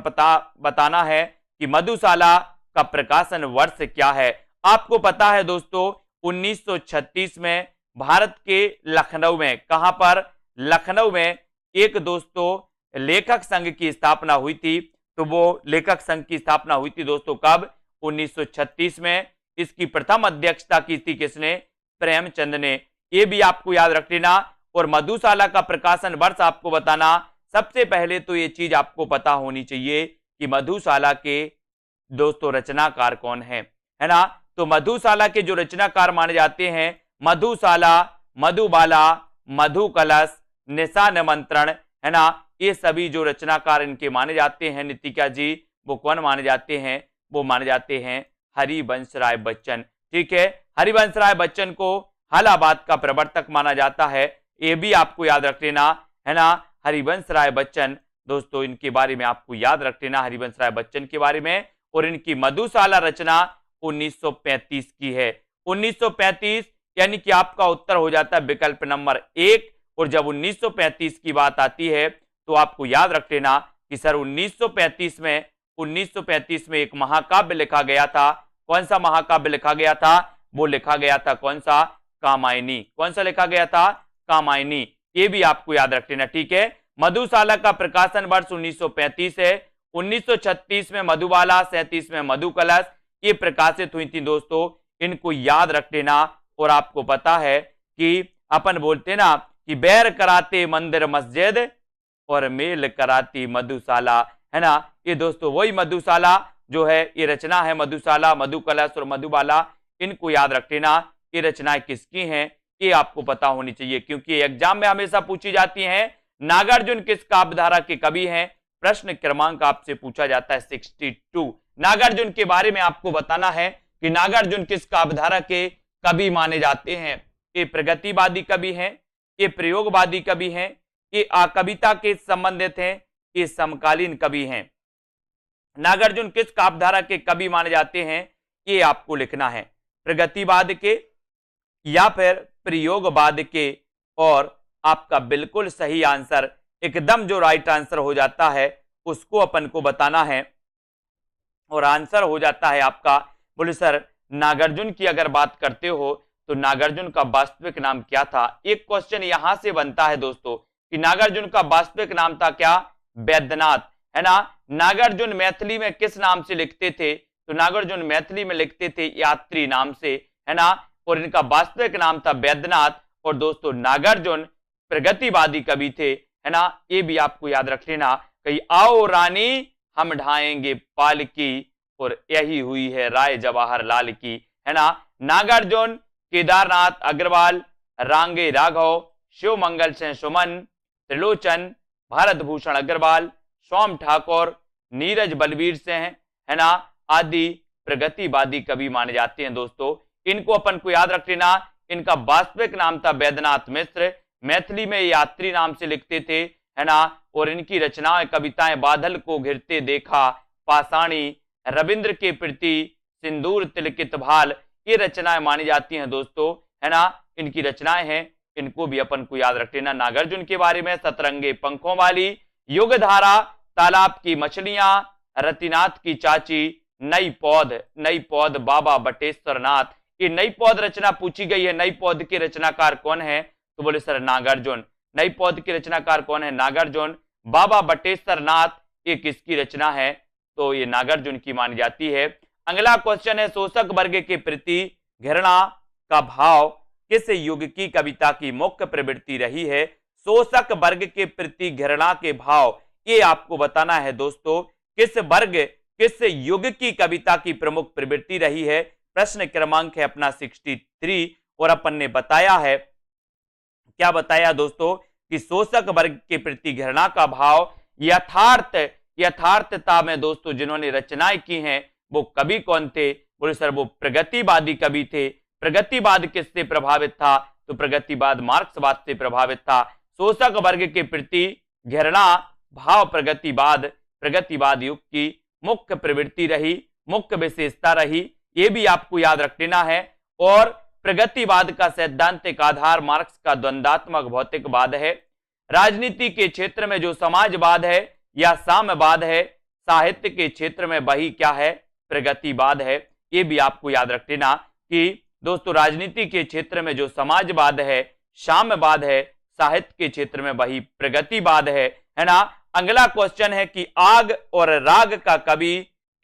बताना है कि मधुशाला का प्रकाशन वर्ष क्या है। आपको पता है दोस्तों 1936 में भारत के लखनऊ में, कहां पर? लखनऊ में एक दोस्तों लेखक संघ की स्थापना हुई थी। तो वो लेखक संघ की स्थापना हुई थी दोस्तों कब? 1936 में। इसकी प्रथम अध्यक्षता की थी किसने? प्रेमचंद ने। ये भी आपको याद रख लेना। और मधुशाला का प्रकाशन वर्ष आपको बताना। सबसे पहले तो ये चीज आपको पता होनी चाहिए कि मधुशाला के दोस्तों रचनाकार कौन है ना। तो मधुशाला के जो रचनाकार माने जाते हैं मधुशाला, मधुबाला, मधु कलश, निशा निमंत्रण, है ना। ये सभी जो रचनाकार इनके माने जाते हैं नितिका जी, वो कौन माने जाते हैं? वो माने जाते हैं हरिवंश राय बच्चन। ठीक है, हरिवंश राय बच्चन को हालाबाद का प्रवर्तक माना जाता है। ये भी आपको याद रख लेना, है ना। हरिवंश राय बच्चन दोस्तों इनके बारे में आपको याद रख लेना, हरिवंश राय बच्चन के बारे में। और इनकी मधुशाला रचना 1935 की है। 1935 यानी कि आपका उत्तर हो जाता है विकल्प नंबर 1। और जब 1935 की बात आती है तो आपको याद रख लेना कि सर 1935 में एक महाकाव्य लिखा गया था। कौन सा महाकाव्य लिखा गया था? वो लिखा गया था कौन सा? कामायनी। कौन सा लिखा गया था? कामायनी। ये भी आपको याद रख लेना। ठीक है, मधुशाला का प्रकाशन वर्ष 1935 है। 1936 में मधुबाला, 37 में मधु कलश ये प्रकाशित हुई थी दोस्तों, इनको याद रख लेना। और आपको पता है कि अपन बोलते ना कि बैर कराते मंदिर मस्जिद और मेल कराती मधुशाला, है ना। ये दोस्तों वही मधुशाला जो है, ये रचना है मधुशाला, मधु कलश और मधुबाला, इनको याद रख लेना। ये रचनाएं किसकी हैं ये आपको पता होनी चाहिए, क्योंकि एग्जाम में हमेशा पूछी जाती हैं। नागार्जुन किस काव्यधारा के कवि हैं? प्रश्न क्रमांक आपसे पूछा जाता है 62। नागार्जुन के बारे में आपको बताना है कि नागार्जुन किस काव्यधारा के कवि माने जाते हैं। ये प्रगतिवादी कवि हैं, ये प्रयोगवादी कवि हैं, ये कविता के संबंधित हैं, ये समकालीन कवि हैं। नागार्जुन किस काव्यधारा के कवि माने जाते हैं ये आपको लिखना है, प्रगतिवाद के या फिर प्रयोगवाद के। और आपका बिल्कुल सही आंसर, एकदम जो राइट आंसर हो जाता है उसको अपन को बताना है। और आंसर हो जाता है आपका, बोले सर नागार्जुन की अगर बात करते हो तो नागार्जुन का वास्तविक नाम क्या था? एक क्वेश्चन यहां से बनता है दोस्तों कि नागार्जुन का वास्तविक नाम था क्या? वैद्यनाथ, है ना। नागार्जुन मैथिली में किस नाम से लिखते थे? तो नागार्जुन मैथिली में लिखते थे यात्री नाम से, है ना। और इनका वास्तविक नाम था वैद्यनाथ। और दोस्तों नागार्जुन प्रगतिवादी कवि थे, है ना। ये भी आपको याद रख लेना। कहीं आओ रानी हम ढाएंगे पालकी और यही हुई है राय जवाहरलाल की, है ना। नागार्जुन, केदारनाथ अग्रवाल, रांगे राघव, शिव मंगल सिंह सुमन, त्रिलोचन, भारत भूषण अग्रवाल, सोम ठाकुर, नीरज बलबीर सिंह, है ना, आदि प्रगतिवादी कवि माने जाते हैं दोस्तों। इनको अपन को याद रख लेना। इनका वास्तविक नाम था वैद्यनाथ मिश्र, मैथिली में यात्री नाम से लिखते थे, है ना। और इनकी रचनाएं कविताएं बादल को घिरते देखा, पाषाणी, रविंद्र के प्रति, सिंदूर तिलकित भाल, ये रचनाएं मानी जाती हैं दोस्तों, है ना। इनकी रचनाएं हैं, इनको भी अपन को याद रख लेना। नागार्जुन के बारे में सतरंगे पंखों वाली, युगधारा, तालाब की मछलियां, रतिनाथ की चाची, नई पौध बाबा बटेश्वर नाथ। ये नई पौध रचना पूछी गई है। नई पौध के रचनाकार कौन है? तो बोले सर नागार्जुन। नई पौध के रचनाकार कौन है? नागार्जुन। बाबा बटेश्वर नाथ ये किसकी रचना है? तो ये नागार्जुन की मानी जाती है। अगला क्वेश्चन है, शोषक वर्ग के प्रति घृणा का भाव किस युग की कविता की मुख्य प्रवृत्ति रही है? शोषक वर्ग के प्रति घृणा के भाव ये आपको बताना है दोस्तों, किस वर्ग किस युग की कविता की प्रमुख प्रवृत्ति रही है। प्रश्न क्रमांक है अपना 63। और अपन ने बताया है, क्या बताया दोस्तों, कि शोषक वर्ग के प्रति घृणा का भाव यथार्थता में दोस्तों जिन्होंने रचनाएं की हैं वो कवि कौन थे? बोले सर वो प्रगतिवादी कवि थे। प्रगतिवाद किससे प्रभावित था? तो प्रगतिवाद मार्क्सवाद से प्रभावित था। शोषक वर्ग के प्रति घृणा भाव प्रगतिवाद युग की मुख्य प्रवृत्ति रही, मुख्य विशेषता रही, ये भी आपको याद रख लेना है। और प्रगतिवाद का सैद्धांतिक आधार मार्क्स का द्वंद्वात्मक भौतिकवाद है। राजनीति के क्षेत्र में जो समाजवाद है या साम्यवाद है, साहित्य के क्षेत्र में वही क्या है? प्रगतिवाद है। ये भी आपको याद रख लेना कि दोस्तों राजनीति के क्षेत्र में जो समाजवाद है, साम्यवाद है, साहित्य के क्षेत्र में वही प्रगतिवाद है ना। अगला क्वेश्चन है कि आग और राग का कवि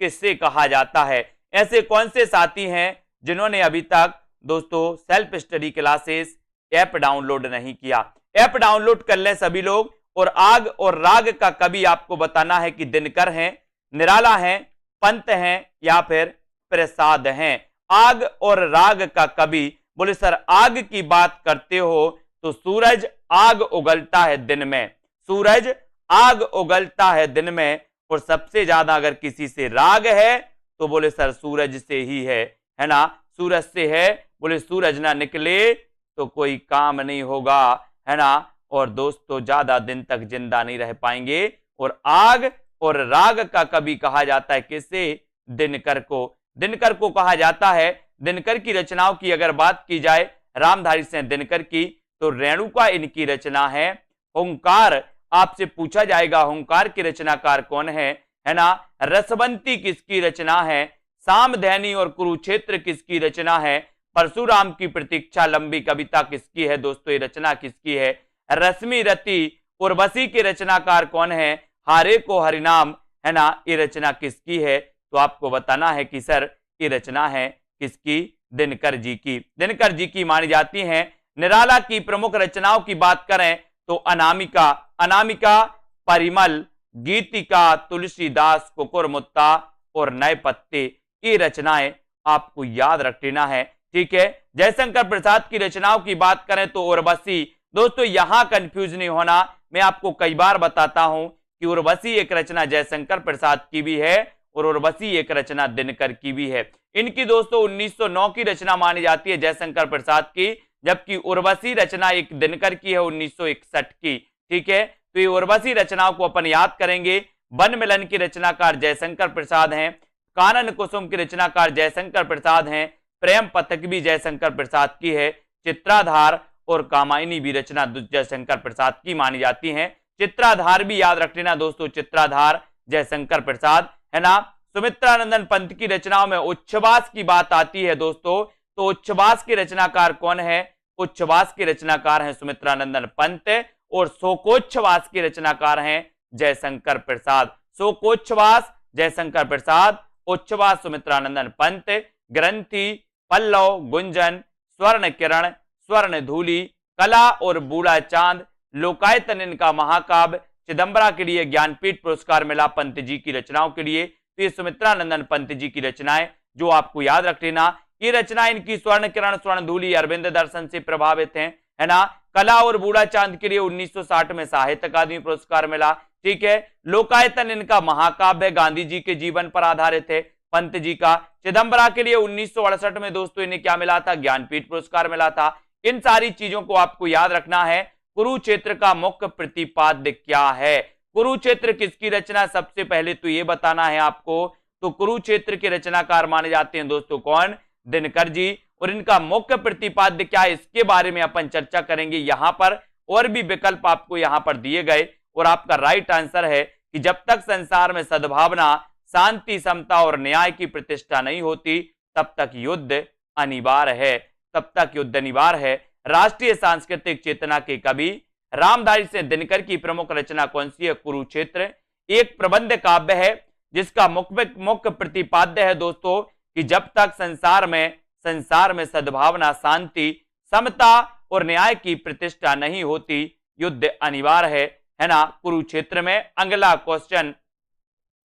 किससे कहा जाता है? ऐसे कौन से साथी हैं जिन्होंने अभी तक दोस्तों self study classes app download नहीं किया? ऐप डाउनलोड कर लें सभी लोग। और आग और राग का कवि आपको बताना है कि दिनकर हैं, निराला हैं, पंत हैं या फिर प्रसाद हैं। आग और राग का कवि, बोले सर आग की बात करते हो तो सूरज आग उगलता है दिन में, सूरज आग उगलता है दिन में। और सबसे ज्यादा अगर किसी से राग है तो बोले सर सूरज से ही है ना, सूरज से है। बोले सूरज ना निकले तो कोई काम नहीं होगा, है ना। और दोस्तों ज्यादा दिन तक जिंदा नहीं रह पाएंगे। और आग और राग का कवि कहा जाता है किसे? दिनकर को। दिनकर को कहा जाता है। दिनकर की रचनाओं की अगर बात की जाए रामधारी सिंह दिनकर की, तो रेणुका इनकी रचना है। हुंकार आपसे पूछा जाएगा हुंकार के रचनाकार कौन है ना। रसवंती किसकी रचना है? सामधैनी और कुरुक्षेत्र किसकी रचना है? परशुराम की प्रतीक्षा लंबी कविता किसकी है? दोस्तों ये रचना किसकी है? रश्मि रति उर्वशी के रचनाकार कौन है? हारे को हरिनाम, है ना, ये रचना किसकी है? तो आपको बताना है कि सर ये रचना है किसकी? दिनकर जी की। दिनकर जी की मानी जाती है। निराला की प्रमुख रचनाओं की बात करें तो अनामिका, अनामिका, परिमल, गीतिका, तुलसीदास, कुकुरमुत्ता और नए पत्ते, ये रचनाएं आपको याद रख लेना है। ठीक है, जयशंकर प्रसाद की रचनाओं की बात करें तो उर्वशी। दोस्तों यहां कंफ्यूज नहीं होना, मैं आपको कई बार बताता हूं कि उर्वशी एक रचना जयशंकर प्रसाद की भी है और उर्वशी एक रचना दिनकर की भी है। इनकी दोस्तों 1909 की रचना मानी जाती है जयशंकर प्रसाद की, जबकि उर्वशी रचना एक दिनकर की है 1961 की। ठीक है, तो ये उर्वशी रचनाओं को अपन याद करेंगे। वन मिलन की रचनाकार जयशंकर प्रसाद हैं, कानन कुसुम की रचनाकार जयशंकर प्रसाद हैं, प्रेम पथक भी जयशंकर प्रसाद की है, चित्राधार और कामायनी भी रचना जयशंकर प्रसाद की मानी जाती है। चित्राधार भी याद रख लेना दोस्तों, चित्राधार जयशंकर प्रसाद, है ना। सुमित्रानंदन पंत की रचनाओं में उच्छ्वास की बात आती है दोस्तों, तो उच्छ्वास के रचनाकार कौन है? उच्छ्वास के रचनाकार हैं सुमित्रानंदन पंत और शोकोच्छ्वास के रचनाकार हैं जयशंकर प्रसाद। शोकोच्छ्वास जयशंकर प्रसाद, उच्छ्वास सुमित्रानंदन पंत, ग्रंथि, पल्लव, गुंजन, स्वर्ण किरण, स्वर्ण धूलि, कला और बूढ़ा चांद, लोकायतन इनका महाकाव्य, चिदंबरा के लिए ज्ञानपीठ पुरस्कार मिला पंत जी की रचनाओं के लिए। तो ये सुमित्रानंदन पंत जी की रचनाएं जो आपको याद रख लेना। ये रचना इनकी स्वर्ण किरण, स्वर्ण धूलि, अरविंद दर्शन से प्रभावित है ना। कला और बूढ़ा चांद के लिए 1960 में साहित्य अकादमी पुरस्कार मिला। ठीक है, लोकायतन इनका महाकाव्य गांधी जी के जीवन पर आधारित है पंत जी का। चिदंबरा के लिए 1968 में दोस्तों इन्हें क्या मिला था? ज्ञानपीठ पुरस्कार मिला था। इन सारी चीजों को आपको याद रखना है। कुरुक्षेत्र का मुख्य प्रतिपाद्य क्या है? कुरुक्षेत्र किसकी रचना? सबसे पहले तो ये बताना है आपको। तो कुरुक्षेत्र के रचनाकार माने जाते हैं दोस्तों कौन? दिनकर जी। और इनका मुख्य प्रतिपाद्य क्या है, इसके बारे में अपन चर्चा करेंगे यहां पर। और भी विकल्प आपको यहां पर दिए गए और आपका राइट आंसर है कि जब तक संसार में सद्भावना, शांति, समता और न्याय की प्रतिष्ठा नहीं होती तब तक युद्ध अनिवार्य है, तब तक युद्ध अनिवार्य है। राष्ट्रीय सांस्कृतिक चेतना के कवि रामधारी सिंह दिनकर की प्रमुख रचना कौन सी है? कुरुक्षेत्र। एक प्रबंध काव्य है जिसका मुख्य प्रतिपाद्य है दोस्तों कि जब तक संसार में सद्भावना, शांति, समता और न्याय की प्रतिष्ठा नहीं होती युद्ध अनिवार्य है ना। कुरुक्षेत्र में अगला क्वेश्चन,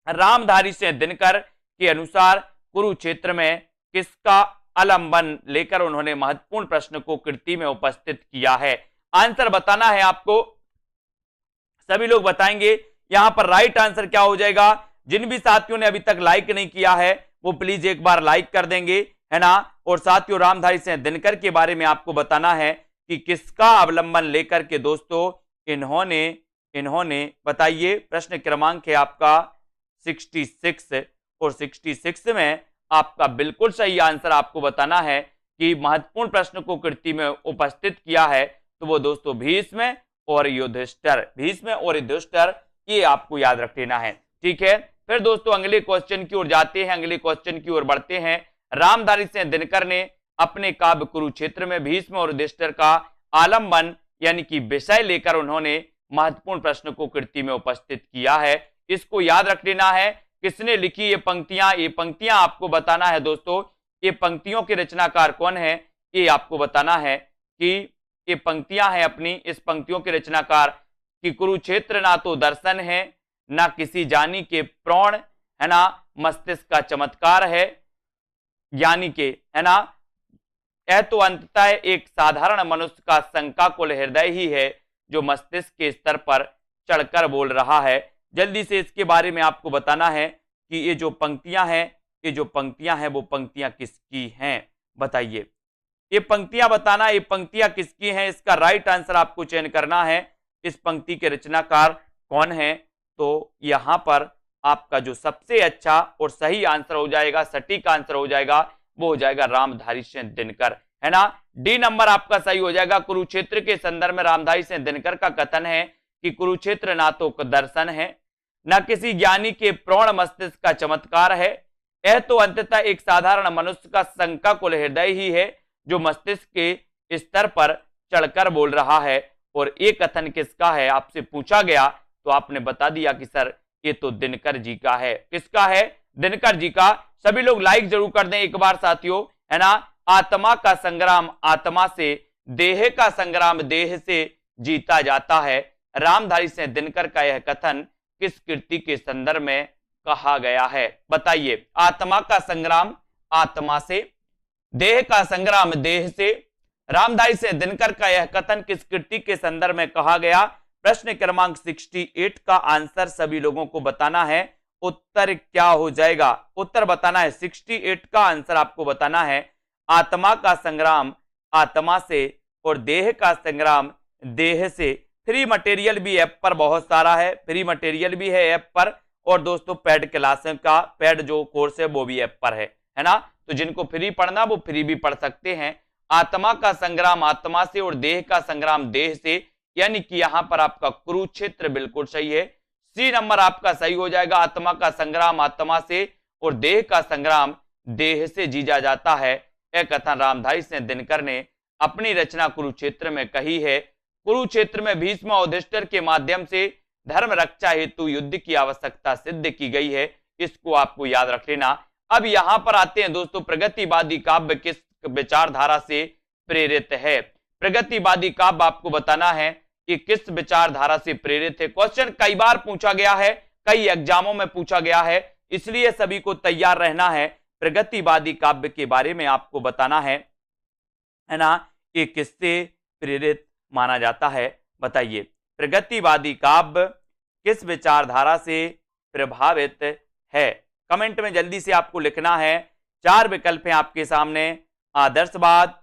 रामधारी सिंह दिनकर के अनुसार कुरुक्षेत्र में किसका आलंबन लेकर उन्होंने महत्वपूर्ण प्रश्न को कृति में उपस्थित किया है? आंसर बताना है आपको, सभी लोग बताएंगे। यहां पर राइट आंसर क्या हो जाएगा? जिन भी साथियों ने अभी तक लाइक नहीं किया है वो प्लीज एक बार लाइक कर देंगे, है ना। और साथियों रामधारी सिंह दिनकर के बारे में आपको बताना है कि किसका अवलंबन लेकर के दोस्तों इन्होंने बताइए। प्रश्न क्रमांक है आपका 66 और 66 में आपका बिल्कुल सही आंसर आपको बताना है कि महत्वपूर्ण प्रश्न को कृति में उपस्थित किया है तो वो दोस्तों भीष्म और युधिष्ठिर, भीष्म और युधिष्ठिर, ये आपको याद रख लेना है। ठीक है, फिर दोस्तों अगले क्वेश्चन की ओर जाते हैं, अगले क्वेश्चन की ओर बढ़ते हैं। रामधारी सिंह दिनकर ने अपने काव्य कुरुक्षेत्र में भीष्म और युधिष्ठिर का आलंबन यानी कि विषय लेकर उन्होंने महत्वपूर्ण प्रश्न को कृति में उपस्थित किया है। इसको याद रख लेना है। किसने लिखी ये पंक्तियां? ये पंक्तियां आपको बताना है दोस्तों, ये पंक्तियों के रचनाकार कौन है ये आपको बताना है कि ये पंक्तियां हैं अपनी। इस पंक्तियों के रचनाकार कि कुरुक्षेत्र ना तो दर्शन है, ना किसी जानी के प्राण, है ना, मस्तिष्क का चमत्कार है, यानी के, है ना, यह तो अंततः एक साधारण मनुष्य का शंकाकुल हृदय ही है जो मस्तिष्क के स्तर पर चढ़कर बोल रहा है। जल्दी से इसके बारे में आपको बताना है कि ये जो पंक्तियां हैं वो पंक्तियां किसकी हैं, बताइए। ये पंक्तियां बताना, ये पंक्तियां किसकी हैं, इसका राइट आंसर आपको चयन करना है। इस पंक्ति के रचनाकार कौन है? तो यहां पर आपका जो सबसे अच्छा और सही आंसर हो जाएगा, सटीक आंसर हो जाएगा, वो हो जाएगा रामधारी सिंह दिनकर, है ना। डी नंबर आपका सही हो जाएगा। कुरुक्षेत्र के संदर्भ में रामधारी सिंह दिनकर का कथन है कि कुरुक्षेत्र ना तो दर्शन है, ना किसी ज्ञानी के प्रौढ़ मस्तिष्क का चमत्कार है, यह तो अंततः एक साधारण मनुष्य का शंकाकुल हृदय ही है जो मस्तिष्क के स्तर पर चढ़कर बोल रहा है। और ये कथन किसका है आपसे पूछा गया तो आपने बता दिया कि सर ये तो दिनकर जी का है। किसका है? दिनकर जी का। सभी लोग लाइक जरूर कर दें एक बार साथियों, है ना। आत्मा का संग्राम आत्मा से, देह का संग्राम देह से जीता जाता है। रामधारी सिंह दिनकर का यह कथन किस कृति के संदर्भ में कहा गया है? बताइए। आत्मा का संग्राम आत्मा से, देह का संग्राम देह से, रामधारी सिंह दिनकर का यह कथन किस कृति के संदर्भ में कहा गया? प्रश्न क्रमांक 68 का आंसर सभी लोगों को बताना है। उत्तर क्या हो जाएगा? उत्तर बताना है। 68 का आंसर आपको बताना है। आत्मा का संग्राम आत्मा से और देह का संग्राम देह से। फ्री मटेरियल भी ऐप पर बहुत सारा है, फ्री मटेरियल भी है ऐप पर, और दोस्तों पेड क्लासेस का पेड जो कोर्स है वो भी ऐप पर है ना। तो जिनको फ्री पढ़ना वो फ्री भी पढ़ सकते हैं। आत्मा का संग्राम आत्मा से और देह का संग्राम देह से, यानी कि यहां पर आपका कुरुक्षेत्र बिल्कुल सही है। सी नंबर आपका सही हो जाएगा। आत्मा का संग्राम आत्मा से और देह का संग्राम देह से जीता जाता है। यह कथन रामधारी सिंह दिनकर ने अपनी रचना कुरुक्षेत्र में कही है। कुरुक्षेत्र में भीष्म और युधिष्ठिर के माध्यम से धर्म रक्षा हेतु युद्ध की आवश्यकता सिद्ध की गई है। इसको आपको याद रख लेना। अब यहां पर आते हैं दोस्तों, प्रगतिवादी काव्य किस विचारधारा से प्रेरित है? प्रगतिवादी काव्य आपको बताना है कि किस विचारधारा से प्रेरित है। क्वेश्चन कई बार पूछा गया है, कई एग्जामों में पूछा गया है, इसलिए सभी को तैयार रहना है। प्रगतिवादी काव्य के बारे में आपको बताना है ना, कि किससे प्रेरित माना जाता है? बताइए। प्रगतिवादी काव्य किस विचारधारा से प्रभावित है? कमेंट में जल्दी से आपको लिखना है। 4 विकल्प हैं आपके सामने, आदर्शवाद,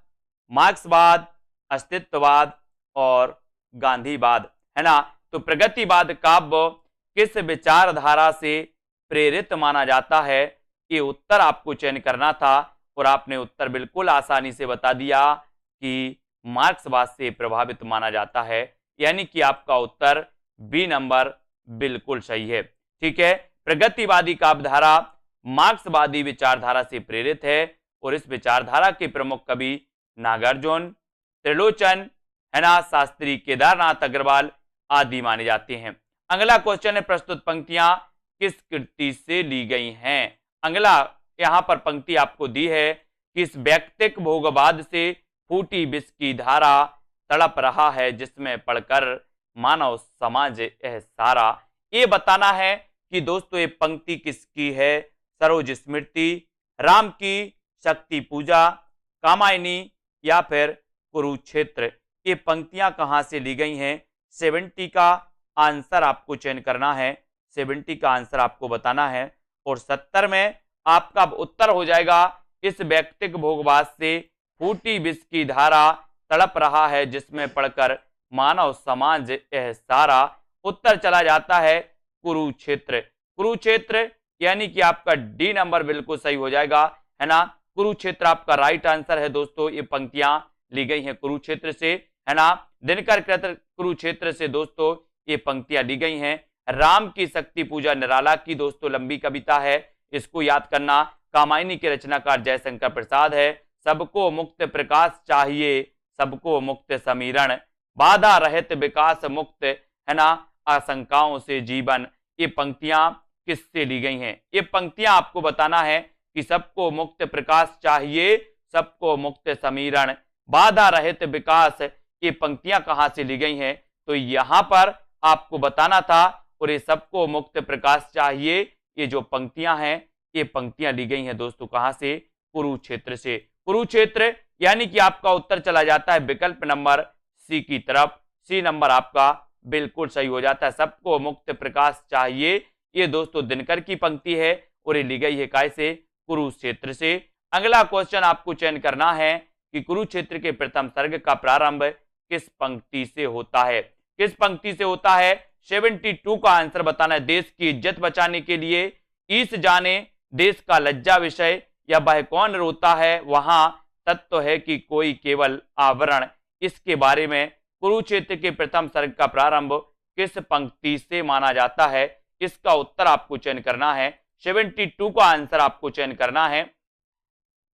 मार्क्सवाद, अस्तित्ववाद और गांधीवाद, है ना। तो प्रगतिवाद काव्य किस विचारधारा से प्रेरित माना जाता है? ये उत्तर आपको चयन करना था और आपने उत्तर बिल्कुल आसानी से बता दिया कि मार्क्सवाद से प्रभावित माना जाता है, यानी कि आपका उत्तर बी नंबर बिल्कुल सही है। ठीक है। प्रगतिवादी काव्यधारा मार्क्सवादी विचारधारा से प्रेरित है और इस विचारधारा के प्रमुख कवि नागार्जुन, त्रिलोचन, है ना, शास्त्री केदारनाथ अग्रवाल आदि माने जाते हैं। अगला क्वेश्चन है, प्रस्तुत पंक्तियां किस कृति से ली गई हैं? अगला यहां पर पंक्ति आपको दी है कि इस वैयक्तिक भोगवाद से फूटी विष की धारा, तड़प रहा है जिसमें पढ़कर मानव समाज यह सारा। ये बताना है कि दोस्तों ये पंक्ति किसकी है? सरोज स्मृति, राम की शक्ति पूजा, कामायनी या फिर कुरुक्षेत्र। ये पंक्तियां कहां से ली गई हैं? 70 का आंसर आपको चयन करना है। 70 का आंसर आपको बताना है और 70 में आपका उत्तर हो जाएगा, इस वैयक्तिक भोगवाद से फूटी विष की धारा, तड़प रहा है जिसमें पढ़कर मानव समाज यह सारा। उत्तर चला जाता है कुरुक्षेत्र। कुरुक्षेत्र यानी कि आपका डी नंबर बिल्कुल सही हो जाएगा, है ना। कुरुक्षेत्र आपका राइट आंसर है दोस्तों। ये पंक्तियां ली गई हैं कुरुक्षेत्र से, है ना। दिनकर कृत कुरुक्षेत्र से दोस्तों ये पंक्तियां ली गई हैं। राम की शक्ति पूजा निराला की दोस्तों लंबी कविता है, इसको याद करना। कामायनी के रचनाकार जयशंकर प्रसाद है। सबको मुक्त प्रकाश चाहिए, सबको मुक्त समीरण, बाधा रहित विकास मुक्त, है ना, आशंकाओं से जीवन। ये पंक्तियां किससे ली गई हैं? ये पंक्तियां आपको बताना है कि सबको मुक्त प्रकाश चाहिए, सबको मुक्त समीरण, बाधा रहित विकास। ये पंक्तियां कहां से ली गई हैं? तो यहां पर आपको बताना था। और ये सबको मुक्त प्रकाश चाहिए, ये जो पंक्तियां हैं ये पंक्तियां ली गई हैं दोस्तों कहां से? कुरुक्षेत्र से। कुरुक्षेत्र यानी कि आपका उत्तर चला जाता है विकल्प नंबर सी की तरफ। सी नंबर आपका बिल्कुल सही हो जाता है। सबको मुक्त प्रकाश चाहिए, ये दोस्तों दिनकर की पंक्ति है और ये ली गई है काय से? कुरुक्षेत्र से। अगला क्वेश्चन आपको चयन करना है कि कुरुक्षेत्र के प्रथम सर्ग का प्रारंभ किस पंक्ति से होता है? किस पंक्ति से होता है? 72 का आंसर बताना है। देश की इज्जत बचाने के लिए ईश जाने देश का लज्जा विषय, या वह कौन रोता है वहां तत्व है कि कोई केवल आवरण। इसके बारे में कुरुक्षेत्र के प्रथम सर्ग का प्रारंभ किस पंक्ति से माना जाता है? इसका उत्तर आपको चयन करना है। 72 का आंसर आपको चयन करना है।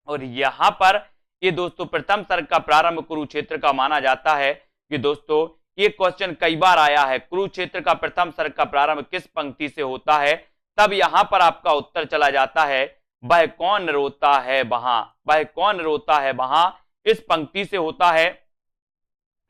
और यहां पर ये दोस्तों प्रथम सर्ग का प्रारंभ कुरुक्षेत्र का माना जाता है कि दोस्तों ये क्वेश्चन कई बार आया है। कुरुक्षेत्र का प्रथम सर्ग का प्रारंभ किस पंक्ति से होता है? तब यहां पर आपका उत्तर चला जाता है वह कौन रोता है वहां, वह कौन रोता है वहां, इस पंक्ति से होता है।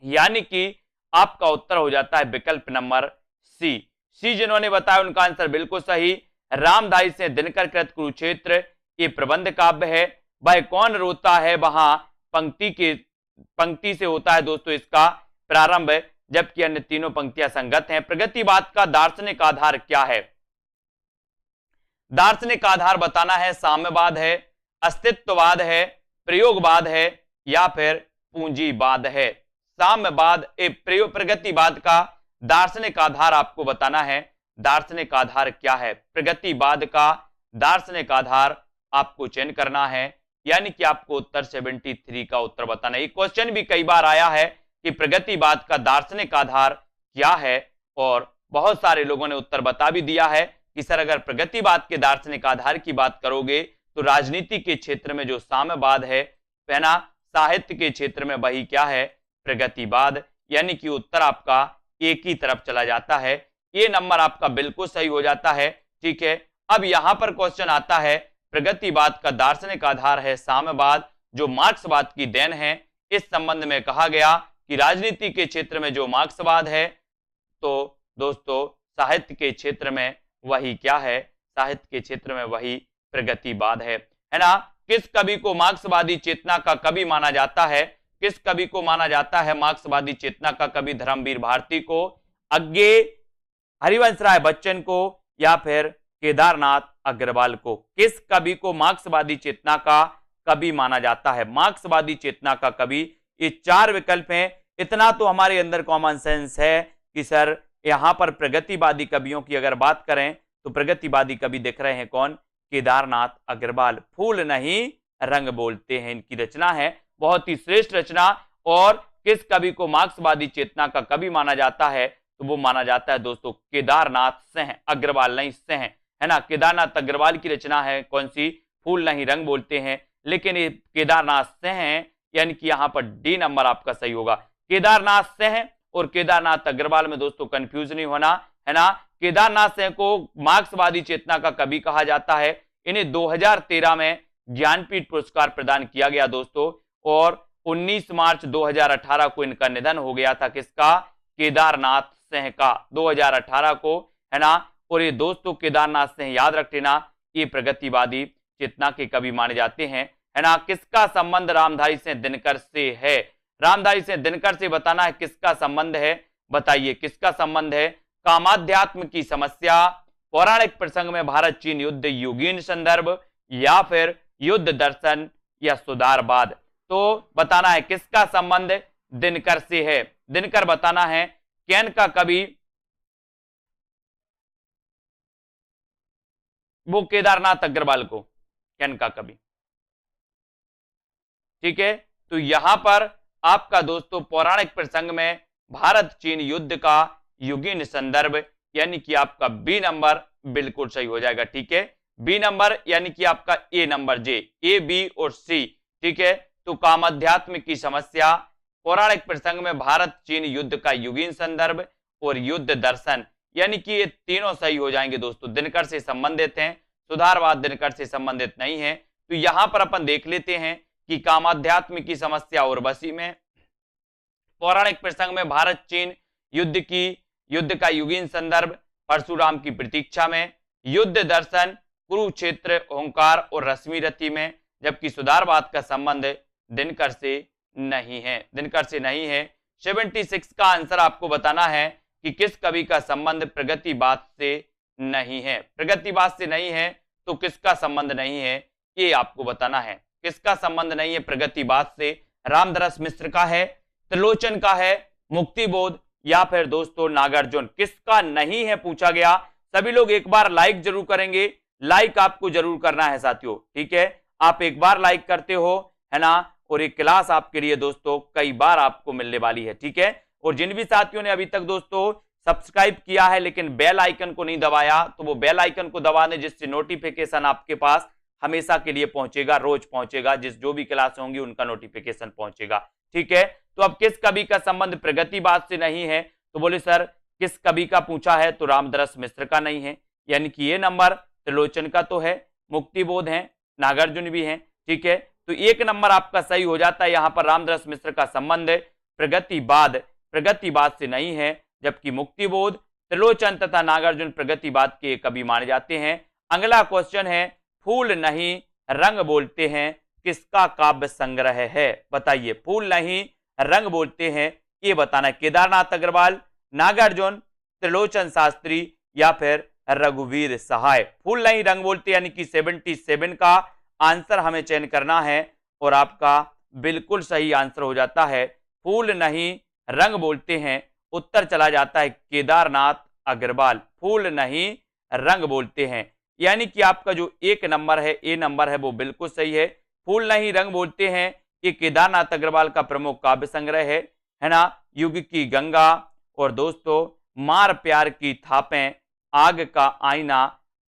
यानी कि आपका उत्तर हो जाता है विकल्प नंबर सी। जिन्होंने बताया उनका आंसर बिल्कुल सही। रामधारी से दिनकर कृत कुरुक्षेत्र ये प्रबंध काव्य है। वह कौन रोता है वहां पंक्ति से होता है दोस्तों इसका प्रारंभ, जबकि अन्य तीनों पंक्तियां संगत हैं। प्रगतिवाद का दार्शनिक आधार क्या है? दार्शनिक आधार बताना है साम्यवाद है, अस्तित्ववाद है, प्रयोगवाद है या फिर पूंजीवाद है। साम्यवाद प्रगतिवाद का दार्शनिक आधार आपको बताना है। दार्शनिक आधार क्या है? प्रगतिवाद का दार्शनिक आधार आपको चयन करना है, यानी कि आपको उत्तर 73 का उत्तर बताना है। ये क्वेश्चन भी कई बार आया है कि प्रगतिवाद का दार्शनिक आधार क्या है, और बहुत सारे लोगों ने उत्तर बता भी दिया है कि सर अगर प्रगतिवाद के दार्शनिक आधार की बात करोगे तो राजनीति के क्षेत्र में जो साम्यवाद है ना, साहित्य के क्षेत्र में वही क्या है? प्रगतिवाद। यानी कि उत्तर आपका एक ही तरफ चला जाता है। ये नंबर आपका बिल्कुल सही हो जाता है। ठीक है, अब यहां पर क्वेश्चन आता है प्रगतिवाद का दार्शनिक आधार है साम्यवाद, जो मार्क्सवाद की देन है। इस संबंध में कहा गया कि राजनीति के क्षेत्र में जो मार्क्सवाद है, तो दोस्तों साहित्य के क्षेत्र में वही क्या है? साहित्य के क्षेत्र में वही प्रगतिवाद है ना। किस कवि को मार्क्सवादी चेतना का कवि माना जाता है? किस कवि को माना जाता है मार्क्सवादी चेतना का कवि? धर्मवीर भारती को, अज्ञे हरिवंश राय बच्चन को या फिर केदारनाथ अग्रवाल को? किस कवि को मार्क्सवादी चेतना का कवि माना जाता है? मार्क्सवादी चेतना का कवि। ये चार विकल्प हैं। इतना तो हमारे अंदर कॉमन सेंस है कि सर यहां पर प्रगतिवादी कवियों की अगर बात करें तो प्रगतिवादी कवि दिख रहे हैं कौन? केदारनाथ अग्रवाल। फूल नहीं रंग बोलते हैं इनकी रचना है, बहुत ही श्रेष्ठ रचना। और किस कवि को मार्क्सवादी चेतना का कवि माना जाता है? तो वो माना जाता है दोस्तों केदारनाथ सिंह अग्रवाल, नहीं सिंह है ना। केदारनाथ अग्रवाल की रचना है कौन सी? फूल नहीं रंग बोलते हैं। लेकिन ये केदारनाथ सिंह है, यानी कि यहां पर डी नंबर आपका सही होगा। केदारनाथ सिंह और केदारनाथ अग्रवाल में दोस्तों कंफ्यूज नहीं होना, है ना। केदारनाथ सिंह को मार्क्सवादी चेतना का कवि कहा जाता है। इन्हें 2013 में ज्ञानपीठ पुरस्कार प्रदान किया गया दोस्तों, और 19 मार्च 2018 को इनका निधन हो गया था। किसका? केदारनाथ सिंह का, 2018 को, है ना। और ये दोस्तों केदारनाथ सिंह याद रख लेना, ये प्रगतिवादी चेतना के कवि माने जाते हैं, है ना। किसका संबंध रामधारी सिंह दिनकर से है? रामधारी सिंह दिनकर से बताना है किसका संबंध है, बताइए किसका संबंध है? कामाध्यात्म की समस्या, पौराणिक प्रसंग में भारत चीन युद्ध युगीन संदर्भ, या फिर युद्ध दर्शन या सुधारवाद? तो बताना है किसका संबंध दिनकर से है। दिनकर बताना है कैन का कवि, वो केदारनाथ अग्रवाल को कैन का कवि। ठीक है, तो यहां पर आपका दोस्तों पौराणिक प्रसंग में भारत चीन युद्ध का युगीन संदर्भ, यानी कि आपका बी नंबर बिल्कुल सही हो जाएगा। ठीक है, बी नंबर यानी कि आपका ए नंबर जे, ए बी और सी। ठीक है, तो कामाध्यात्म की समस्या, पौराणिक प्रसंग में भारत चीन युद्ध का युगीन संदर्भ और युद्ध दर्शन, यानी कि ये तीनों सही हो जाएंगे दोस्तों। दिनकर से संबंधित हैं, सुधारवाद दिनकर से संबंधित नहीं है। तो यहां पर अपन देख लेते हैं कि कामाध्यात्म की समस्या उर्वशी में, पौराणिक प्रसंग में भारत चीन युद्ध का युगीन संदर्भ परशुराम की प्रतीक्षा में, युद्ध दर्शन कुरुक्षेत्र ओंकार और रश्मि रथी में, जबकि सुधारवाद का संबंध दिनकर से नहीं है, दिनकर से नहीं है। 76 का आंसर आपको बताना है कि किस कवि का संबंध प्रगतिवाद से नहीं है। प्रगतिवाद से नहीं है तो किसका संबंध नहीं है, ये आपको बताना है। किसका संबंध नहीं है प्रगतिवाद से? रामधरस मिश्र का है, त्रिलोचन का है, मुक्तिबोध या फिर दोस्तों नागार्जुन? किसका नहीं है पूछा गया। सभी लोग एक बार लाइक जरूर करेंगे, लाइक आपको जरूर करना है साथियों। ठीक है, आप एक बार लाइक करते हो, है ना, और एक क्लास आपके लिए दोस्तों कई बार आपको मिलने वाली है। ठीक है, और जिन भी साथियों ने अभी तक दोस्तों सब्सक्राइब किया है लेकिन बेल आइकन को नहीं दबाया, तो वो बेल आइकन को दबा दें, जिससे नोटिफिकेशन आपके पास हमेशा के लिए पहुंचेगा, रोज पहुंचेगा। जो भी क्लास होंगी उनका नोटिफिकेशन पहुंचेगा। ठीक है, तो अब किस कवि का संबंध प्रगतिवाद से नहीं है, तो बोले सर किस कवि का पूछा है, तो रामदरस मिश्र का नहीं है, यानी कि ये नंबर त्रिलोचन का तो है, मुक्तिबोध है, नागार्जुन भी है, ठीक है। तो एक नंबर आपका सही हो जाता है। यहां पर रामदरस मिश्र का संबंध प्रगतिवाद से नहीं है, जबकि मुक्तिबोध, त्रिलोचन तथा नागार्जुन प्रगतिवाद के कवि माने जाते हैं। अगला क्वेश्चन है, फूल नहीं रंग बोलते हैं किसका काव्य संग्रह है, बताइए। फूल नहीं रंग बोलते हैं, ये बताना है। केदारनाथ अग्रवाल, नागार्जुन, त्रिलोचन शास्त्री या फिर रघुवीर सहाय। फूल नहीं रंग बोलते यानी कि 77 का आंसर हमें चयन करना है और आपका बिल्कुल सही आंसर हो जाता है फूल नहीं रंग बोलते हैं। उत्तर चला जाता है केदारनाथ अग्रवाल, फूल नहीं रंग बोलते हैं, यानी कि आपका जो एक नंबर है, ए नंबर है, वो बिल्कुल सही है। फूल नहीं रंग बोलते हैं ये केदारनाथ अग्रवाल का प्रमुख काव्य संग्रह है ना। युग की गंगा और दोस्तों मार प्यार की थापें, आग का आईना,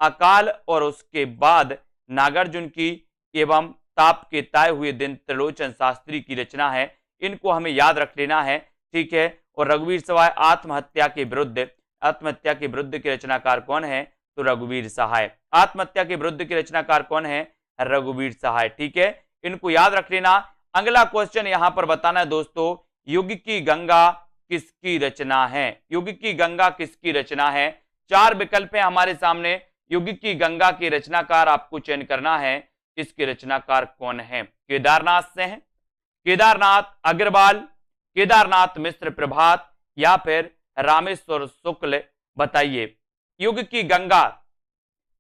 अकाल और उसके बाद नागार्जुन की एवं ताप के ताए हुए दिन त्रिलोचन शास्त्री की रचना है। इनको हमें याद रख लेना है, ठीक है। और रघुवीर सहाय आत्महत्या के विरुद्ध के रचनाकार कौन है, तो रघुवीर सहाय। आत्महत्या के विरुद्ध के रचनाकार कौन है, रघुवीर सहाय, ठीक है। इनको याद रख लेना। अगला क्वेश्चन यहां पर बताना है दोस्तों, युग की गंगा किसकी रचना है, युग की गंगा किसकी रचना है। चार विकल्प हैं हमारे सामने, युग की गंगा के रचनाकार आपको चयन करना है। इसके रचनाकार कौन है, केदारनाथ से हैं, केदारनाथ अग्रवाल, केदारनाथ मिश्र प्रभात या फिर रामेश्वर शुक्ल, बताइए युग की गंगा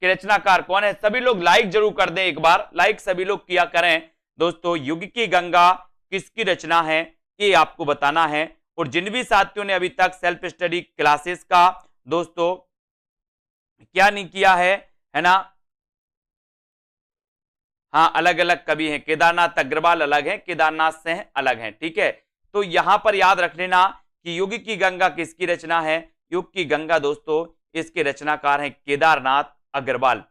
के रचनाकार कौन है। सभी लोग लाइक जरूर कर दें, एक बार लाइक सभी लोग किया करें दोस्तों। युग की गंगा किसकी रचना है ये आपको बताना है। और जिन भी साथियों ने अभी तक सेल्फ स्टडी क्लासेस का दोस्तों क्या नहीं किया है ना, हाँ अलग अलग कवि हैं, केदारनाथ अग्रवाल अलग हैं, केदारनाथ से हैं अलग हैं, ठीक है। तो यहां पर याद रख लेना कि युग की गंगा किसकी रचना है। युग की गंगा दोस्तों इसके रचनाकार हैं केदारनाथ अग्रवाल,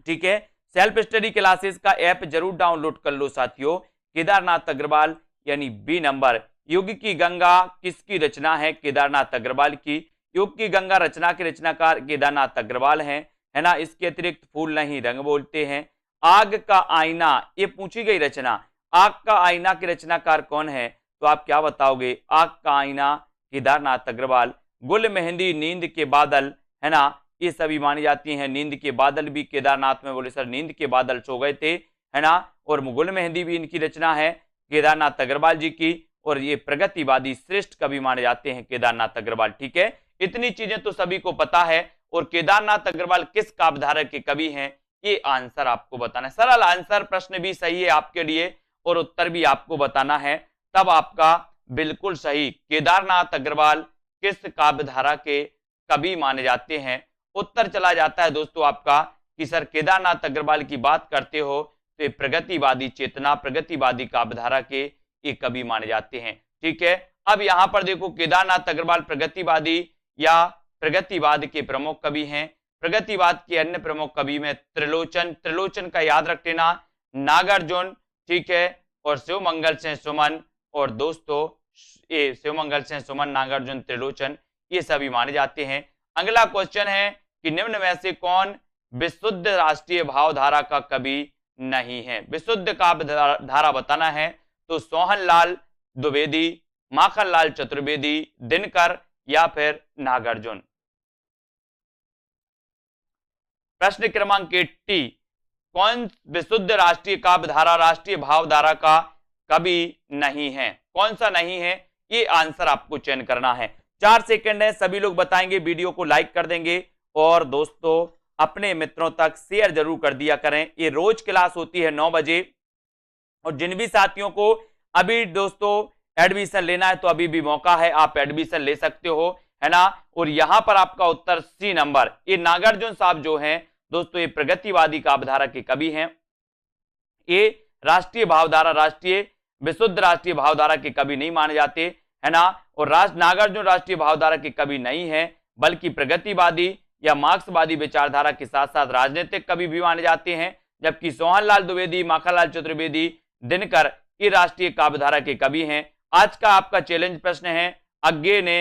ठीक है। सेल्फ स्टडी क्लासेस का ऐप जरूर डाउनलोड कर लो साथियों। केदारनाथ अग्रवाल यानी बी नंबर। युग की गंगा किसकी रचना है, केदारनाथ अग्रवाल की। युग की गंगा रचना के रचनाकार केदारनाथ अग्रवाल हैं, है ना। इसके अतिरिक्त फूल नहीं रंग बोलते हैं, आग का आईना ये पूछी गई रचना, आग का आईना के रचनाकार कौन है, तो आप क्या बताओगे। आग का आईना केदारनाथ अग्रवाल। गुल मेहंदी, नींद के बादल, है ना, ये सभी मानी जाती हैं। नींद के बादल भी केदारनाथ में, बोले सर नींद के बादल सो गए थे, है ना। और गुल मेहंदी भी इनकी रचना है केदारनाथ अग्रवाल जी की। और ये प्रगतिवादी श्रेष्ठ कवि माने जाते हैं केदारनाथ अग्रवाल, ठीक है। इतनी चीजें तो सभी को पता है। और केदारनाथ अग्रवाल किस काव्यधारा के कवि हैं ये आंसर आपको बताना है। सरल आंसर, प्रश्न भी सही है आपके लिए और उत्तर भी आपको बताना है, तब आपका बिल्कुल सही। केदारनाथ अग्रवाल किस काव्यधारा के कवि माने जाते हैं। उत्तर चला जाता है दोस्तों आपका कि सर केदारनाथ अग्रवाल की बात करते हो तो ये प्रगतिवादी चेतना, प्रगतिवादी काव्यधारा के ये कवि माने जाते हैं, ठीक है। अब यहां पर देखो केदारनाथ अग्रवाल प्रगतिवादी या प्रगतिवाद के प्रमुख कवि हैं। प्रगतिवाद के अन्य प्रमुख कवि में त्रिलोचन का याद रख लेना, नागार्जुन, ठीक है, और शिवमंगल सिंह सुमन। और दोस्तों ये शिवमंगल सिंह सुमन, नागार्जुन, त्रिलोचन ये सभी माने जाते हैं। अगला क्वेश्चन है कि निम्न में से कौन विशुद्ध राष्ट्रीय भावधारा का कवि नहीं है। विशुद्ध काव्य धारा बताना है तो सोहनलाल द्विवेदी, माखनलाल चतुर्वेदी, दिनकर या फिर नागार्जुन। प्रश्न क्रमांक 80, कौन विशुद्ध राष्ट्रीय काव्य धारा, राष्ट्रीय भावधारा का कवि नहीं है, कौन सा नहीं है ये आंसर आपको चयन करना है। 4 सेकंड है, सभी लोग बताएंगे, वीडियो को लाइक कर देंगे और दोस्तों अपने मित्रों तक शेयर जरूर कर दिया करें। ये रोज क्लास होती है 9 बजे। और जिन भी साथियों को अभी दोस्तों एडमिशन लेना है तो अभी भी मौका है, आप एडमिशन ले सकते हो, है ना। और यहां पर आपका उत्तर सी नंबर, ये नागार्जुन साहब जो हैं दोस्तों ये प्रगतिवादी काव्यधारा के कवि हैं। ये राष्ट्रीय भावधारा, राष्ट्रीय विशुद्ध राष्ट्रीय भावधारा के कवि नहीं माने जाते, है ना। और नागार्जुन राष्ट्रीय भावधारा के कवि नहीं है, बल्कि प्रगतिवादी या मार्क्सवादी विचारधारा के साथ साथ राजनीतिक कवि भी माने जाते हैं। जबकि सोहनलाल द्विवेदी, माखनलाल चतुर्वेदी, दिनकर ये राष्ट्रीय काव्यधारा के कवि हैं। आज का आपका चैलेंज प्रश्न है, अज्ञे ने